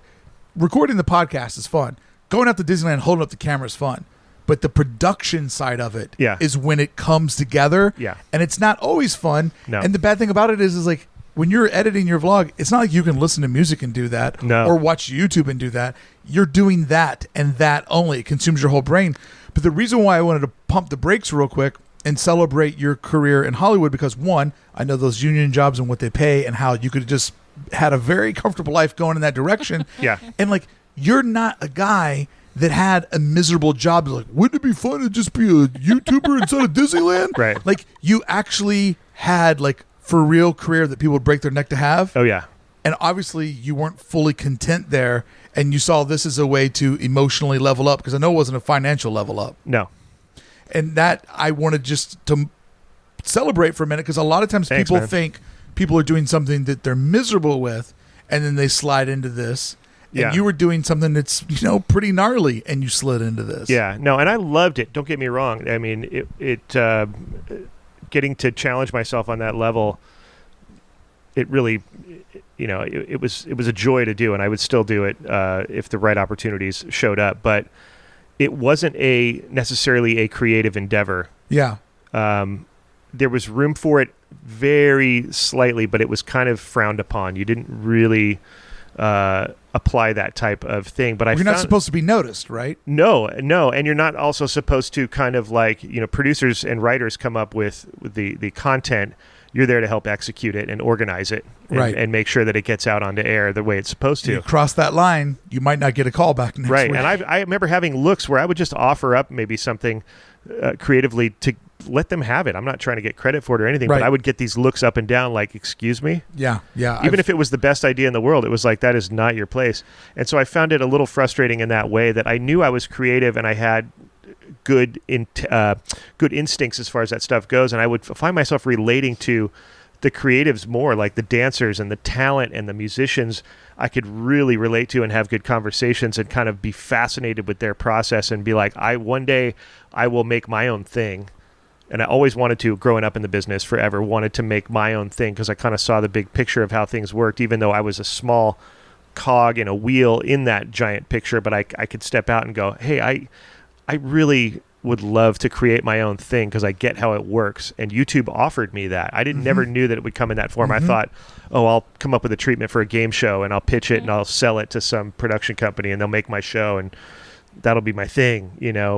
recording the podcast is fun. Going out to Disneyland, holding up the camera is fun. But the production side of it is when it comes together. Yeah. And it's not always fun. No. And the bad thing about it is like when you're editing your vlog, it's not like you can listen to music and do that or watch YouTube and do that. You're doing that and that only. It consumes your whole brain. But the reason why I wanted to pump the brakes real quick and celebrate your career in Hollywood, because one, I know those union jobs and what they pay and how you could have just had a very comfortable life going in that direction. Yeah. And like, you're not a guy that had a miserable job. Like, wouldn't it be fun to just be a YouTuber instead of Disneyland? Right. Like, you actually had like for real career that people would break their neck to have. Oh yeah. And obviously you weren't fully content there, and you saw this as a way to emotionally level up, because I know it wasn't a financial level up. No. And that I wanted just to celebrate for a minute, because a lot of times people think people are doing something that they're miserable with, and then they slide into this. And you were doing something that's, pretty gnarly, and you slid into this. Yeah, no, and I loved it. Don't get me wrong. I mean, it getting to challenge myself on that level, it really, it was a joy to do, and I would still do it if the right opportunities showed up. But it wasn't necessarily a creative endeavor. Yeah. There was room for it very slightly, but it was kind of frowned upon. You didn't really apply that type of thing. But you're not supposed to be noticed, right? No, and you're not also supposed to kind of like, producers and writers come up with the content. You're there to help execute it and organize it, and make sure that it gets out onto air the way it's supposed to. You cross that line, you might not get a call back next week. And I remember having looks where I would just offer up maybe something creatively to let them have it. I'm not trying to get credit for it or anything, but I would get these looks up and down like, excuse me? Yeah. Even if it was the best idea in the world, it was like, that is not your place. And so I found it a little frustrating in that way, that I knew I was creative and I had good instincts as far as that stuff goes, and I would find myself relating to the creatives more, like the dancers and the talent and the musicians. I could really relate to and have good conversations and kind of be fascinated with their process and be like, one day I will make my own thing. And I always wanted to, growing up in the business forever, wanted to make my own thing, because I kind of saw the big picture of how things worked, even though I was a small cog in a wheel in that giant picture. But I could step out and go, hey, I really would love to create my own thing, because I get how it works. And YouTube offered me that. I never knew that it would come in that form. I thought, I'll come up with a treatment for a game show, and I'll pitch it and I'll sell it to some production company, and they'll make my show, and that'll be my thing,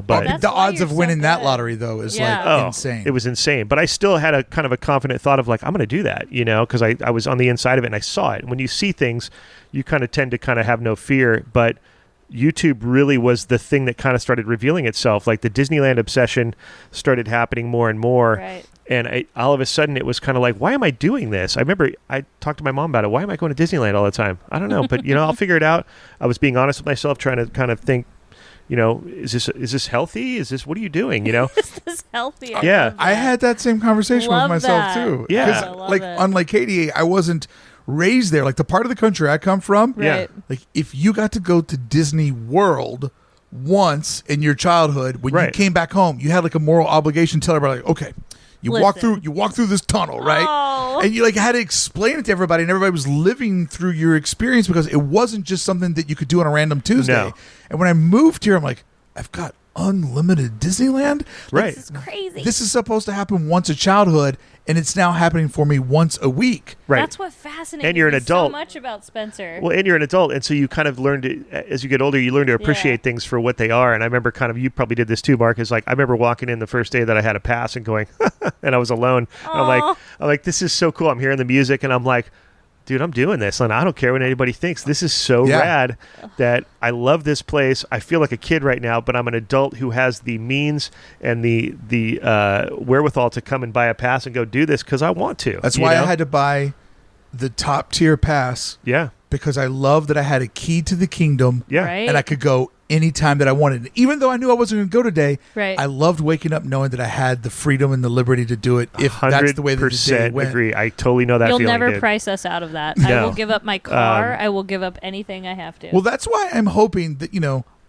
But the odds of winning that lottery, though, is like insane. It was insane. But I still had a kind of a confident thought of like, I'm going to do that, because I was on the inside of it and I saw it. When you see things, you kind of tend to kind of have no fear. But YouTube really was the thing that kind of started revealing itself. Like the Disneyland obsession started happening more and more. Right. And all of a sudden it was kind of like, why am I doing this? I remember I talked to my mom about it. Why am I going to Disneyland all the time? I don't know. But, I'll figure it out. I was being honest with myself, trying to kind of think, is this healthy? What are you doing? Is this healthy? I had that same conversation with myself too. Yeah. Unlike Katie, I wasn't raised there. Like the part of the country I come from. Right. Like if you got to go to Disney World once in your childhood, when you came back home, you had like a moral obligation to tell everybody, like, okay, you walk through this tunnel, right? Oh. And you like had to explain it to everybody, and everybody was living through your experience, because it wasn't just something that you could do on a random Tuesday. No. And when I moved here, I'm like, I've got unlimited Disneyland. Right. This is crazy. This is supposed to happen once a childhood, and it's now happening for me once a week. Right. That's what fascinates and you're an me adult. so much about Spencer. Well, and you're an adult, and so you kind of learn to, as you get older, you learn to appreciate things for what they are. And I remember kind of, you probably did this too, Mark, is like, I remember walking in the first day that I had a pass and going, and I was alone. I'm like, this is so cool. I'm hearing the music, and I'm like, dude, I'm doing this, and I don't care what anybody thinks. This is so rad that I love this place. I feel like a kid right now, but I'm an adult who has the means and the wherewithal to come and buy a pass and go do this because I want to. That's why I had to buy the top tier pass. Yeah. Because I love that I had a key to the kingdom. Yeah. Right? And I could go anytime that I wanted. Even though I knew I wasn't going to go today, Right. I loved waking up knowing that I had the freedom and the liberty to do it if that's the way that the day went. agree. I totally know that You'll feeling. never dude. price us out of that. I No. will give up my car. I will give up anything I have to. Well, that's why I'm hoping that,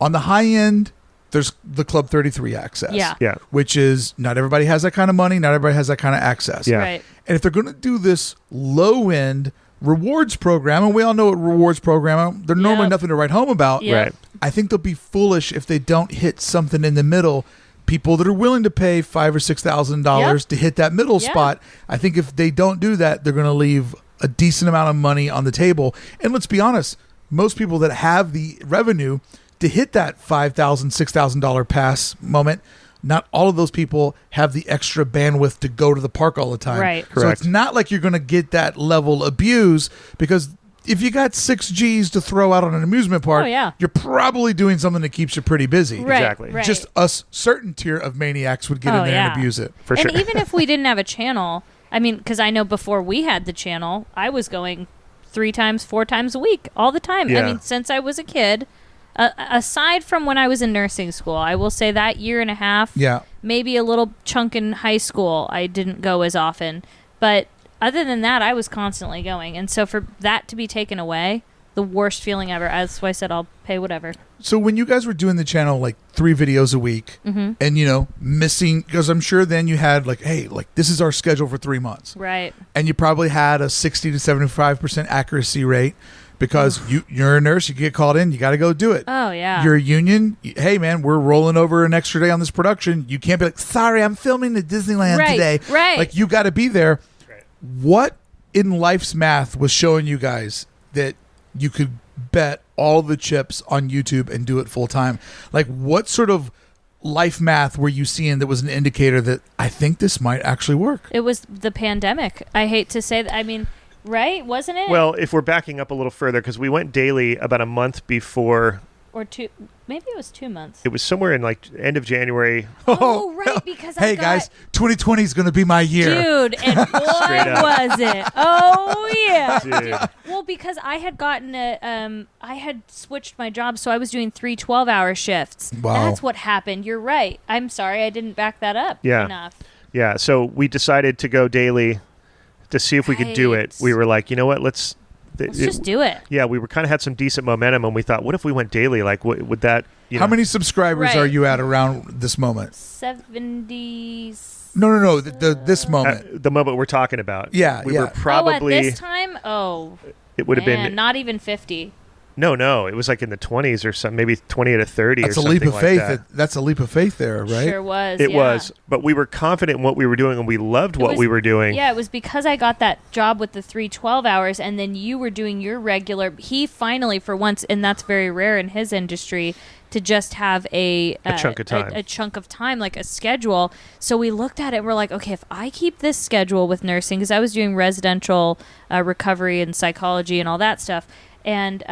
on the high end, there's the Club 33 access. Yeah. Yeah. Which is not everybody has that kind of money, not everybody has that kind of access. Yeah. Right. And if they're going to do this low end rewards program, and we all know what rewards program, they're normally Yep. nothing to write home about. Yep. Right. I think they'll be foolish if they don't hit something in the middle. People that are willing to pay $5,000 or $6,000 Yep. to hit that middle Yeah. spot, I think if they don't do that, they're going to leave a decent amount of money on the table. And let's be honest, most people that have the revenue to hit that $5,000, $6,000 pass moment, not all of those people have the extra bandwidth to go to the park all the time. Right. So Correct. it's not like you're going to get that level abuse, because if you got 6 G's to throw out on an amusement park, Oh, yeah. you're probably doing something that keeps you pretty busy. Right. Exactly. Right. Just us certain tier of maniacs would get in Oh, there yeah. and abuse it. For and sure. even if we didn't have a channel, I mean, because I know before we had the channel, I was going 3 times, 4 times a week, all the time. I Yeah. mean, since I was a kid, aside from when I was in nursing school, I will say that year and a half, Yeah. maybe a little chunk in high school, I didn't go as often. But other than that, I was constantly going. And so for that to be taken away, the worst feeling ever. That's why I said I'll pay whatever. So when you guys were doing the channel, like 3 videos a week, Mm-hmm. and missing, because I'm sure then you had like, hey, like this is our schedule for 3 months, Right. and you probably had a 60 to 75% accuracy rate because you're a nurse, you get called in, you got to go do it. Oh, yeah. You're a union. Hey, man, we're rolling over an extra day on this production. You can't be like, sorry, I'm filming at Disneyland Right, today. right. Like, you got to be there. Right. What in life's math was showing you guys that you could bet all the chips on YouTube and do it full time? Like, what sort of life math were you seeing that was an indicator that I think this might actually work? It was the pandemic. I hate to say that. I mean, right? Wasn't it? Well, if we're backing up a little further, because we went daily about a month before, Or 2, maybe it was 2 months. it was somewhere in like end of January. Oh, right, because I Hey, got, guys, 2020 is going to be my year. dude, and boy up. was it! Oh yeah, Dude. Well, because I had gotten I had switched my job, so I was doing 3 12-hour shifts. Wow. That's what happened. You're right. I'm sorry, I didn't back that up Yeah. enough. Yeah, so we decided to go daily to see if we could do it. Right. We were like, you know what, let's just do it. Yeah, we were kind of had some decent momentum, and we thought, what if we went daily? Like, would that? How many subscribers Right. are you at around this moment? 70. No. This moment. The moment we're talking about? Yeah, we yeah. were probably. Oh, at this time? Oh, it would have man, been not even 50. no. It was like in the 20s or something, maybe 20 to 30. That's or a something leap of like faith. That. That's a leap of faith there, right? Sure was. It yeah. was, but we were confident in what we were doing, and we loved what was- we were doing. Yeah, it was because I got that job with the 3 12 hours, and then you were doing your regular. He finally, for once, and that's very rare in his industry, to just have a chunk of time. a chunk of time, like a schedule. So we looked at it and we're like, okay, if I keep this schedule with nursing, because I was doing residential recovery and psychology and all that stuff, and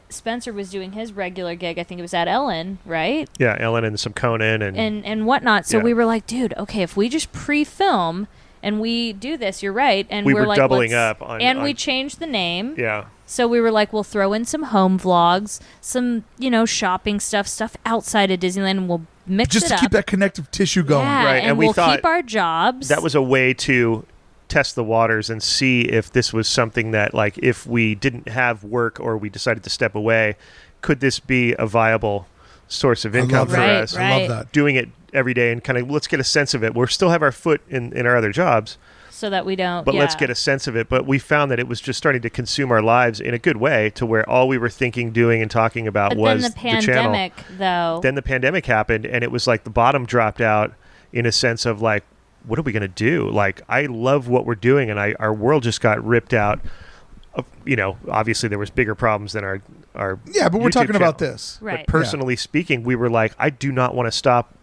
Spencer was doing his regular gig. I think it was at Ellen, right? Yeah, Ellen and some Conan And whatnot. So Yeah. we were like, dude, okay, if we just pre-film and we do this, you're right. And We we're were like, doubling let's- up on- and we on- changed the name. yeah. So we were like, we'll throw in some home vlogs, some, shopping stuff outside of Disneyland, and we'll mix Just it to up. keep that connective tissue going. Yeah, Right, and and we we'll thought keep our jobs. That was a way to test the waters and see if this was something that, like, if we didn't have work or we decided to step away, could this be a viable source of income love for that. us? Right. I love that. Doing it every day and kind of let's get a sense of it. We'll still have our foot in our other jobs, so that we don't. but let's yeah. get a sense of it. But we found that it was just starting to consume our lives in a good way, to where all we were thinking, doing, and talking about But was then the channel. pandemic, though. Then the pandemic happened, and it was like the bottom dropped out, in a sense of like, what are we going to do? Like, I love what we're doing, and our world just got ripped out. Obviously there was bigger problems than our Yeah, but we're YouTube talking about channel. this. Right. But personally speaking, we were like, I do not want to stop.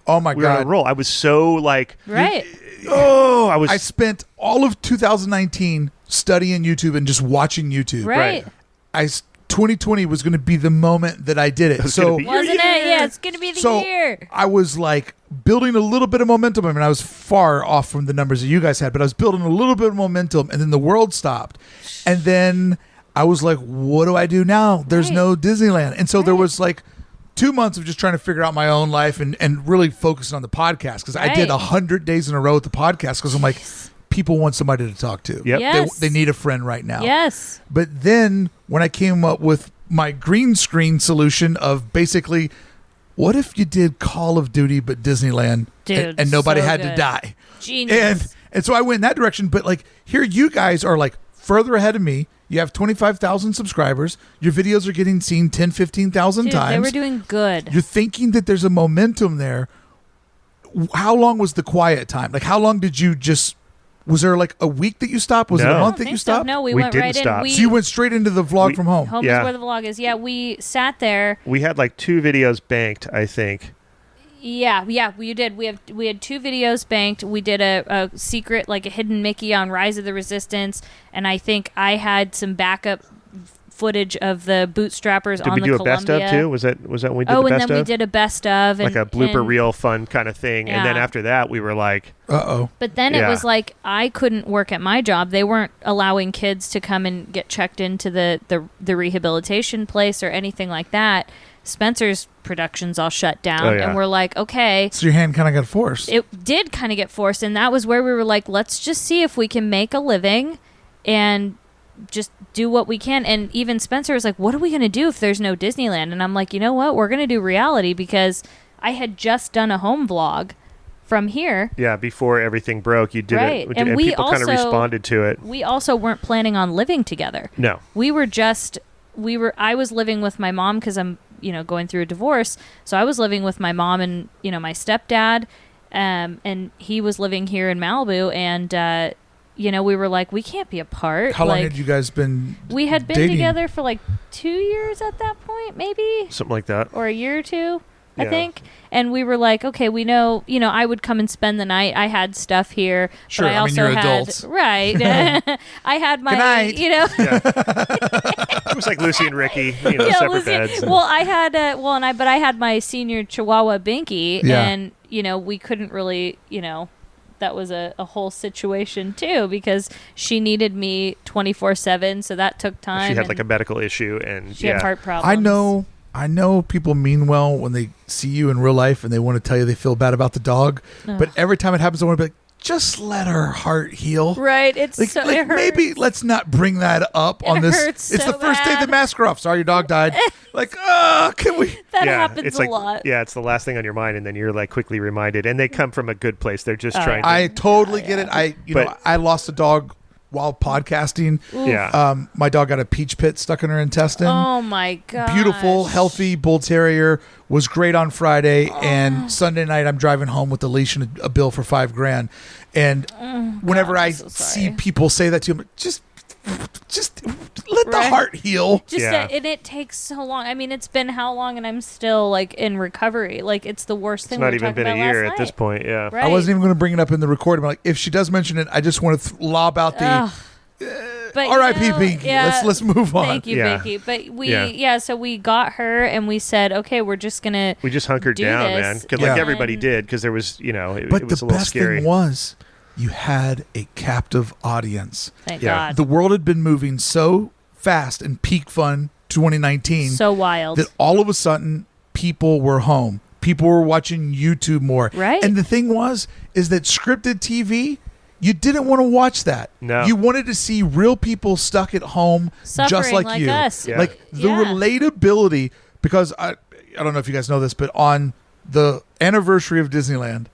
Oh my We're on a God. roll. I was so like, Right. I spent all of 2019 studying YouTube and just watching YouTube. Right. 2020 was going to be the moment that I did it. was So gonna be Wasn't it? Yeah, it's going to be the So year. I was like building a little bit of momentum. I mean, I was far off from the numbers that you guys had, but I was building a little bit of momentum, and then the world stopped. And then I was like, what do I do now? There's Right. no Disneyland. And so there Right. was like 2 months of just trying to figure out my own life and really focusing on the podcast, because I did 100 days in a row with the podcast because I'm like, people want somebody to talk to. Yep. Yes. They need a friend right now. Yes. But then when I came up with my green screen solution of basically, what if you did Call of Duty but Disneyland, Dude, and nobody so had good. to die? Genius. And so I went in that direction. But like, here you guys are like further ahead of me. You have 25,000 subscribers. Your videos are getting seen 10, 15,000 Dude, times. they were doing good. You're thinking that there's a momentum there. How long was the quiet time? Like, how long did you just... Was there like a week that you stopped? Was it No. a I month don't that you think so. stopped? No, we We went didn't right stop. in. So you went straight into the vlog We- from home. Home Yeah. is where the vlog is. Yeah, we sat there. We had like 2 videos banked, I think. Yeah, we did. We had 2 videos banked. We did a secret, like a hidden Mickey on Rise of the Resistance, and I think I had some backup footage of the bootstrappers Did on we the do a Columbia. best of too? Was that when we did Oh, the and best then we of? did a best of, Like a blooper and- reel fun kind of thing. And then Yeah. after that, we were like, Uh-oh. But then it Yeah. was like I couldn't work at my job. They weren't allowing kids to come and get checked into the rehabilitation place or anything like that. Spencer's productions all shut down, Oh, yeah. and we're like, okay. So your hand kind of got forced. It did kind of get forced, and that was where we were like, let's just see if we can make a living and just do what we can. And even Spencer was like, what are we going to do if there's no Disneyland? And I'm like, you know what? We're going to do reality, because I had just done a home vlog from here. yeah, before everything broke, you did Right. it. And And we people kind of also- responded to it. We also weren't planning on living together. No. I was living with my mom because I'm, going through a divorce. So I was living with my mom and, my stepdad, and he was living here in Malibu. And, we were like, we can't be apart. How long Like, had you guys been we had been dating? together for like 2 years at that point, maybe, Something like that. or a year or two, I Yeah. think. And we were like, okay, we know, I would come and spend the night. I had stuff here. Sure, but I I mean, also you're had, adults. right. I had my, Good night. It was like Lucy and Ricky, Yeah, separate Lucy- beds. Well, I had, but I had my senior Chihuahua Binky, Yeah. and we couldn't really, that was a whole situation too, because she needed me 24/7, so that took time. She had and like a medical issue, and she had heart problems. I know people mean well when they see you in real life and they want to tell you they feel bad about the dog. But every time it happens, I want to be like, just let her heart heal. Right? It's Like, so like it hurts. maybe let's not bring that up on this. hurts It's so the first day bad. the mask are off. Sorry, your dog died. Like, can we? that yeah, happens it's a like, lot. Yeah, it's the last thing on your mind, and then you're like quickly reminded. And they come from a good place. They're just trying to. I totally get it. I lost a dog while podcasting. yeah. My dog got a peach pit stuck in her intestine. Oh my god! Beautiful, healthy bull terrier, was great on Friday, and Sunday night I'm driving home with a leash and a bill for $5,000. And whenever I'm I so see sorry. people say that to him, just let the Right. heart heal. Just Yeah. and it takes so long. I mean, it's been how long, and I'm still like in recovery. Like it's the worst thing. It's not we were even talking been a about year last at this night. point. Yeah. Right. I wasn't even going to bring it up in the recording. But like, if she does mention it, I just want to lob out the Ugh. But, R.I.P. Pinky. yeah, Let's move on. Thank you, Yeah. Vicky. But Yeah. so we got her, and we said, okay, we're just gonna. We just hunkered do down, this. man. Because Yeah. like everybody And- did, because there was, it But was the a little best scary. thing was, you had a captive audience. Thank Yeah. God. The world had been moving so fast in peak fun 2019 So wild. that all of a sudden people were home. People were watching YouTube more. Right. And the thing is that scripted TV, you didn't want to watch that. No. You wanted to see real people stuck at home just Suffering like like you. us. Yeah. Like the Yeah. relatability, because I don't know if you guys know this, but on the anniversary of Disneyland,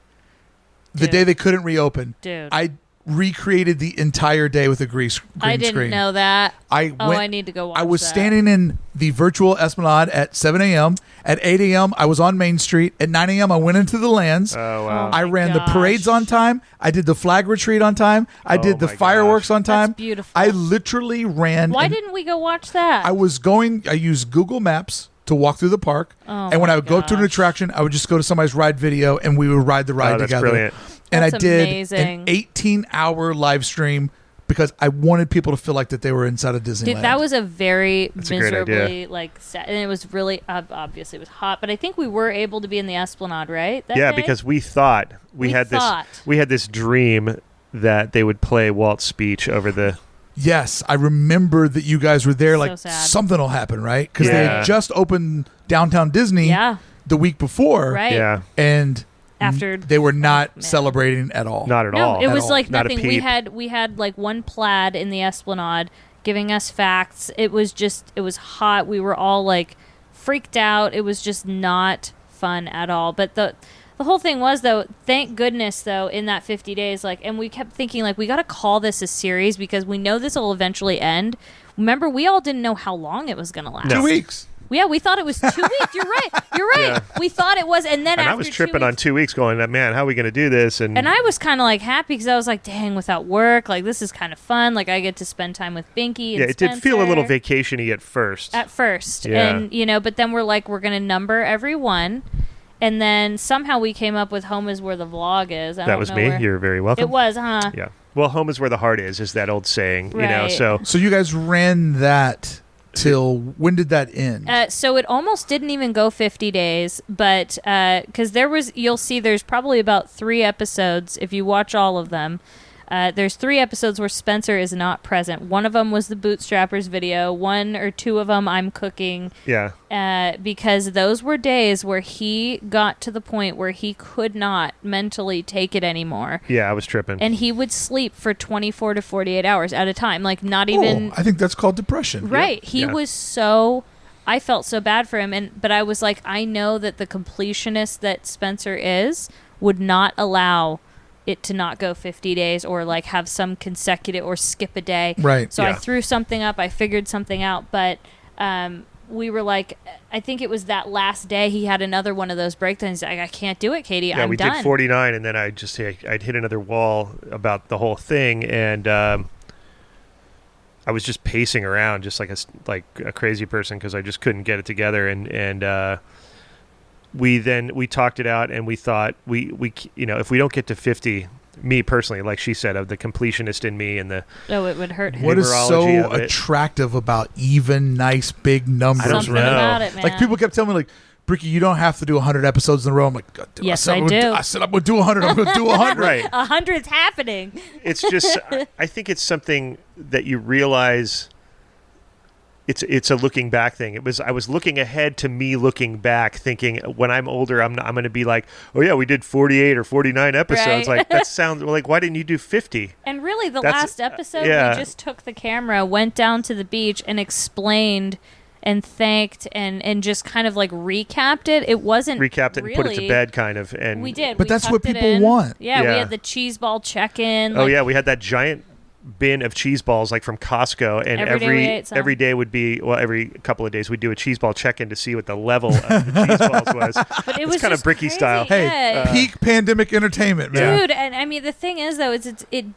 the Dude. day they couldn't reopen, Dude. I recreated the entire day with a green I didn't screen. know that. I Oh, went, I need to go watch I was that. standing in the virtual Esplanade at 7 a.m. At 8 a.m., I was on Main Street. At 9 a.m., I went into the lands. Oh, wow. I my ran the gosh. parades on time. I did the flag retreat on time. I Oh did the my fireworks gosh. on time. That's beautiful. I literally ran. Why and didn't we go watch that? I used Google Maps to walk through the park. Oh and when my I would go to an gosh. attraction, I would just go to somebody's ride video and we would ride the ride Oh, that's together. brilliant. And That's I did amazing. an 18-hour live stream because I wanted people to feel like that they were inside of Disneyland. Dude, that was a very That's a great idea. miserably like sad, and it was really obviously it was hot, but I think we were able to be in the Esplanade, right? That Yeah, day? because we thought we We had thought. this dream that they would play Walt's speech over the Yes, I remember that you guys were there. So Like sad. something will happen, right? Because they Yeah. had just opened Downtown Disney Yeah. the week before, Right. Yeah. and After they were not man. celebrating at all. Not at No, all. it At was all. like Not a nothing. peep. We had like one plaid in the Esplanade giving us facts. It was hot. We were all like freaked out. It was just not fun at all. But the whole thing was, though, thank goodness, though, in that 50 days, like, and we kept thinking, like, we got to call this a series because we know this will eventually end. Remember, we all didn't know how long it was going to last. 2 weeks. Yeah, we thought it was 2 weeks. You're right. You're right. Yeah. We thought it was, and then And after I was 2 tripping on weeks, 2 weeks going, man, how are we going to do this? And and I was kind of like happy because I was like, dang, without work, like this is kind of fun. Like I get to spend time with Binky. And yeah, it did feel a little Spencer vacation-y at first. at first, Yeah. and but then we're like, we're gonna number every one, and then somehow we came up with home is where the vlog is. I That don't was know me. where- You're very welcome. It was, huh? Yeah. Well, home is where the heart is that old saying, you know, Right. so So you guys ran that till when did that end? So it almost didn't even go 50 days, but because you'll see there's probably about 3 episodes if you watch all of them. There's 3 episodes where Spencer is not present. One of them was the Bootstrappers video. 1 or 2 of them I'm cooking. yeah. Because those were days where he got to the point where he could not mentally take it anymore. Yeah, I was tripping. And he would sleep for 24 to 48 hours at a time. Like not even... I think that's called depression. Right. He Yeah. was so... I felt so bad for him. But I was like, I know that the completionist that Spencer is would not allow it to not go 50 days or like have some consecutive or skip a day. Right. So I Yeah. threw something up. I figured something out. But we were like, I think it was that last day he had another one of those breakdowns. Like, I can't do it, Katie. Yeah, I'm we done. did 49, and then I'd hit another wall about the whole thing, and I was just pacing around just like a crazy person because I just couldn't get it together, and we talked it out, and we thought we if we don't get to 50, me personally, like she said, of the completionist in me and the Oh, it would hurt him. What is numerology so of it. attractive about even, nice, big numbers? I don't Something know. about it, man. Like people kept telling me, like, Brickey, you don't have to do 100 episodes in a row. I'm like, God, Yes, said I I'm gonna do. I said I'm going to do 100. I'm going to do 100. right. 100's happening. It's just I think it's something that you realize. It's a looking back thing. I was looking ahead to me looking back, thinking when I'm older, I'm going to be like, oh yeah, we did 48 or 49 episodes. Right. Like that sounds like, why didn't you do 50? And really, the That's- last episode, yeah. we just took the camera, went down to the beach, and explained and thanked and just kind of like recapped it. It wasn't Recapped it and put it to really- bed, kind of. And We did. But We that's what tucked it people in. want. Yeah, we Yeah. had the cheese ball check-in. Oh like, yeah, we had that giant bin of cheese balls like from Costco, and Every day we ate some. every day would be every couple of days we'd do a cheese ball check-in to see what the level of the cheese balls was. But it It's was kind of just Brickey crazy. style. Hey, Yeah. peak pandemic entertainment, man. Dude, and I mean the thing is though, it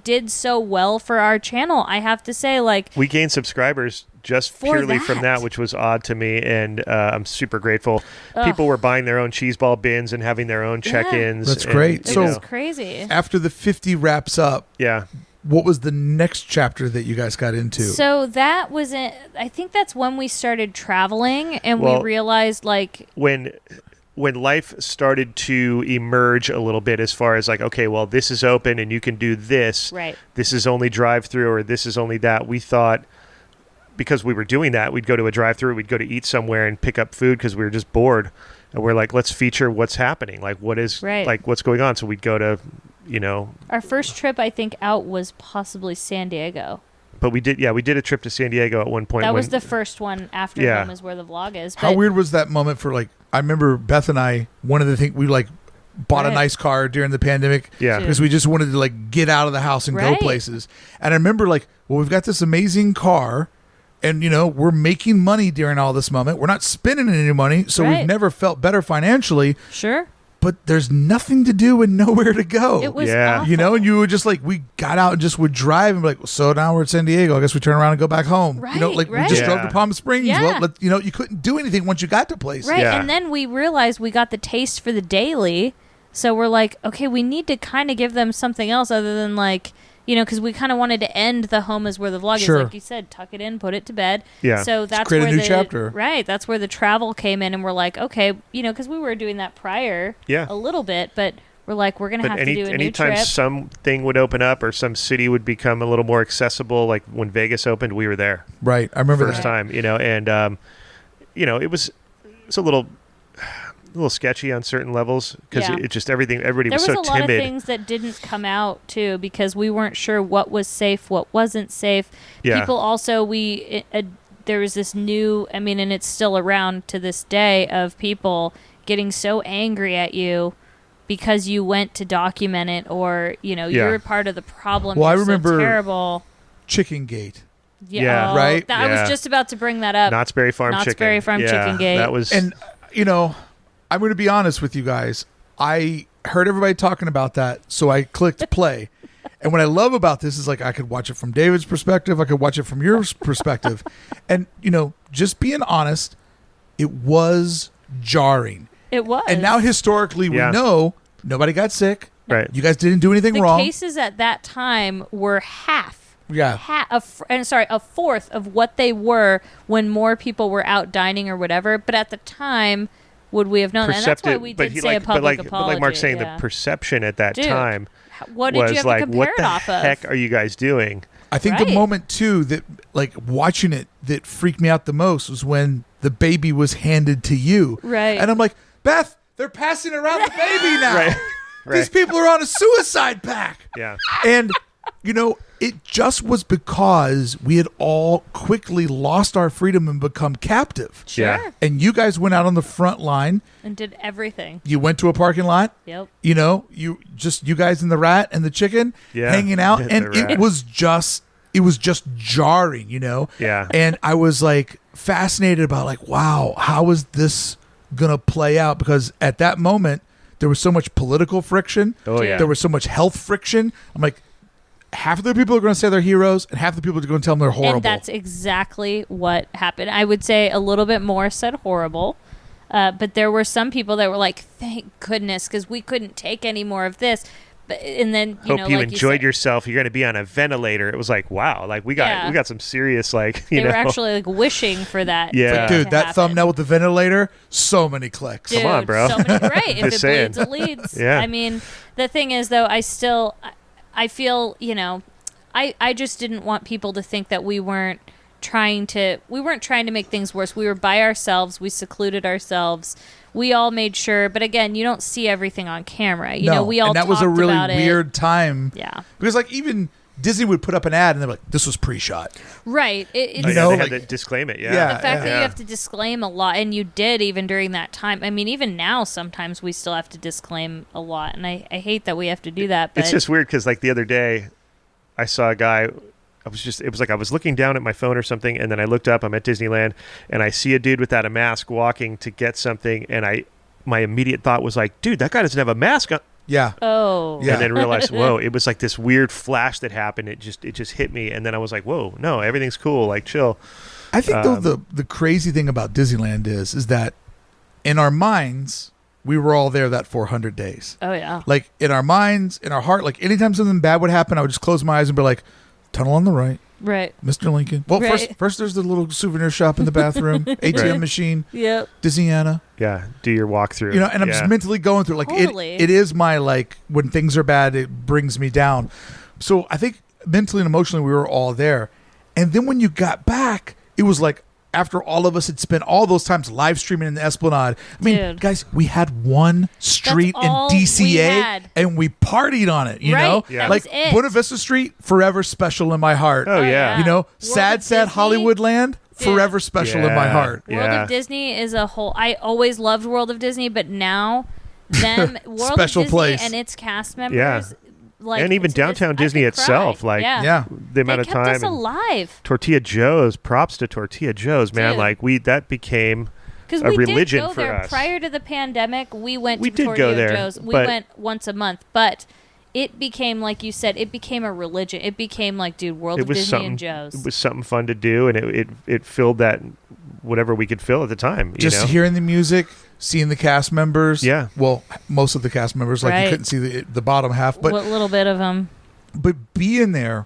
did so well for our channel. I have to say, like, We gained subscribers just For purely from that. that, which was odd to me, and I'm super grateful. People were buying their own cheese ball bins and having their own check-ins. That's and, great. you So- it's know, crazy. After the 50 wraps up, yeah, what was the next chapter that you guys got into? So that was it. I think that's when we started traveling, and Well- we realized like when life started to emerge a little bit, as far as like, okay, well, this is open and you can do this. Right. This is only drive-through, or this is only that. We thought, because we were doing that, we'd go to a drive-through, we'd go to eat somewhere and pick up food because we were just bored, and we're like, let's feature what's happening, like what is Right. like what's going on. So we'd go to, our first trip I think out was possibly San Diego. but we did a trip to San Diego at one point. That when, was the first one after Yeah. Home is Where the Vlog is. How But weird was that moment for, like, I remember Beth and I, one of the things, we like bought a Right. nice car during the pandemic Yeah. because we just wanted to like get out of the house and go Right. places. And I remember like, well, we've got this amazing car and, we're making money during all this moment. We're not spending any money. So we've Right. never felt better financially, Sure. but there's nothing to do and nowhere to go. It was Yeah. awful. And you were just like, we got out and just would drive and be like, well, so now we're at San Diego. I guess we turn around and go back home. Right, We just right. drove to Yeah. Palm Springs. Yeah. Well, you couldn't do anything once you got to places. Right. Yeah. And then we realized we got the taste for the daily. So we're like, okay, we need to kind of give them something else other than like, because we kind of wanted to end the Home is Where the Vlog Sure. is. Like you said, tuck it in, put it to bed. Yeah. So that's create a where new the chapter. Right. That's where the travel came in, and we're like, okay, because we were doing that prior Yeah. a little bit, but we're like, we're gonna have to do a new anytime trip. something would open up or some city would become a little more accessible, like when Vegas opened, we were there. Right. I remember First that. time, and it was a little sketchy on certain levels because it just everybody was so timid. There was a lot of things that didn't come out too because we weren't sure what was safe, what wasn't safe. Yeah. People also there was this new, and it's still around to this day, of people getting so angry at you because you went to document it, or you're part of the problem. Well, I You're remember so terrible. Chicken Gate. Yeah. Right? I was just about to bring that up. Knott's Berry Farm Knott's Chicken. Berry Farm Chicken Gate. That was, And I'm going to be honest with you guys. I heard everybody talking about that, so I clicked play. And what I love about this is, like, I could watch it from David's perspective. I could watch it from your perspective. And, just being honest, it was jarring. It was. And now historically we know nobody got sick. Right. You guys didn't do anything the wrong. cases at that time were half. Yeah. A fourth of what they were when more people were out dining or whatever. But at the time, would we have known that? And that's why we did say a public apology. But like Mark's saying, the perception at that time what did you have was to compare what it the off of? heck are you guys doing? I think the moment, too, that, like, watching it that freaked me out the most was when the baby was handed to you. Right. And I'm like, Beth, they're passing around the baby now. Right. These people are on a suicide pack. Yeah. And, it just was because we had all quickly lost our freedom and become captive. Sure. Yeah. And you guys went out on the front line. And did everything. You went to a parking lot. Yep. You guys and the rat and the chicken hanging out. And it was just jarring, Yeah. And I was like fascinated about, like, wow, how is this going to play out? Because at that moment, there was so much political friction. Oh, yeah. There was so much health friction. I'm like, half of the people are going to say they're heroes and half the people are going to tell them they're horrible. And that's exactly what happened. I would say a little bit more said horrible. But there were some people that were like, thank goodness, because we couldn't take any more of this. But, and then, hope you enjoyed yourself. You're going to be on a ventilator. It was like, wow, like we got some serious, like, they were actually like wishing for that. Yeah. But dude, that thumbnail with the ventilator, so many clicks. Dude, come on, bro. So many, right. If Just it saying. bleeds, it leads. Yeah. The thing is, though, I feel, I just didn't want people to think that we weren't trying to make things worse. We were by ourselves. We secluded ourselves. We all made sure, but again, you don't see everything on camera. We all and that was a talked really about it. weird time. Yeah. Because, like, even Disney would put up an ad and they're like, this was pre-shot. Right. they had to disclaim it. Yeah. The fact that you have to disclaim a lot, and you did even during that time. Even now, sometimes we still have to disclaim a lot, and I hate that we have to do that. But It's just weird because, like, the other day, I saw a guy. It was like I was looking down at my phone or something, and then I looked up. I'm at Disneyland, and I see a dude without a mask walking to get something, and my immediate thought was like, dude, that guy doesn't have a mask on. Yeah. Oh. Yeah. And then realized, whoa, it was like this weird flash that happened. It just hit me, and then I was like, whoa, no, everything's cool, like chill. I think though the crazy thing about Disneyland is that in our minds we were all there that 400 days. Oh yeah. Like in our minds, in our heart, like anytime something bad would happen, I would just close my eyes and be like, tunnel on the right. Right. Mr. Lincoln. Well, Right. first there's the little souvenir shop in the bathroom, ATM Right. machine, Yep. Disneyana. Yeah, do your walkthrough. And I'm just mentally going through, like, Totally. it is my, like, when things are bad, it brings me down. So I think mentally and emotionally we were all there. And then when you got back, it was like, after all of us had spent all those times live streaming in the Esplanade. I mean, Dude. guys, we had one street in all we DCA had. and we partied on it, you Right. know? Yeah. That Like, was it. Buena Vista Street, forever special in my heart. Oh, yeah. You know, World sad of Disney, Hollywood land, Dude. forever special in my Yeah. heart. World Yeah. of Disney is a whole. I always loved World of Disney, but now World Special of Disney place. and its cast members, Yeah. like, And even to this- downtown I Disney could itself, cry. like, Yeah. the amount they of kept time. us and alive. Tortilla Joe's, props to Tortilla Joe's, man. Dude. Like that became Because a we religion did go for there us. prior to the pandemic. We went We to did go Tortilla there, Joe's. We but- went once a month, but it became, like you said, it became a religion. It became like, dude, World it of was Disney something. and Joe's. It was something fun to do, and it filled that whatever we could fill at the time. Just you know? hearing the music, seeing the cast members. Yeah. Well, most of the cast members, like, you Right. couldn't see the bottom half, but what little bit of them. being there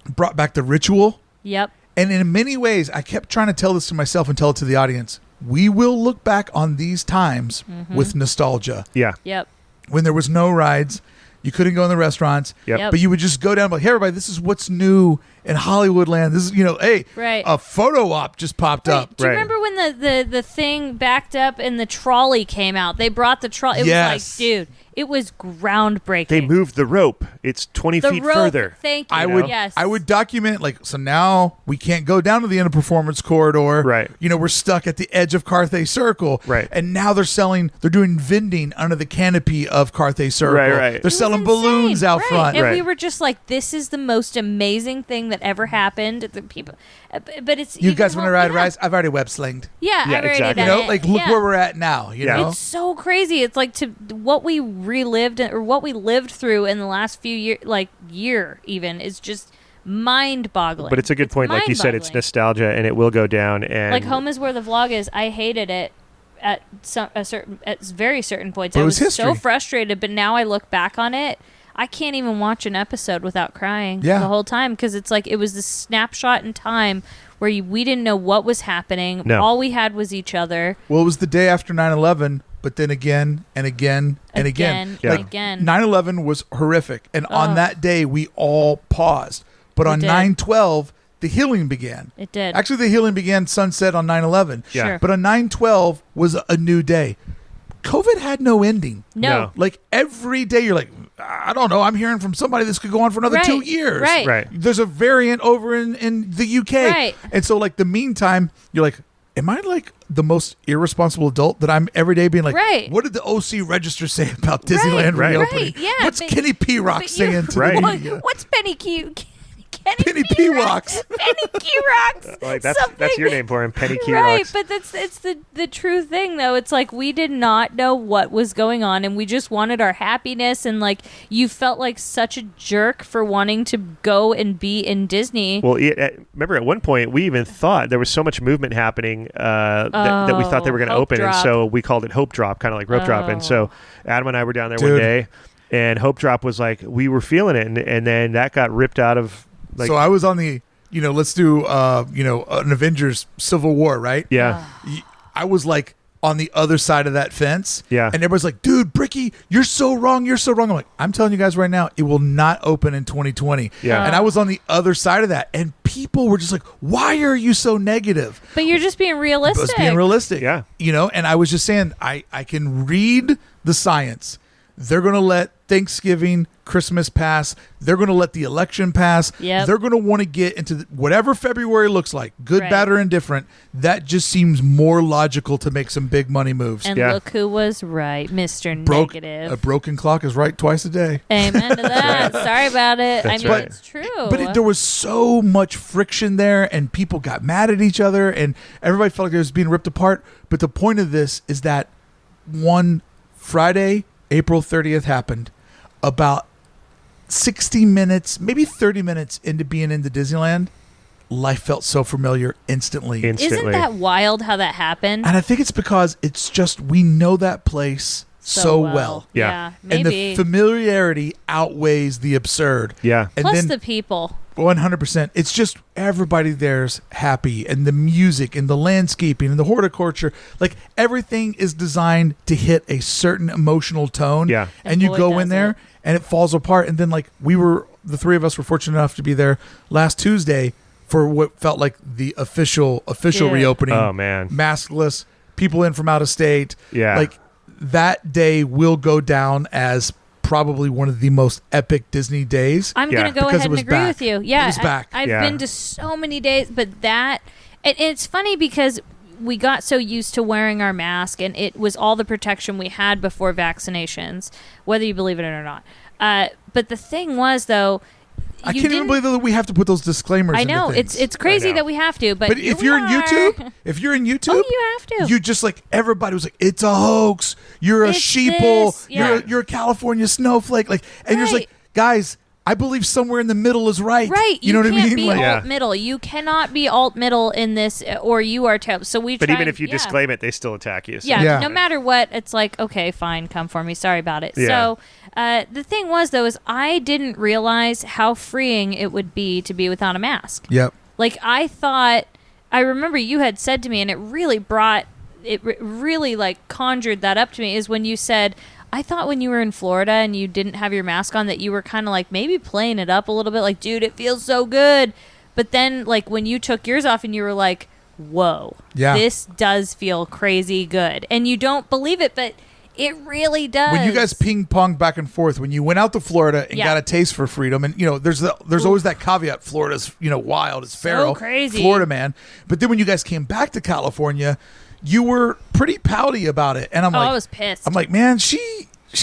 brought back the ritual. Yep. And in many ways, I kept trying to tell this to myself and tell it to the audience. We will look back on these times with nostalgia. Yeah. Yep. when there was no rides. You couldn't go in the restaurants, Yep. but you would just go down and be like, hey, everybody, this is what's new in Hollywood land. This is, hey, Right. a photo op just popped up. Do you Right. remember when the thing backed up and the trolley came out? They brought the trolley. It Yes. was like, dude, it was groundbreaking. They moved the rope. It's 20 the feet rope, further. Thank you. I would document, like, so now we can't go down to the end of performance corridor. Right. We're stuck at the edge of Carthay Circle. Right. And now they're doing vending under the canopy of Carthay Circle. Right. They're It was selling insane. balloons out Right. front. And Right. we were just like, this is the most amazing thing that ever happened. The people, but it's You even guys want to ride yeah. rides? I've already web slinged. Yeah, Yeah, I've already exactly. done it. Like, look Yeah. where we're at now, know? It's so crazy. It's like to what we relived or what we lived through in the last few years, like year even, is just mind-boggling. But it's a good point. Like you said, it's Mind-boggling. nostalgia, and it will go down. And Like home is where the vlog is. I hated it at very certain points. But I it was was so history. frustrated, but now I look back on it, I can't even watch an episode without crying Yeah. the whole time because it's like it was this snapshot in time where we didn't know what was happening. No. All we had was each other. Well, it was the day after 9/11, but then again and again and again. Again and Like, again. 9/11 was horrific. And on Ugh. that day, we all paused. But We on did. 9/12, the healing began. It did. Actually, the healing began sunset on 9/11. Yeah. Sure. But on 9/12 was a new day. COVID had no ending. No. Like every day, you're like, I don't know. I'm hearing from somebody this could go on for another Right. 2 years. Right. Right. There's a variant over in the UK. Right. And so, like, the meantime, you're like, am I like the most irresponsible adult that I'm every day being like, Right. what did the OC Register say about Disneyland Right. reopening? Right, yeah, What's but- Kenny P. Rock But saying to Right. the What- media? what's Penny Q? Penny P. Rocks. Penny Q rocks. like that's Something. your name for him, Penny Q Right, Rocks. but it's the true thing though. It's like we did not know what was going on, and we just wanted our happiness. And like you felt like such a jerk for wanting to go and be in Disney. Well, remember at one point we even thought there was so much movement happening that we thought they were going to Hope open, and Drop. so we called it Hope Drop, kind of like Rope Drop. And so Adam and I were down there one Dude. day, and Hope Drop was like we were feeling it, and then that got ripped out of like So I was on the, let's do, an Avengers Civil War, right? yeah. I was like on the other side of that fence. Yeah. And everybody's like, dude, Brickey, you're so wrong. You're so wrong. I'm like, I'm telling you guys right now, it will not open in 2020. Yeah. And I was on the other side of that. And people were just like, why are you so negative? But you're just being I realistic. was being realistic. Yeah. And I was just saying, I can read the science. They're going to let Thanksgiving, Christmas pass. They're going to let the election pass. Yep. They're going to want to get into whatever February looks like, good, Right. bad, or indifferent. That just seems more logical to make some big money moves. And Yeah. look who was right, Mr. A Negative. broken clock is right twice a day. Amen to that. Sorry about it. That's I mean, right. it's true. But there was so much friction there, and people got mad at each other, and everybody felt like it was being ripped apart. But the point of this is that one Friday, April 30th happened. About 60 minutes, maybe 30 minutes into being into Disneyland, life felt so familiar instantly. Instantly. Isn't that wild how that happened? And I think it's because it's just we know that place so well. Yeah. And the maybe. familiarity outweighs the absurd. Yeah. And Plus then the people. 100%. It's just everybody there's happy, and the music and the landscaping and the horticulture, like everything is designed to hit a certain emotional tone. Yeah. And And you boy, go does in there it. and it falls apart. And then like the three of us were fortunate enough to be there last Tuesday for what felt like the official Dude. reopening. Oh, man. Maskless, people in from out of state. Yeah. Like that day will go down as probably one of the most epic Disney days. I'm Yeah. going to go Because ahead it and was agree back. with you. Yeah. It was back. I've Yeah. been to so many days, but that, and it's funny because we got so used to wearing our mask, and it was all the protection we had before vaccinations, whether you believe it or not. But the thing was, though, I you can't even didn't- believe that we have to put those disclaimers. I into know things. it's crazy know. that we have to, but But here if we you're in are. YouTube, you have to. You just like everybody was like, "It's a hoax. You're a It's sheeple. this, yeah. You're a California snowflake." Like, and you're just Right. like, guys, I believe somewhere in the middle is right. Right, You know what I can't mean? Be Like, Yeah. alt middle. You cannot be alt middle in this, or you are terrible. So we. But try even and- if you yeah. disclaim it, they still attack you. So. Yeah, Yeah. no matter what, it's like, okay, fine, come for me. Sorry about it. Yeah. So the thing was, though, is I didn't realize how freeing it would be to be without a mask. Yep. Like, I remember you had said to me, and it really really, like, conjured that up to me, is when you said, I thought when you were in Florida and you didn't have your mask on that you were kind of like maybe playing it up a little bit, like, dude, it feels so good. But then, like, when you took yours off and you were like, whoa, this does feel crazy good. And you don't believe it, but it really does. When you guys ping-ponged back and forth, when you went out to Florida and got a taste for freedom, and, there's always that caveat, Florida's, wild, it's feral. So crazy. Florida, man. But then when you guys came back to California, you were pretty pouty about it. And I was pissed. I'm like, man, she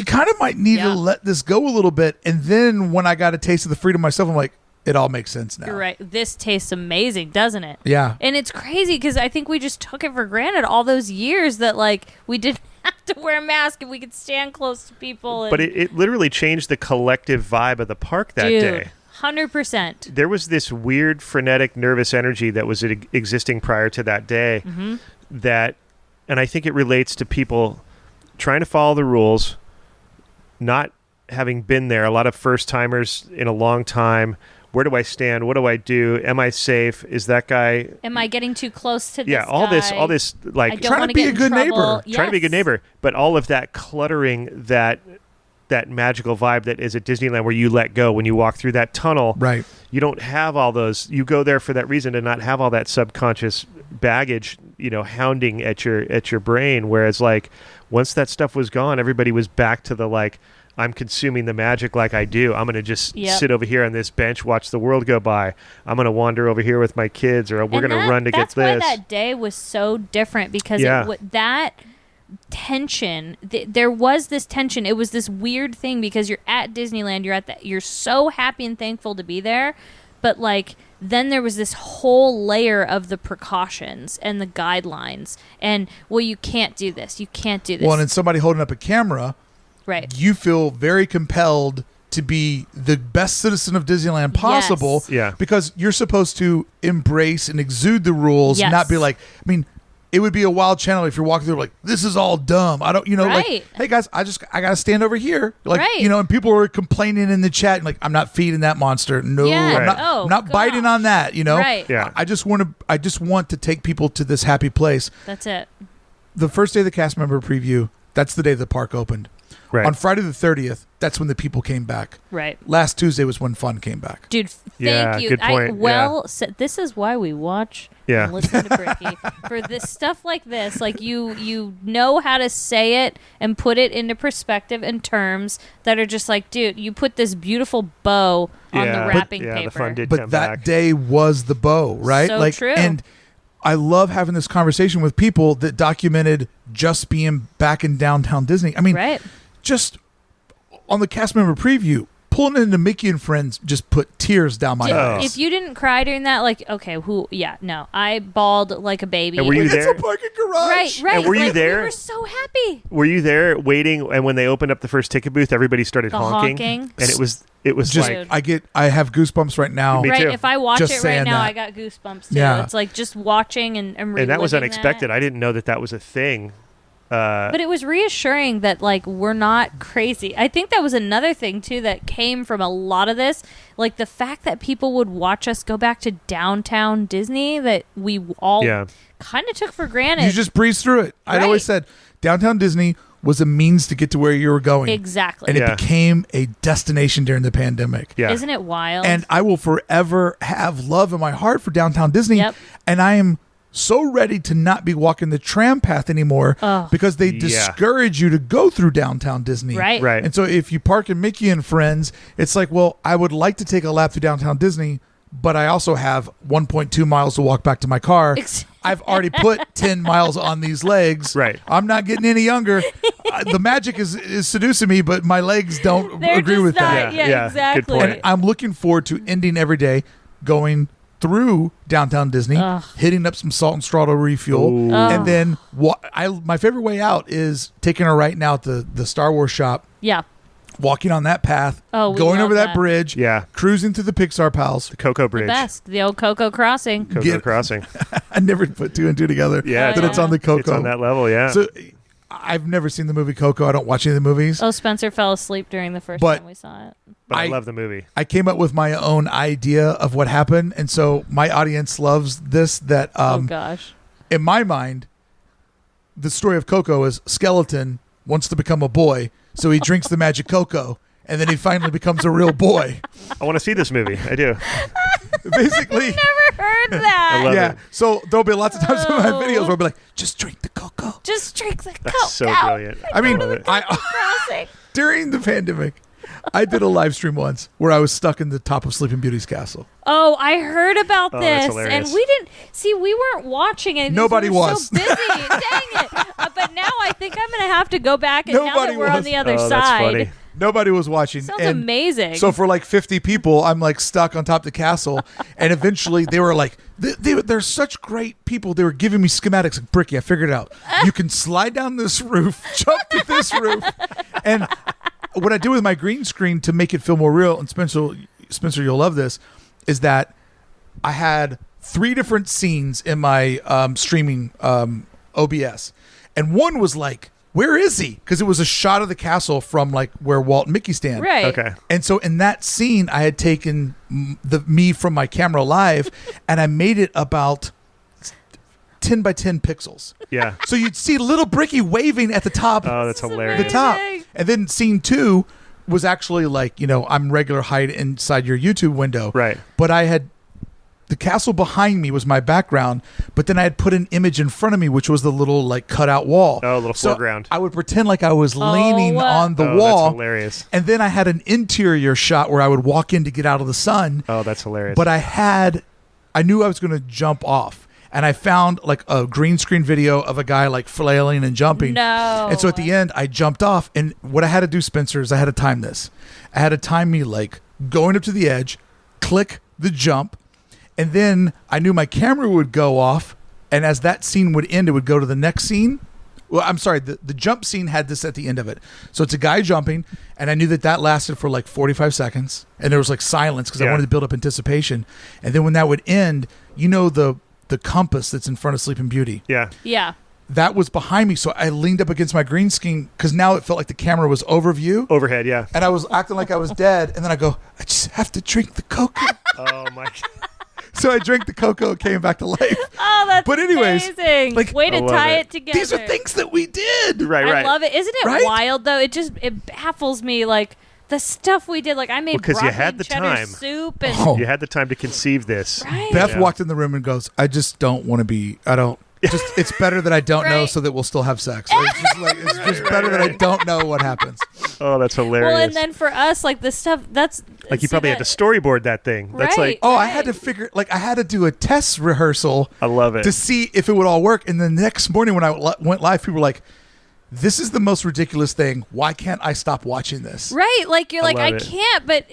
kind of might need to let this go a little bit. And then when I got a taste of the freedom myself, I'm like, it all makes sense now. You're right. This tastes amazing, doesn't it? Yeah. And it's crazy because I think we just took it for granted all those years that, like, we didn't have to wear a mask and we could stand close to people. And, but it literally changed the collective vibe of the park that day. 100%. There was this weird, frenetic, nervous energy that was existing prior to that day and I think it relates to people trying to follow the rules, not having been there. A lot of first-timers in a long time. Where do I stand? What do I do? Am I safe? Is that guy? Am I getting too close to this guy? all this, like, I don't trying to be a good neighbor. Yes. Trying to be a good neighbor. But all of that cluttering, that magical vibe that is at Disneyland where you let go when you walk through that tunnel. Right. You don't have all those. You go there for that reason to not have all that subconscious baggage, hounding at your brain. Whereas, like, once that stuff was gone, everybody was back to the, like, I'm consuming the magic like I do. I'm going to just sit over here on this bench, watch the world go by. I'm going to wander over here with my kids, or we're going to run to get this. That's why that day was so different, because that tension, there was this tension. It was this weird thing because you're at Disneyland, you're so happy and thankful to be there, but, like, then there was this whole layer of the precautions and the guidelines, and, well, you can't do this, you can't do this. Well, and then somebody holding up a camera. Right. You feel very compelled to be the best citizen of Disneyland possible. Yes. Yeah. Because you're supposed to embrace and exude the rules, Yes. not be like, I mean, it would be a wild channel if you're walking through like, this is all dumb. I don't, Right. like, hey guys, I got to stand over here. Like, Right. and people are complaining in the chat, like, I'm not feeding that monster. No, Yeah. I'm not, Oh, I'm not biting gosh. on that, Right. Yeah. I just want to take people to this happy place. That's it. The first day of the cast member preview, that's the day the park opened. Right. On Friday the 30th, that's when the people came back. Right. Last Tuesday was when fun came back. Dude, thank Yeah, you. good point. Said. This is why we watch Yeah. and listen to Brickey. For this stuff like this, like, you know how to say it and put it into perspective and terms that are just like, dude, you put this beautiful bow on the wrapping paper. The fun did But come that back. day was the bow, right? So true. And I love having this conversation with people that documented just being back in downtown Disney. I mean, Right. just on the cast member preview, pulling into Mickey and Friends just put tears down my eyes. If you didn't cry during that, like, okay, no, I bawled like a baby. And were you It's there? a parking garage. Right. And were you like, there? We were so happy. Were you there waiting? And when they opened up the first ticket booth, everybody started The honking. honking. And it was Just like, I have goosebumps right now. Me Right. too. If I watch Just it right saying now, that. I got goosebumps too. Yeah. It's like just watching and reliving and that was unexpected. that. I didn't know that was a thing. But it was reassuring that, like, we're not crazy. I think that was another thing too that came from a lot of this, like the fact that people would watch us go back to downtown Disney that we all kind of took for granted. You just breeze through it. I'd Right. always said downtown Disney was a means to get to where you were going. Exactly. And it became a destination during the pandemic. Yeah. Isn't it wild? And I will forever have love in my heart for downtown Disney. Yep. And I am so ready to not be walking the tram path anymore because they discourage you to go through downtown Disney. Right. Right. And so if you park in Mickey and Friends, it's like, well, I would like to take a lap through downtown Disney, but I also have 1.2 miles to walk back to my car. I've already put 10 miles on these legs. Right. I'm not getting any younger. The magic is seducing me, but my legs don't They're agree just with not, that. Yeah, Yeah, yeah, good exactly. point. And I'm looking forward to ending every day going through downtown Disney, hitting up some Salt and Straw to refuel, Ooh. and then my favorite way out is taking a right now at the Star Wars shop, Yeah. walking on that path, Oh, we going love over that that. bridge, Yeah. cruising through the Pixar Pals. The Cocoa Bridge. Best. The old Cocoa Crossing. Cocoa Crossing. I never put two and two together. Yeah. that it's on the Cocoa. It's on that level, yeah. So I've never seen the movie Coco. I don't watch any of the movies. Oh, Spencer fell asleep during the first But- time we saw it. but I I- love the movie. I came up with my own idea of what happened, and so my audience loves this. That Oh, gosh. in my mind, the story of Coco is skeleton wants to become a boy, So he drinks the magic cocoa, and then he finally becomes a real boy. I want to see this movie. I do. Basically. Never heard that. I love Yeah. it. So there'll be lots of times in my videos where I'll be like, just drink the cocoa. Just drink the cocoa. That's so brilliant. I mean, love it. Crossing. during the pandemic, I did a live stream once where I was stuck in the top of Sleeping Beauty's castle. Oh, I heard about Oh, that's this, hilarious. and we didn't see. We weren't watching it. Nobody we were was. so busy. Dang it! But now I think I'm gonna have to go back, and now Nobody that we're on was. the other Oh, that's side, funny. Nobody was watching. sounds and amazing. So for like 50 people, I'm like stuck on top of the castle. And eventually they were like, they're such great people. They were giving me schematics. Like, Brickey, I figured it out. You can slide down this roof, jump to this roof. And what I did with my green screen to make it feel more real, and Spencer, you'll love this, is that I had 3 different scenes in my streaming OBS. And one was like, where is he? Because it was a shot of the castle from like where Walt and Mickey stand. right? Okay. And so in that scene, I had taken me from my camera live, and I made it about 10 by 10 pixels. Yeah. So you'd see little Brickey waving at the top, Oh, that's This is hilarious. the top, amazing. and then scene 2 was actually like, I'm regular height inside your YouTube window. Right. But I had the castle behind me was my background, but then I had put an image in front of me, which was the little like cutout wall. Oh, a little So foreground. I would pretend like I was leaning wow. on the Oh, wall. That's hilarious. And then I had an interior shot where I would walk in to get out of the sun. Oh, that's hilarious. But I knew I was going to jump off. And I found like a green screen video of a guy like flailing and jumping. No. And so at the end, I jumped off. And what I had to do, Spencer, is I had to time this. I had to time me like going up to the edge, click the jump. And then I knew my camera would go off. And as that scene would end, it would go to the next scene. Well, I'm sorry, the jump scene had this at the end of it. So it's a guy jumping, and I knew that lasted for like 45 seconds. And there was like silence because I Yeah. wanted to build up anticipation. And then when that would end, the compass that's in front of Sleeping Beauty, yeah. Yeah. that was behind me. So I leaned up against my green screen because now it felt like the camera was overview. Overhead, yeah. And I was acting like I was dead. And then I go, I just have to drink the cocoa. Oh, my. So I drank the cocoa and came back to life. Oh, that's But anyways, amazing. like- Way to I love tie it. it together. These are things that we did. Right, right. I love it. Isn't it Right? wild though? It baffles me, like the stuff we did. Like I made Well, 'cause you broccoli had and the cheddar time. soup and Oh. You had the time to conceive this. right. Beth Yeah. walked in the room and goes, I just don't want to be, it's better that I don't know Right. so that we'll still have sex. Or it's just better that I don't know what happens. Oh, that's hilarious. Well, and then for us, like the stuff that's like you see probably that- had to storyboard that thing. That's Right. like, Oh, I had to figure, I had to do a test rehearsal I love it. to see if it would all work. And the next morning when I went live, people were like, this is the most ridiculous thing. Why can't I stop watching this? right. Like you're like love I it. can't, but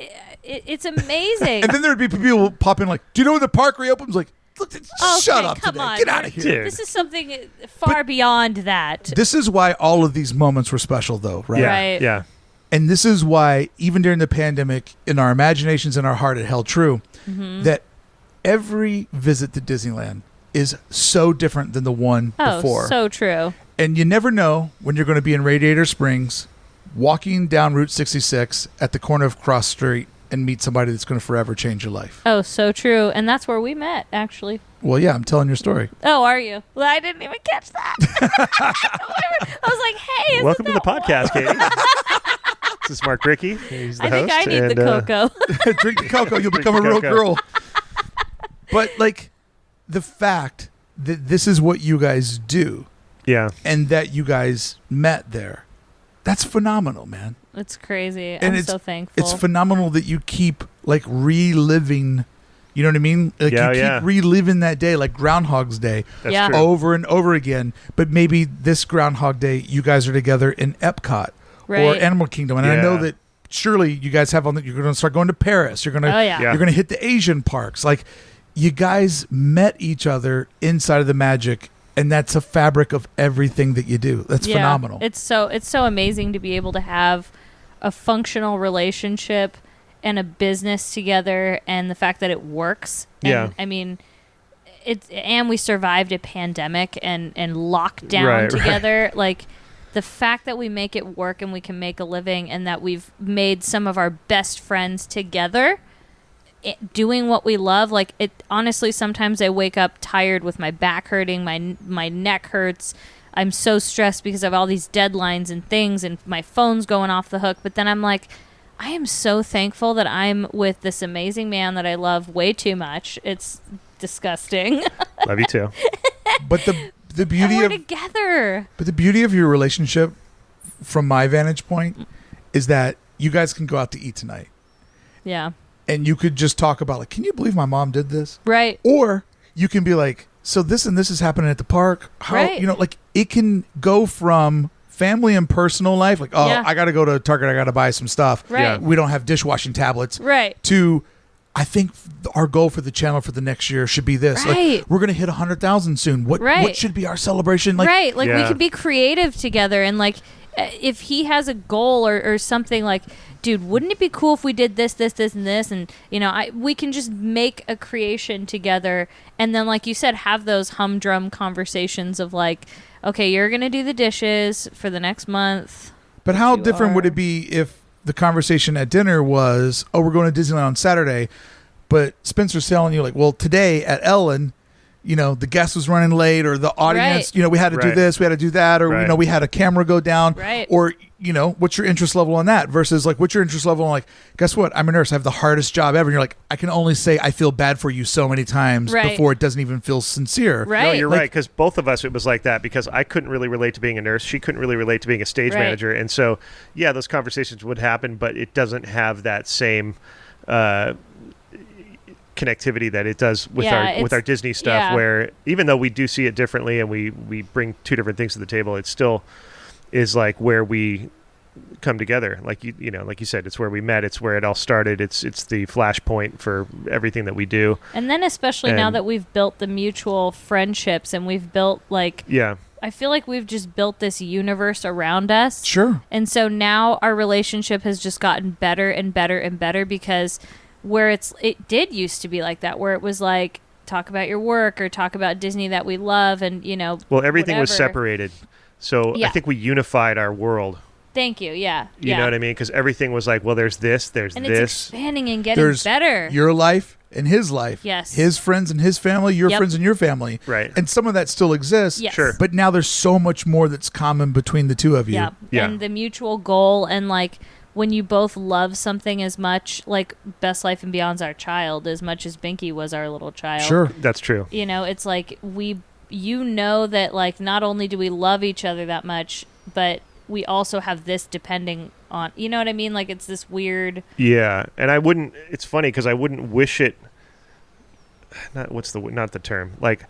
it's amazing. And then there'd be people pop in like, do you know when the park reopens? Like, look, shut Okay, up come today. on. Get out of here. Dude. This is something far beyond that. This is why all of these moments were special though, right? yeah, Right. yeah. And this is why, even during the pandemic, in our imaginations and our heart, it held true Mm-hmm. that every visit to Disneyland is so different than the one Oh, before. so true. And you never know when you're going to be in Radiator Springs, walking down Route 66 at the corner of Cross Street and meet somebody that's going to forever change your life. Oh, so true. And that's where we met, actually. Well, yeah, I'm telling your story. Oh, are you? Well, I didn't even catch that. I was like, hey, isn't Welcome to the that podcast, Katie. This is Mark Brickey. He's the I think host. I need the cocoa. Drink the cocoa, you'll become a the real cocoa. girl. But, like, the fact that this is what you guys do Yeah. and that you guys met there, that's phenomenal, man. It's crazy. And I'm it's- so thankful. It's phenomenal that you keep, like, reliving, you know what I mean? Like, Yeah, you keep yeah. reliving that day, like Groundhog's Day, That's Yeah. true. over and over again. But maybe this Groundhog Day, you guys are together in Epcot or Right. Animal Kingdom. And I know Yeah. that surely you guys have on that. You're going to start going to Paris. You're going to Oh, yeah. Yeah. you're going to hit the Asian parks. Like, you guys met each other inside of the magic, and that's a fabric of everything that you do. That's Yeah. phenomenal. It's so amazing to be able to have a functional relationship and a business together, and the fact that it works. And, Yeah. I mean, and we survived a pandemic and lockdown Right, right. together. Like the fact that we make it work and we can make a living, and that we've made some of our best friends together. Doing what we love, like it honestly, sometimes I wake up tired with my back hurting, my neck hurts, I'm so stressed because of all these deadlines and things and my phone's going off the hook. But then I'm like, I am so thankful that I'm with this amazing man that I love way too much. It's disgusting. Love you too. But the beauty we're of together. But the beauty of your relationship, from my vantage point, is that you guys can go out to eat tonight, Yeah. and you could just talk about, like, can you believe my mom did this? Right. Or you can be like, so this and this is happening at the park. How, Right. like, it can go from family and personal life, like, oh, Yeah. I got to go to Target, I got to buy some stuff. Right. Yeah. We don't have dishwashing tablets. Right. To, I think our goal for the channel for the next year should be this. Right. Like, we're going to hit 100,000 soon. What Right. should be our celebration? Like, right. Like we Yeah. could be creative together, and like if he has a goal or something, like, dude, wouldn't it be cool if we did this, this, this, and this, and we can just make a creation together, and then, like you said, have those humdrum conversations of like, okay, you're gonna do the dishes for the next month. But how You different would are. it be if the conversation at dinner was, oh, we're going to Disneyland on Saturday, but Spencer's telling you, like, well, today at Ellen, the guest was running late, or the audience, Right. we had to do Right. this, we had to do that, or, Right. we had a camera go down, Right. or, what's your interest level on that versus, like, what's your interest level on, like, guess what? I'm a nurse. I have the hardest job ever. And you're like, I can only say I feel bad for you so many times Right. before it doesn't even feel sincere. Right. No, you're Like- right, because both of us, it was like that, because I couldn't really relate to being a nurse. She couldn't really relate to being a stage Right. manager. And so, yeah, those conversations would happen, but it doesn't have that same connectivity that it does with Yeah, our Disney stuff, yeah. where even though we do see it differently and we bring two different things to the table, it still is like where we come together. Like like you said, it's where we met, it's where it all started, it's the flashpoint for everything that we do. And then especially now And- that we've built the mutual friendships, and we've built, like, Yeah. I feel like we've just built this universe around us. Sure. And so now our relationship has just gotten better and better and better, because where it did used to be like that, where it was like, talk about your work or talk about Disney that we love, and Well, everything was whatever. separated. So Yeah. I think we unified our world. Thank you. Yeah. You know what I mean? Because everything was like, well, there's this, there's And it's this. expanding and getting There's better. your life and his life. Yes. His friends and his family, your Yep. friends and your family. Right. And some of that still exists. Yes. Sure. But now there's so much more that's common between the two of you. Yeah. Yeah. And the mutual goal, and like when you both love something as much, like Best Life and Beyond's our child, as much as Binky was our little child. Sure. That's true. It's like that, like, not only do we love each other that much, but we also have this depending on, you know what I mean? Like, it's this weird. Yeah. And it's funny because I wouldn't wish it, not the term. Like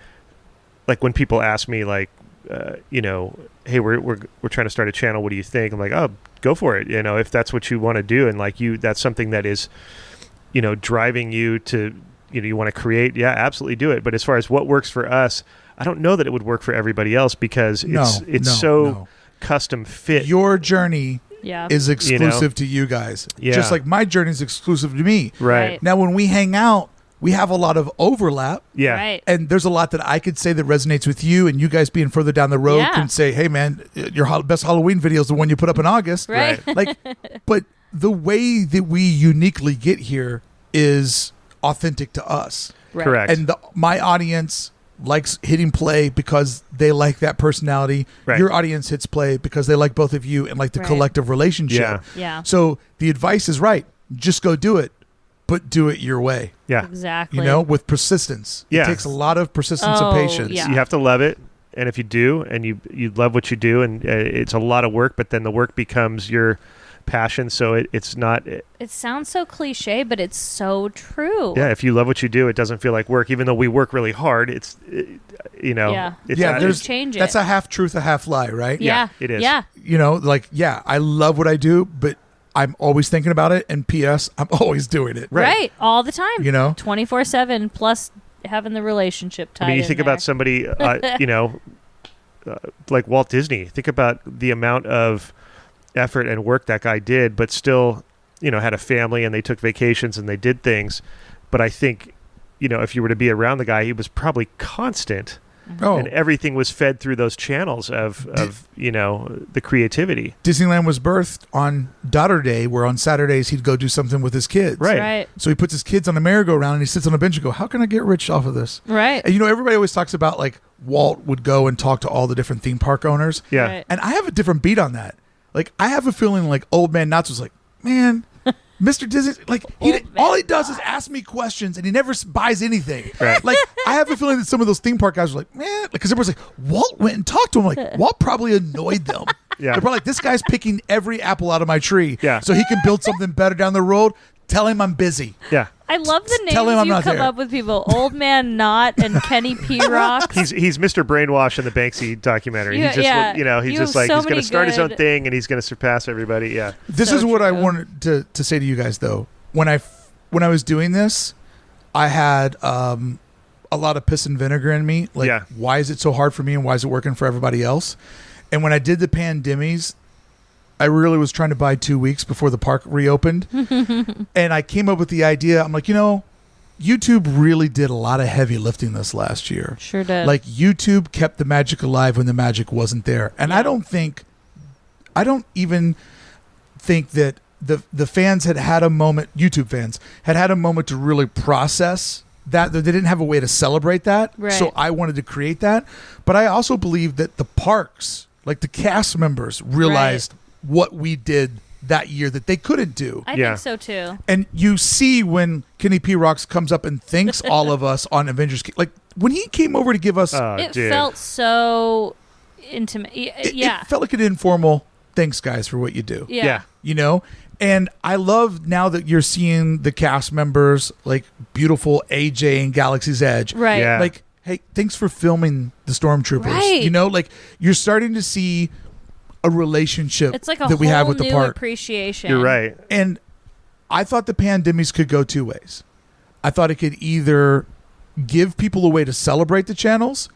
when people ask me, like, hey, we're trying to start a channel. What do you think? I'm like, oh, go for it. If that's what you want to do, and like that's something that is, driving you to, you want to create. Yeah, absolutely do it. But as far as what works for us, I don't know that it would work for everybody else, because it's so custom fit. Your journey Yeah. is exclusive to you guys. Yeah. Just like my journey is exclusive to me. Right. Now, when we hang out, we have a lot of overlap. Yeah. Right. And there's a lot that I could say that resonates with you, and you guys being further down the road Yeah. can say, hey, man, your best Halloween video is the one you put up in August. Right. Like, but the way that we uniquely get here is authentic to us. Right. Correct. And my audience likes hitting play because they like that personality. Right. Your audience hits play because they like both of you and like the Right. collective relationship. Yeah. Yeah. So the advice is right. Just go do it, but do it your way. Yeah. Exactly. With persistence. Yeah. It takes a lot of persistence Oh, and patience. yeah. You have to love it. And if you do, and you love what you do, and it's a lot of work, but then the work becomes your passion. So it's not. It sounds so cliche, but it's so true. Yeah, if you love what you do, it doesn't feel like work. Even though we work really hard, Yeah. it's Yeah, not- there's change it. That's a half truth, a half lie, right? Yeah. it is. Yeah. I love what I do, but I'm always thinking about it. And P.S., I'm always doing it. Right. All the time. 24/7, plus having the relationship tied I mean, you in think there. about somebody, like Walt Disney. Think about the amount of effort and work that guy did, but still, had a family, and they took vacations and they did things. But I think, if you were to be around the guy, he was probably constant Oh. And everything was fed through those channels of the creativity. Disneyland was birthed on Daughter Day, where on Saturdays he'd go do something with his kids. Right. So he puts his kids on a merry-go-round and he sits on a bench and go, how can I get rich off of this? Right. And everybody always talks about like Walt would go and talk to all the different theme park owners. Yeah. Right. And I have a different beat on that. Like, I have a feeling like Old Man Knotts was like, man, Mr. Disney, like, all he does is ask me questions and he never buys anything. Right. Like, I have a feeling that some of those theme park guys were like, man, because everyone's like, Walt went and talked to him. Like, Walt probably annoyed them. Yeah. They're probably like, this guy's picking every apple out of my tree Yeah. so he can build something better down the road. Tell him I'm busy. Yeah. I love the Tell him names I'm you not come there. up with people. Old Man Knott and Kenny P. Rocks. He's Mr. Brainwash in the Banksy documentary. Yeah, He just yeah. he's You just have like so he's going many to start his own good- thing and he's going to surpass everybody. Yeah. This So is what I true. wanted to say to you guys, though. When I was doing this, I had a lot of piss and vinegar in me. Like, Yeah. why is it so hard for me and why is it working for everybody else? And when I did the pandemies, I really was trying to buy 2 weeks before the park reopened. And I came up with the idea. I'm like, YouTube really did a lot of heavy lifting this last year. Sure did. Like, YouTube kept the magic alive when the magic wasn't there. And Yeah. I don't even think that the fans had a moment, YouTube fans had a moment to really process that. They didn't have a way to celebrate that. Right. So I wanted to create that. But I also believe that the parks, like the cast members, realized what we did that year that they couldn't do. I Yeah. think so too. And you see when Kenny P. Rocks comes up and thanks all of us on Avengers, like when he came over to give us, It Dude. felt so intimate. it Yeah. felt like an informal thanks guys for what you do. Yeah. And I love now that you're seeing the cast members like beautiful AJ and Galaxy's Edge. Right. Yeah. Like, hey, thanks for filming the Stormtroopers. Right. Like you're starting to see a relationship It's like a that we have whole with the new park. appreciation. You're right. And I thought the pandemies could go two ways. I thought it could either give people a way to celebrate the channels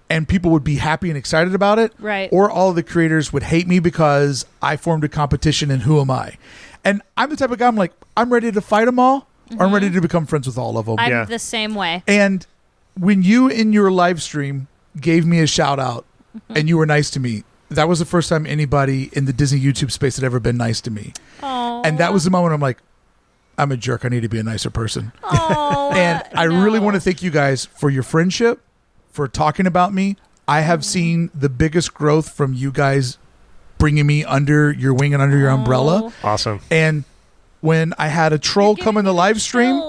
and people would be happy and excited about it. Right. Or all of the creators would hate me because I formed a competition and who am I? And I'm the type of guy, I'm ready to fight them all or I'm ready to become friends with all of them. I'm Yeah. the same way. And when you in your live stream gave me a shout out and you were nice to me, that was the first time anybody in the Disney YouTube space had ever been nice to me. Oh. And that was the moment I'm like, I'm a jerk. I need to be a nicer person. Oh. And I really want to thank you guys for your friendship, for talking about me. I have seen the biggest growth from you guys bringing me under your wing and under your umbrella. Awesome. And when I had a troll come in the live stream,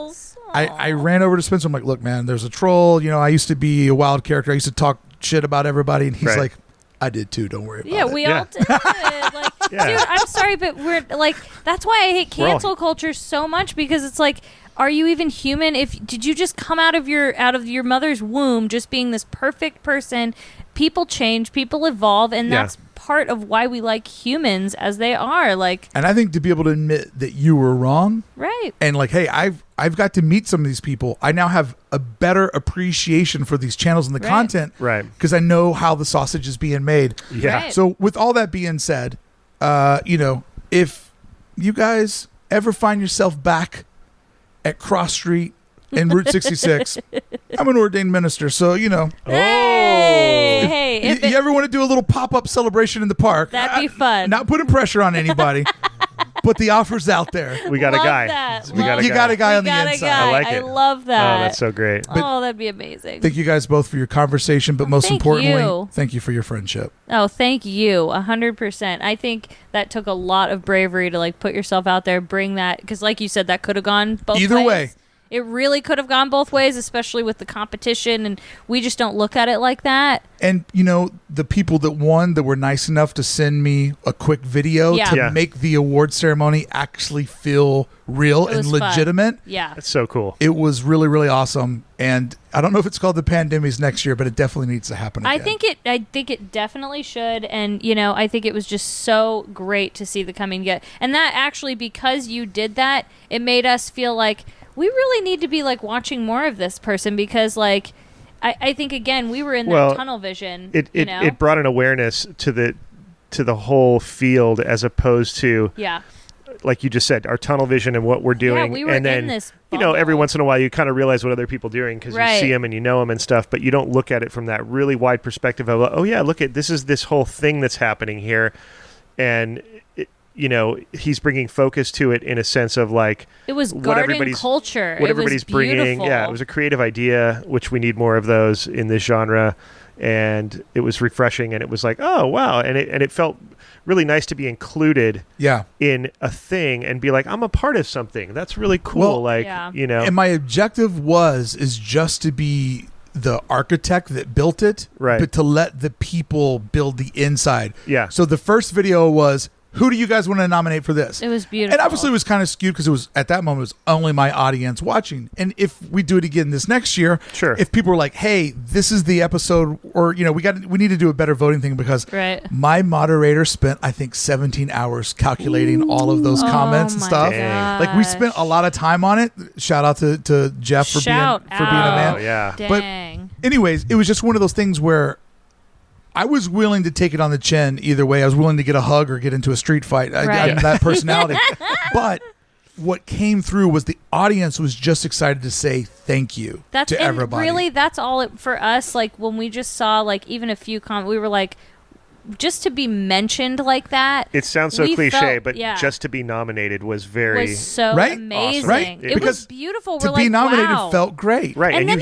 I ran over to Spencer. I'm like, look, man, there's a troll. I used to be a wild character. I used to talk shit about everybody. And he's Right. like, I did too. Don't worry about Yeah, it. we Yeah. all did. Like, Yeah. dude, I'm sorry, but we're like, that's why I hate We're all- cancel culture so much because it's like, are you even human? Did you just come out of your mother's womb just being this perfect person? People change, people evolve, and Yeah. that's part of why we like humans as they are. Like, And I think to be able to admit that you were wrong right. and like, hey, I've got to meet some of these people. I now have a better appreciation for these channels and the Right. content Right. because I know how the sausage is being made. Yeah. Right. So with all that being said, if you guys ever find yourself back at Cross Street and Route 66, I'm an ordained minister, so Hey, if you ever want to do a little pop-up celebration in the park? that'd be fun. Not putting pressure on anybody, but the offer's out there. We got a Love guy. that. We got a You guy. got a guy We on the got a inside. guy. I like it. I love that. Oh, that's so great. Oh, that'd be amazing. Thank you guys both for your conversation, but most Thank importantly, you. thank you for your friendship. Oh, thank you. 100%. I think that took a lot of bravery to like put yourself out there, bring that, because like you said, that could have gone both Either ways. way. It really could have gone both ways, especially with the competition, and we just don't look at it like that. And the people that won that were nice enough to send me a quick video Yeah. to Yeah. make the award ceremony actually feel real It and was fun. legitimate. Yeah. That's so cool. It was really, really awesome. And I don't know if it's called the pandemies next year, but it definitely needs to happen again. I think it definitely should, and I think it was just so great to see the coming get. And that actually, because you did that, it made us feel like we really need to be like watching more of this person because like I think again we were in that tunnel vision. It brought an awareness to the whole field as opposed to like you just said, our tunnel vision and what we're doing. we were and then, in this every bubble. once in a while you kind of realize what other people are doing because you see them and you know them and stuff, but you don't look at it from that really wide perspective of, oh yeah, look at this whole thing that's happening here. And he's bringing focus to it in a sense of like it was what garden culture. What it everybody's was beautiful. bringing. Yeah, it was a creative idea, which we need more of those in this genre. And it was refreshing, and it was like, oh wow, and it felt really nice to be included in a thing and be like, I'm a part of something. That's really cool. Well, And my objective is just to be the architect that built it, right? But to let the people build the inside. Yeah. So the first video was, who do you guys want to nominate for this? It was beautiful. And obviously it was kind of skewed because it was, at that moment, it was only my audience watching. And if we do it again this next year, sure. If people were like, hey, this is the episode, or, we need to do a better voting thing because my moderator spent, I think, 17 hours calculating all of those comments and stuff. Gosh. Like we spent a lot of time on it. Shout out to Jeff for being a man. Oh, yeah. Dang. But anyways, it was just one of those things where I was willing to take it on the chin either way. I was willing to get a hug or get into a street fight. I'm that personality. But what came through was the audience was just excited to say thank you to everybody. Really, that's all for us. Like when we just saw like even a few comments, we were like, just to be mentioned like that. It sounds so cliche, but just to be nominated was so amazing. Awesome. Right? It was beautiful. To We're be like, nominated wow. felt great. Right. And you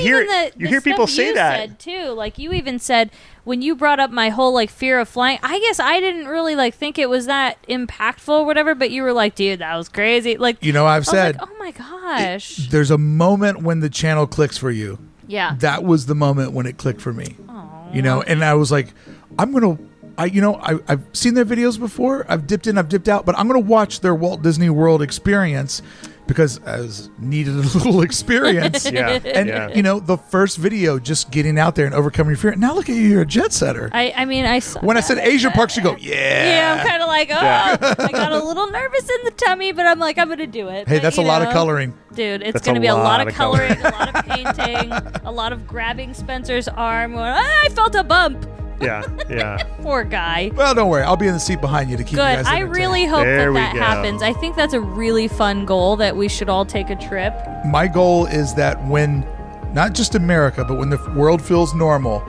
hear people say that said too. Like you even said when you brought up my whole like fear of flying, I guess I didn't really like think it was that impactful or whatever, but you were like, dude, that was crazy. Like I've said, like, oh my gosh. There's a moment when the channel clicks for you. Yeah. That was the moment when it clicked for me. Aww. And I was like, I've seen their videos before. I've dipped in, I've dipped out, but I'm going to watch their Walt Disney World experience because I needed a little experience. And, the first video, just getting out there and overcoming your fear. Now look at you, you're a jet setter. I saw when I said Asia Parks, you go, Yeah, I'm kind of like, I got a little nervous in the tummy, but I'm like, I'm going to do it. Hey, but, that's a lot of coloring. Dude, it's going to be a lot of coloring, a lot of painting, a lot of grabbing Spencer's arm. Going, I felt a bump. Yeah. Poor guy. Well, don't worry. I'll be in the seat behind you to keep you guys entertained. I really hope that go. happens. I think that's a really fun goal that we should all take a trip. My goal is that when, not just America, but when the world feels normal,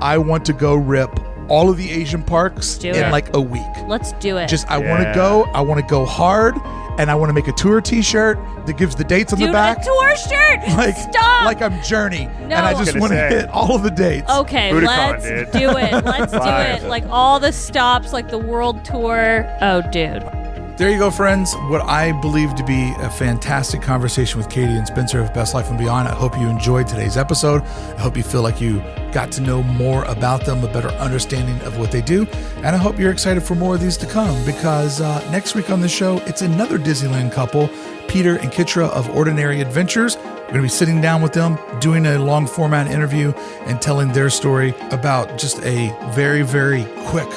I want to go rip all of the Asian parks in like a week. Let's do it. I want to go hard, and I want to make a tour t-shirt that gives the dates on the back. A tour shirt? Stop! Like I'm Journey. No. And I just want to hit all of the dates. Okay, let's do it. Let's do it. Like all the stops, like the world tour. Oh, dude. There you go, friends. What I believe to be a fantastic conversation with Katie and Spencer of Best Life and Beyond. I hope you enjoyed today's episode. I hope you feel like you got to know more about them, a better understanding of what they do. And I hope you're excited for more of these to come because next week on the show, it's another Disneyland couple, Peter and Kitra of Ordinary Adventures. We're going to be sitting down with them, doing a long format interview and telling their story about just a very, very quick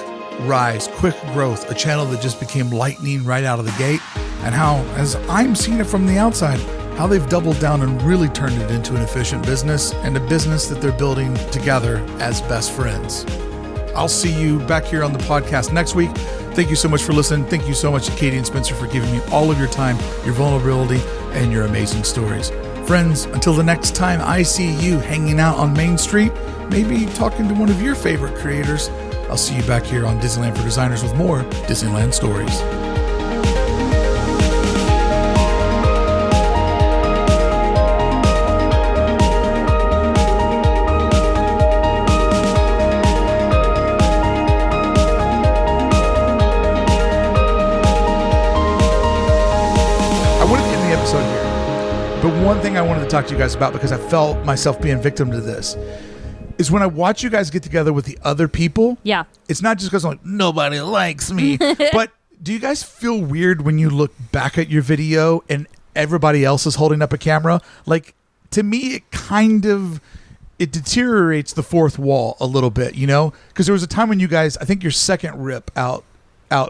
rise, quick growth, a channel that just became lightning right out of the gate, and how, as I'm seeing it from the outside, how they've doubled down and really turned it into an efficient business and a business that they're building together as best friends. I'll see you back here on the podcast next week. Thank you so much for listening. Thank you so much to Katie and Spencer for giving me all of your time, your vulnerability, and your amazing stories. Friends, until the next time I see you hanging out on Main Street, maybe talking to one of your favorite creators, I'll see you back here on Disneyland for Designers with more Disneyland stories. I wanted to end the episode here, but one thing I wanted to talk to you guys about, because I felt myself being victim to this, is when I watch you guys get together with the other people. Yeah. It's not just because I'm like, nobody likes me. But do you guys feel weird when you look back at your video and everybody else is holding up a camera? Like, to me, it deteriorates the fourth wall a little bit, Because there was a time when you guys, I think your second rip out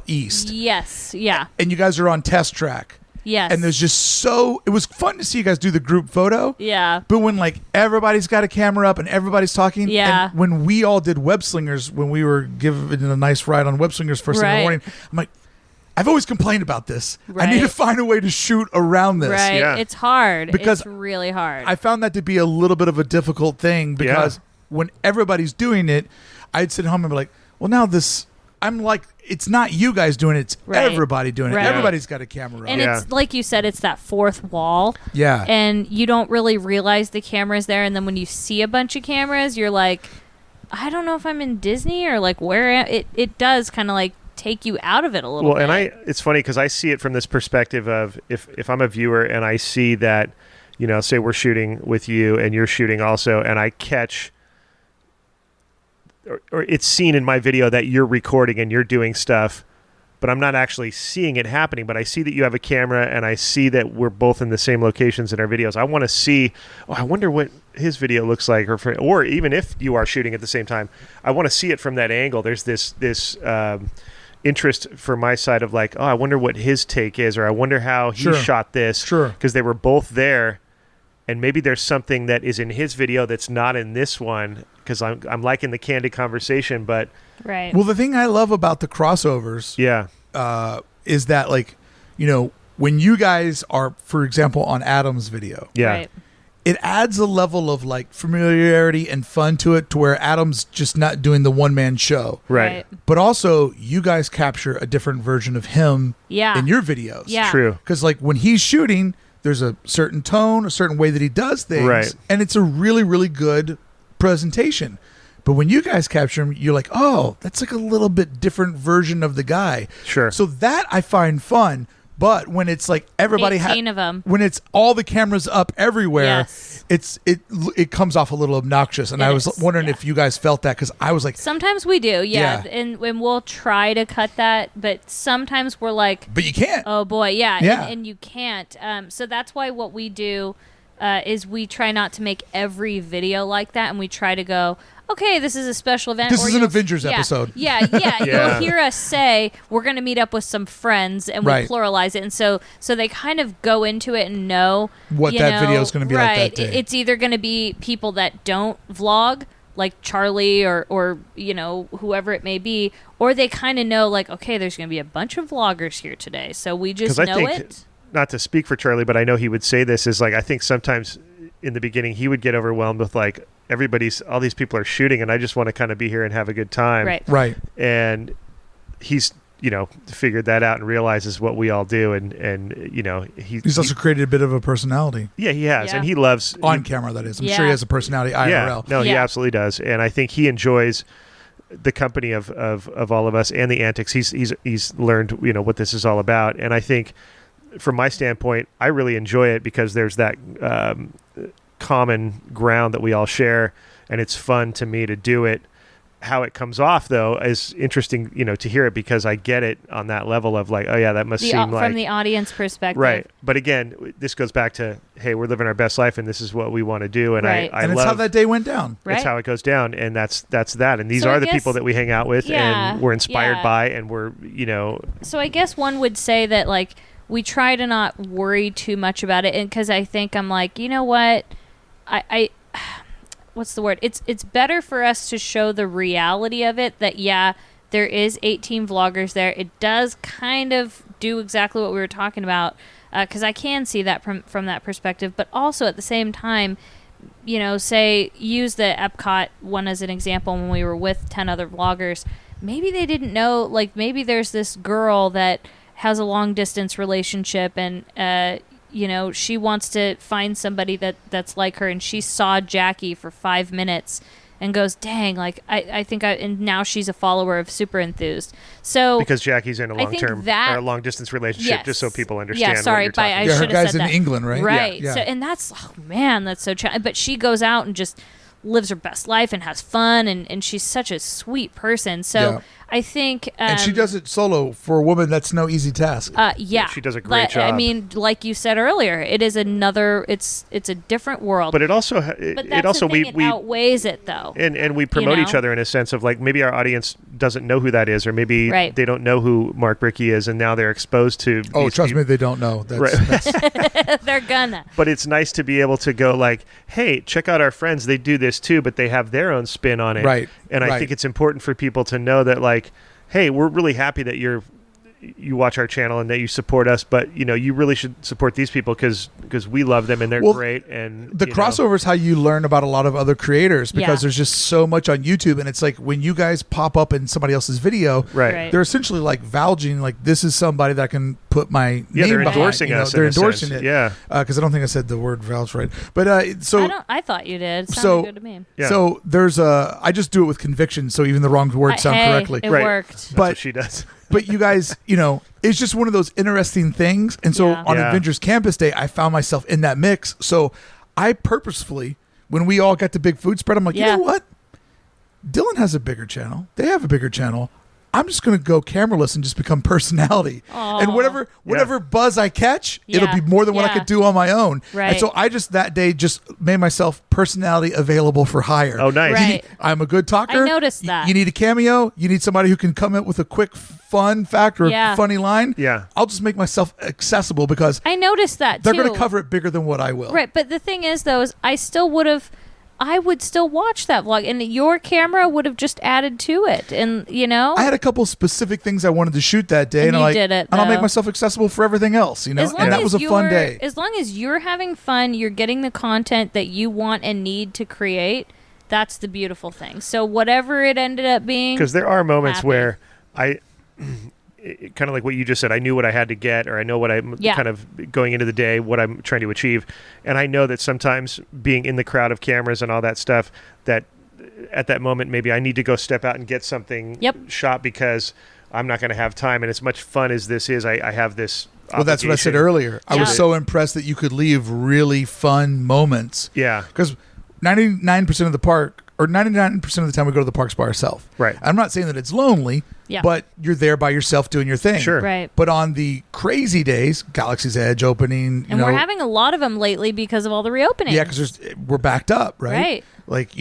east. Yes. Yeah. And you guys are on test track. Yes. And there's just it was fun to see you guys do the group photo. Yeah. But when like everybody's got a camera up and everybody's talking. Yeah. And when we all did Web Slingers, when we were given a nice ride on Web Slingers first thing in the morning, I'm like, I've always complained about this. Right. I need to find a way to shoot around this. Right. Yeah. It's hard. Because it's really hard. I found that to be a little bit of a difficult thing because when everybody's doing it, I'd sit home and be like, well, now this, I'm like, it's not you guys doing it, it's everybody doing it. Right. Everybody's got a camera and on. it's like you said, it's that fourth wall. Yeah. And you don't really realize the camera's there. And then when you see a bunch of cameras, you're like, I don't know if I'm in Disney or like where it does kind of like take you out of it a little bit. Well, and it's funny because I see it from this perspective of if I'm a viewer and I see that, say we're shooting with you and you're shooting also, and I catch or it's seen in my video that you're recording and you're doing stuff, but I'm not actually seeing it happening, but I see that you have a camera and I see that we're both in the same locations in our videos. I want to see, I wonder what his video looks like, or even if you are shooting at the same time, I want to see it from that angle. There's this interest for my side of like, I wonder what his take is, or I wonder how he shot this. Sure. Because they were both there, and maybe there's something that is in his video that's not in this one, because I'm liking the candid conversation, but... Right. Well, the thing I love about the crossovers is that, like, when you guys are, for example, on Adam's video, Right. it adds a level of, like, familiarity and fun to it to where Adam's just not doing the one-man show. Right. But also, you guys capture a different version of him in your videos. Yeah. True. Because, like, when he's shooting, there's a certain tone, a certain way that he does things. Right. And it's a really, really good presentation. But when you guys capture him, you're like, oh, that's like a little bit different version of the guy. Sure. So that I find fun. But when it's like everybody 18 of them. when it's all the cameras up everywhere, Yes. it comes off a little obnoxious. And I was wondering if you guys felt that, because I was like, Sometimes we do, Yeah. and we'll try to cut that, but sometimes we're like, but you can't. oh boy, yeah. Yeah. And you can't. So that's why what we do is we try not to make every video like that, and we try to go, okay, this is a special event. This or is an you'll- Avengers episode. Yeah. Yeah. You'll hear us say we're going to meet up with some friends, and we Right. pluralize it, and so they kind of go into it and know What that video is gonna be like that day. It's either going to be people that don't vlog, like Charlie or whoever it may be, or they kind of know like, okay, there's going to be a bunch of vloggers here today, so we just 'Cause I know think, it. not to speak for Charlie, but I know he would say this, is like, I think sometimes in the beginning he would get overwhelmed with like, all these people are shooting and I just want to kind of be here and have a good time. Right. And he's, figured that out and realizes what we all do. And He's also created a bit of a personality. yeah, he has. Yeah. And he loves On camera, that is. I'm Yeah. sure he has a personality IRL. Yeah, no, he Yeah. absolutely does. And I think he enjoys the company of all of us and the antics. He's learned, what this is all about. And I think from my standpoint, I really enjoy it because there's that common ground that we all share, and it's fun to me to do it. How it comes off, though, is interesting, to hear it, because I get it on that level of like, oh yeah, that must seem like from the audience perspective, right. But again, this goes back to, hey, we're living our best life, and this is what we want to do, and Right. I And love it's how that day went down. Right. That's how it goes down, and that's that. And these So I are the guess- people that we hang out with, Yeah, and we're inspired yeah. by, and we're So I guess one would say that like we try to not worry too much about it, and because I think I'm like, you know what, I what's the word? It's better for us to show the reality of it, that there is 18 vloggers there. It does kind of do exactly what we were talking about, because I can see that from that perspective, but also at the same time, say use the Epcot one as an example. When we were with 10 other vloggers, maybe they didn't know, like maybe there's this girl that has a long distance relationship, and she wants to find somebody that's like her, and she saw Jackie for 5 minutes and goes, dang, like I think and now she's a follower of Super Enthused. So because Jackie's in a I think long-term that- or a long-distance relationship, Yes. just so people understand. Yeah, sorry, what you're talking I about. Yeah, her should have guy's said in that. England, right? Right. Yeah. So, and that's, oh man, that's so but she goes out and just lives her best life and has fun, and she's such a sweet person. So Yeah. I think And she does it solo for a woman. That's no easy task. yeah, She does a great I job. mean, like you said earlier, it is it's a different world. But it also But it that's also the thing, we it outweighs it though. and we promote each know? other in a sense of like, maybe our audience doesn't know who that is, or maybe Right. they don't know who Mark Brickey is, and now they're exposed to Oh, these trust people. me, they don't know. That's, Right. that's They're gonna. But it's nice to be able to go like, hey, check out our friends. They do this too, but they have their own spin on it. Right, And I right. think it's important for people to know that, like, hey, we're really happy that you're you watch our channel and that you support us, but you really should support these people because we love them and they're great. And the crossover is how you learn about a lot of other creators, because there's just so much on YouTube, and it's like when you guys pop up in somebody else's video, right. they're essentially like vouching, like this is somebody that I can put my name they're behind. endorsing us. They're endorsing it. Yeah, because I don't think I said the word vouch right, but I thought you did. It sounded good to me. Yeah. So there's I just do it with conviction, so even the wrong words sound correctly. It worked. That's what she does. But you guys, it's just one of those interesting things. And so on Adventures Campus Day, I found myself in that mix. So I purposefully, when we all got the big food spread, I'm like, you know what? Dylan has a bigger channel. They have a bigger channel. I'm just going to go cameraless and just become personality. Aww. And whatever buzz I catch, it'll be more than what I could do on my own. Right. And so I just that day just made myself personality available for hire. Oh, nice. Right. I'm a good talker. I noticed that. You need a cameo. You need somebody who can come in with a quick fun fact or funny line. Yeah. I'll just make myself accessible because I noticed that they're too. going to cover it bigger than what I will. Right, but the thing is though, is I would still watch that vlog, and your camera would have just added to it, and I had a couple specific things I wanted to shoot that day, and I'm like, did it, and I'll make myself accessible for everything else, and that was a fun day. As long as you're having fun, you're getting the content that you want and need to create. That's the beautiful thing. So whatever it ended up being, because there are moments where kind of like what you just said, I knew what I had to get, or I know what I'm kind of going into the day, what I'm trying to achieve. And I know that sometimes being in the crowd of cameras and all that stuff, that at that moment, maybe I need to go step out and get something shot because I'm not going to have time. And as much fun as this is, I have this Well, that's what I said earlier. I was so impressed that you could leave really fun moments. Yeah. Because 99% of the park, or 99% of the time we go to the parks by ourselves. Right. I'm not saying that it's lonely, but you're there by yourself doing your thing. Sure. Right. But on the crazy days, Galaxy's Edge opening, and we're having a lot of them lately because of all the reopenings. Yeah, because we're backed up, right? Right. Like,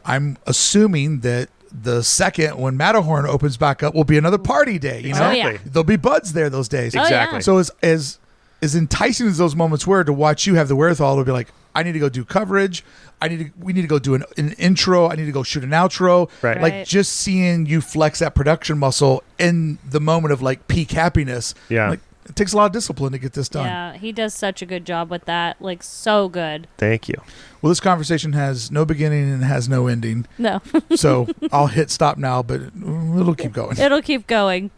I'm assuming that the second when Matterhorn opens back up will be another party day. Exactly. There'll be buds there those days. Exactly. So as enticing as those moments were to watch you have the wherewithal to be like, I need to go do coverage. We need to go do an intro. I need to go shoot an outro. Right. Like just seeing you flex that production muscle in the moment of like peak happiness. Yeah. Like it takes a lot of discipline to get this done. Yeah, he does such a good job with that. Like so good. Thank you. Well, this conversation has no beginning and has no ending. No. So I'll hit stop now, but it'll keep going. It'll keep going.